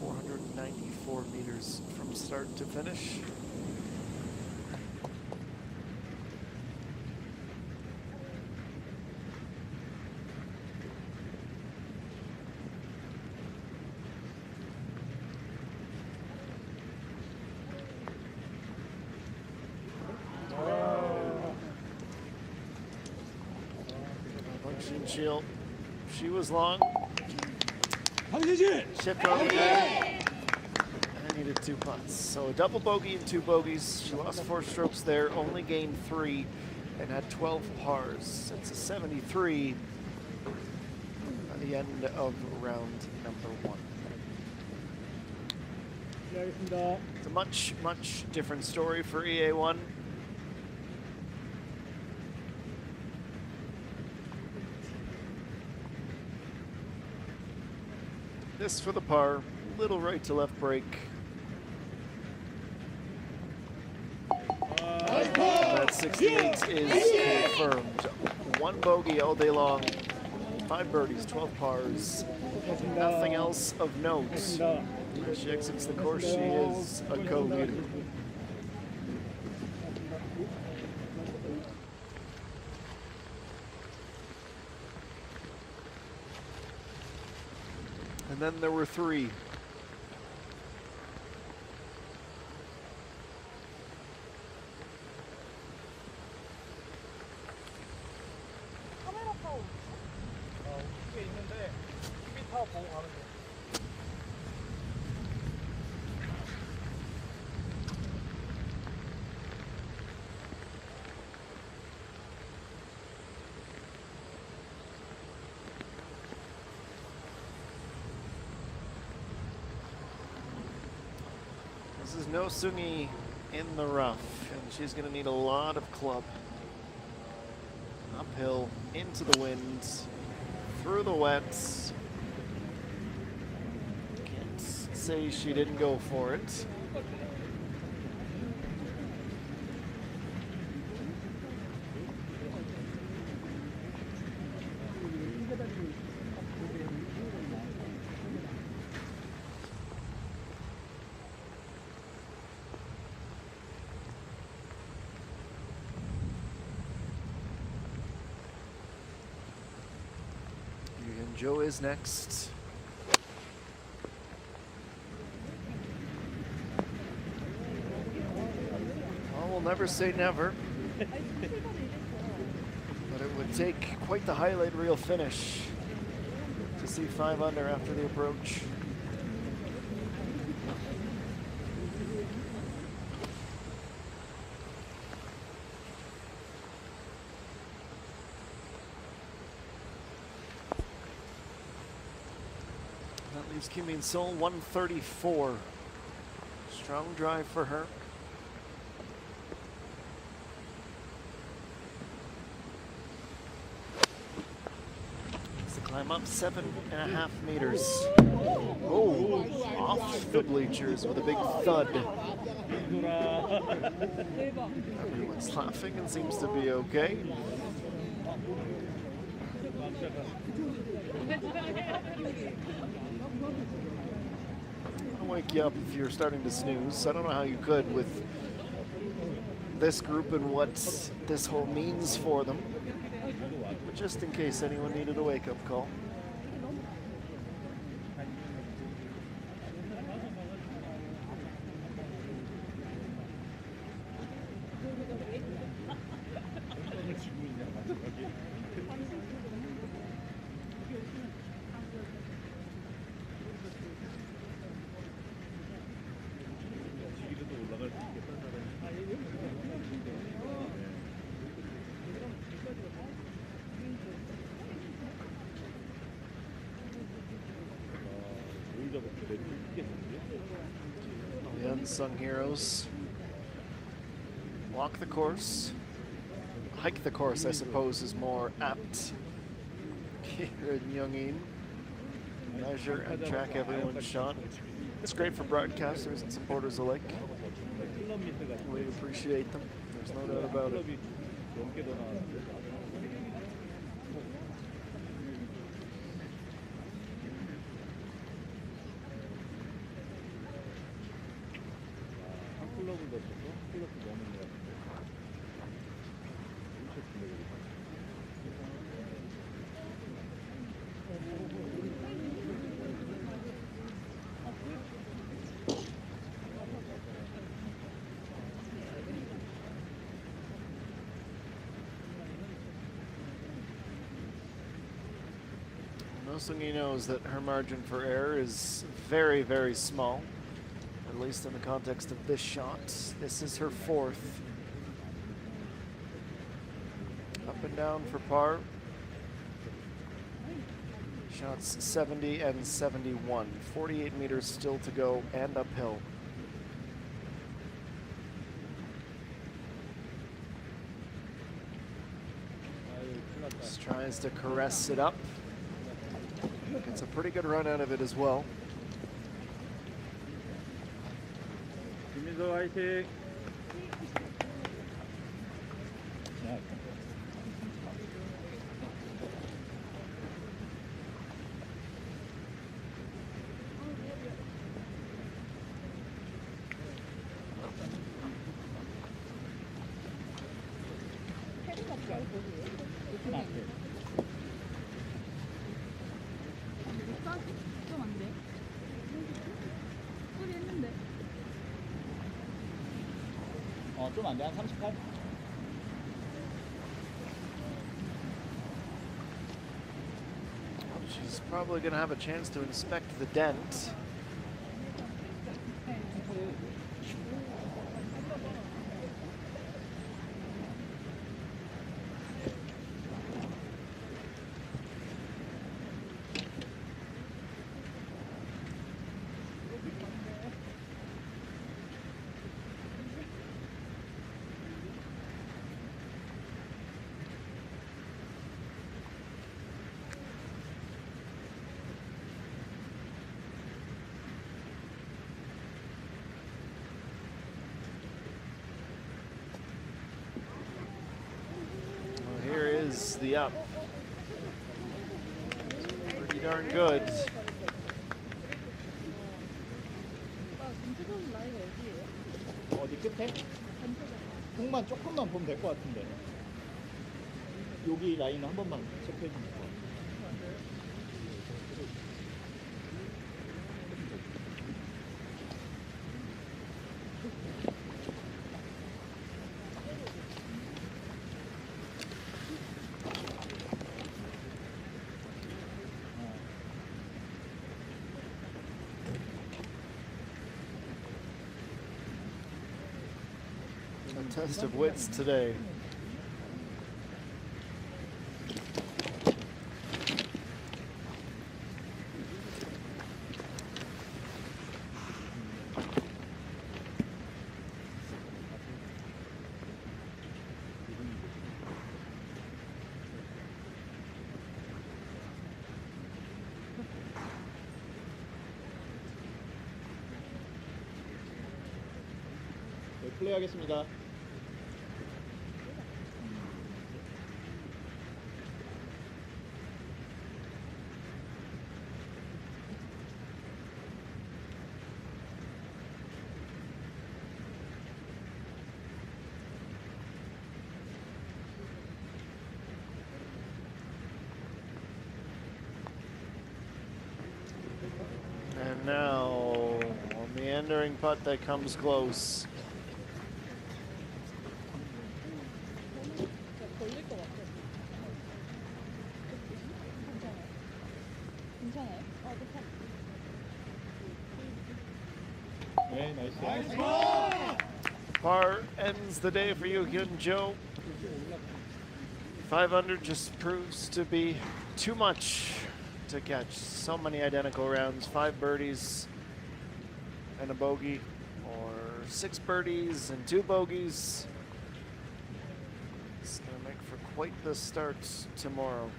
[SPEAKER 1] .494 meters from start to finish. She was long. Shipped on the bag. I needed 2 putts. So a double bogey and 2 bogeys. She lost 4 strokes there, only gained 3, and had 12 pars. It's a 73 at the end of round number 1. It's a much, much different story for EA1. This for the par, little right to left break. That 68 is confirmed. 1 bogey all day long, 5 birdies, 12 pars, nothing else of note. As she exits the course, she is a co-leader. And then there were 3. This is No Sungi in the rough, and she's going to need a lot of club. Uphill, into the wind, through the wets. Can't say she didn't go for it. Joe is next. Well, we'll never say never. But it would take quite the highlight reel finish to see 5 under after the approach. That leaves Kim Min Sol 134. Strong drive for her. It's the climb up 7.5 meters. Oh, off the bleachers with a big thud. Everyone's laughing and seems to be okay. I'll wake you up if you're starting to snooze. I don't know how you could with this group and what this hole means for them. But just in case anyone needed a wake-up call. The unsung heroes walk the course, hike the course, I suppose, is more apt here in Yongin. Measure and track everyone's shot. It's great for broadcasters and supporters alike. We appreciate them. There's no doubt about it. Sungi knows that her margin for error is very, very small, at least in the context of this shot. This is her 4th. Up and down for par. Shots 70 and 71. 48 meters still to go and uphill. Just tries to caress it up. Gets a pretty good run out of it as well.
[SPEAKER 4] 김민서 화이팅.
[SPEAKER 3] 좀 안 돼?
[SPEAKER 4] 좀 안 돼. 한 38?
[SPEAKER 1] She's probably going to have a chance to inspect the dent. Here is the up. Pretty darn good.
[SPEAKER 4] 어디 끝에? 흙만 조금만 보면 될 것 같은데. 여기 라인 한 번만 체크해 주면 될 것 같아요.
[SPEAKER 1] A test of wits today.
[SPEAKER 4] 네, 플레이하겠습니다.
[SPEAKER 1] And now, a meandering putt that comes close.
[SPEAKER 4] 네, 나이스.
[SPEAKER 1] Par ends the day for you, Hyun Jo. 500 just proves to be too much to catch. So many identical rounds, 5 birdies and a bogey, or 6 birdies and 2 bogeys. It's gonna make for quite the start tomorrow.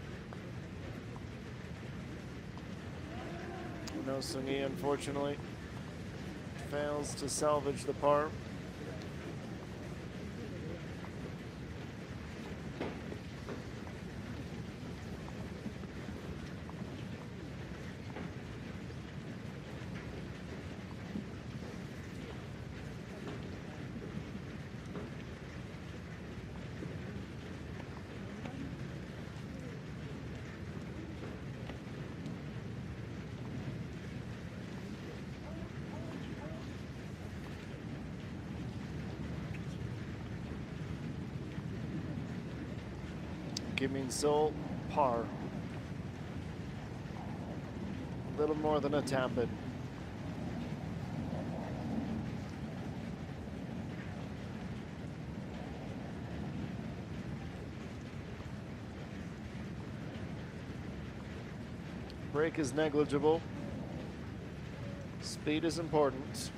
[SPEAKER 1] No Sungi, unfortunately, fails to salvage the par. Kim Seol, par. A little more than a tap it. Break is negligible. Speed is important.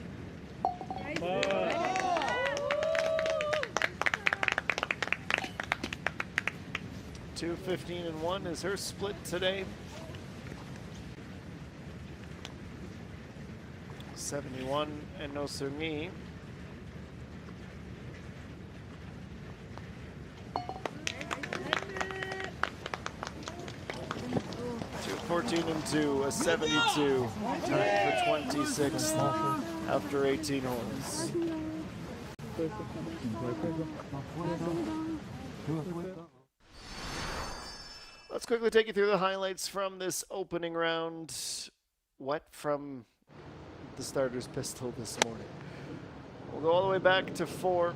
[SPEAKER 1] 2:15-1 is her split today. 71 and No Sungi. 2:14-2, a 72, tied for 26th after 18 holes. Let's quickly take you through the highlights from this opening round. Wet from the starter's pistol this morning. We'll go all the way back to 4.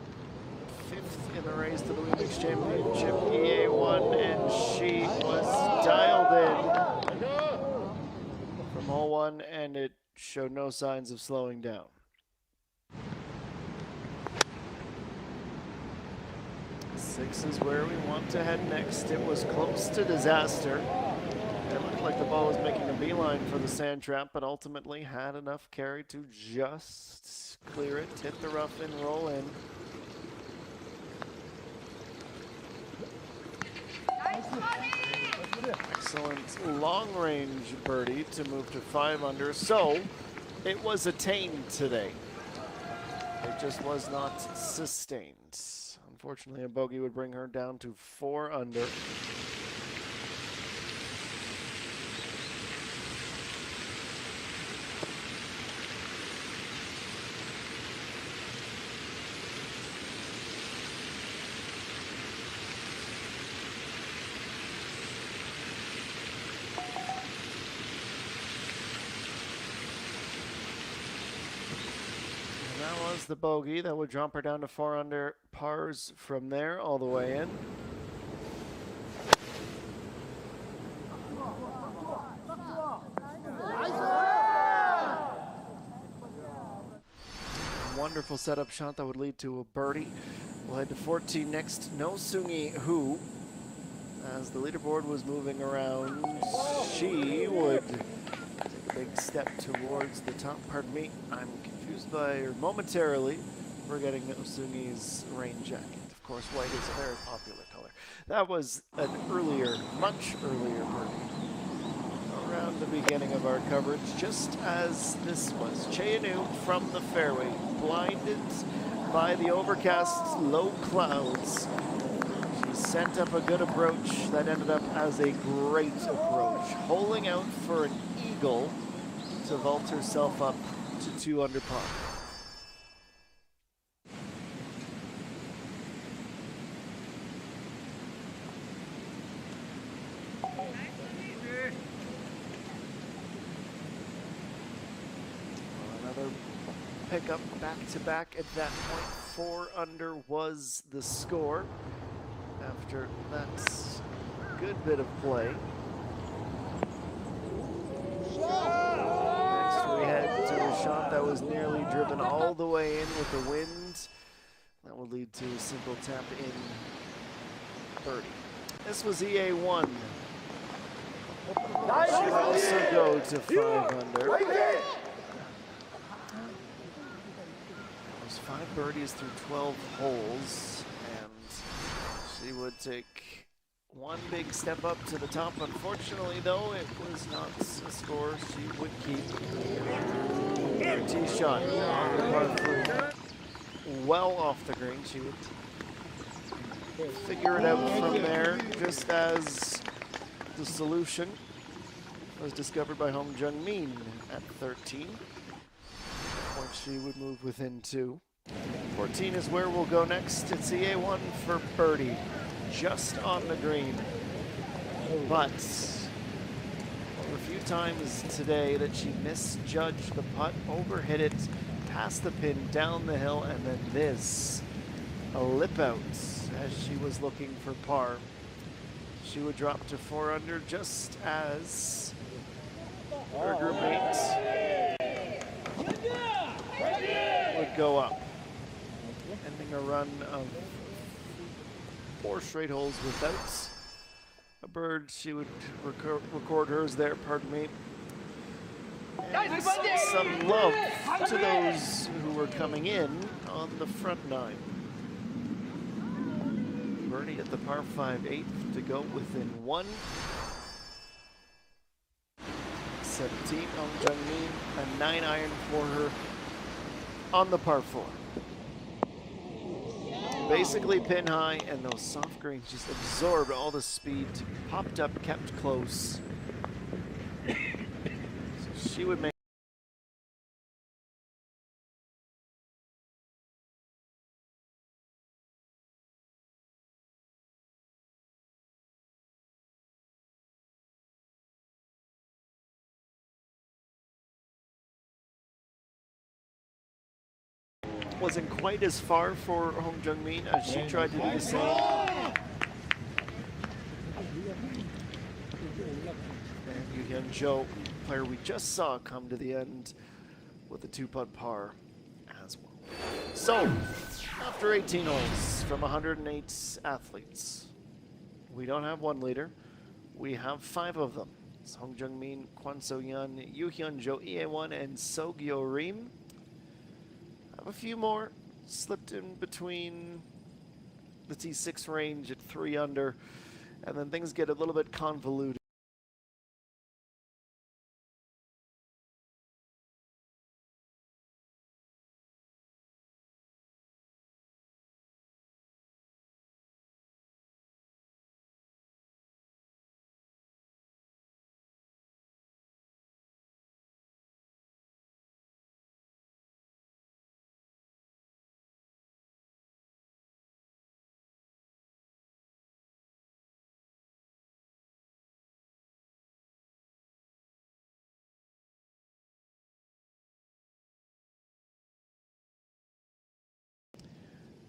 [SPEAKER 1] 5th in the race to the Women's Championship, EA1, and she was dialed in from hole 1, and it showed no signs of slowing down. Six is where we want to head next. It was close to disaster. It looked like the ball was making a beeline for the sand trap, but ultimately had enough carry to just clear it, hit the rough and roll in. Excellent long-range birdie to move to 5 under. So it was attained today. It just was not sustained. Unfortunately, a bogey would bring her down to 4 under. That was the bogey that would drop her down to 4 under, pars from there all the way in. Wonderful setup shot that would lead to a birdie. We'll head to 14 next. No Sungi Hu. As the leaderboard was moving around, she would take a big step towards the top. Pardon me, I'm confused by, or momentarily forgetting Osungi's rain jacket. Of course, white is a very popular color. That was an earlier, much earlier birdie. Around the beginning of our coverage, just as this was. Cheanu from the fairway, blinded by the overcast low clouds. She sent up a good approach that ended up as a great approach, holing out for an eagle to vault herself up to 2 under par. Another pickup back-to-back at that point. 4 under was the score after that good bit of play. Next we head to a shot that was nearly driven all the way in with the wind. That will lead to a simple tap in birdie. This was EA1. She will also go to 5 under. There's 5 birdies through 12 holes, and she would take one big step up to the top. Unfortunately, though, it was not a score she would keep. Her tee shot on the par 3, well off the green. She would figure it out from there, just as the solution was discovered by Hong Jung-min at 13. Point she would move within 2. 14 is where we'll go next. It's EA1 for birdie, just on the green. But there were a few times today that she misjudged the putt, overhit it, past the pin, down the hill, and then this, a lip out as she was looking for par. She would drop to 4 under just as her group mate would go up, ending a run of 4 straight holes without a bird. She would record hers there, pardon me. And some love to those who were coming in on the front 9. Birdie at the par 5 8th to go within 1. 17, Hong Jung-min, a 9 iron for her on the par 4. Basically pin high, and those soft greens just absorbed all the speed, popped up, kept close. So she would make wasn't quite as far for Hong Jung-min as she tried to do the same. And Yu Hyun-jo, player we just saw come to the end with a 2-putt par as well. So, after 18 holes from 108 athletes, we don't have one leader, we have 5 of them. It's Hong Jung-min, Kwon So-yeon, Yu Hyun-jo, Ie-won, and So-gyo Rim. Have a few more slipped in between the T6 range at 3 under, and then things get a little bit convoluted.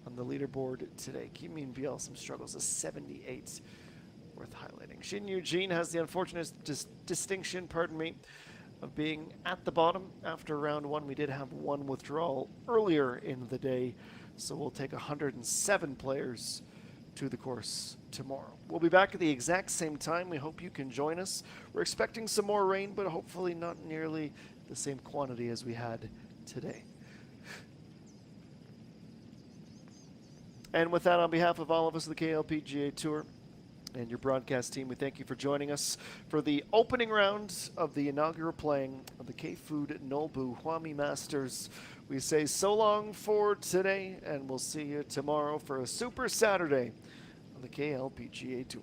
[SPEAKER 1] On the leaderboard today, Kim Min-byul, some struggles, a 78 worth highlighting. Shin Yoo-jin has the unfortunate distinction, of being at the bottom after round 1. We did have one withdrawal earlier in the day, so we'll take 107 players to the course tomorrow. We'll be back at the exact same time. We hope you can join us. We're expecting some more rain, but hopefully not nearly the same quantity as we had today. And with that, on behalf of all of us at the KLPGA Tour and your broadcast team, we thank you for joining us for the opening round of the inaugural playing of the K-Food Nolboo Hwami Masters. We say so long for today, and we'll see you tomorrow for a Super Saturday on the KLPGA Tour.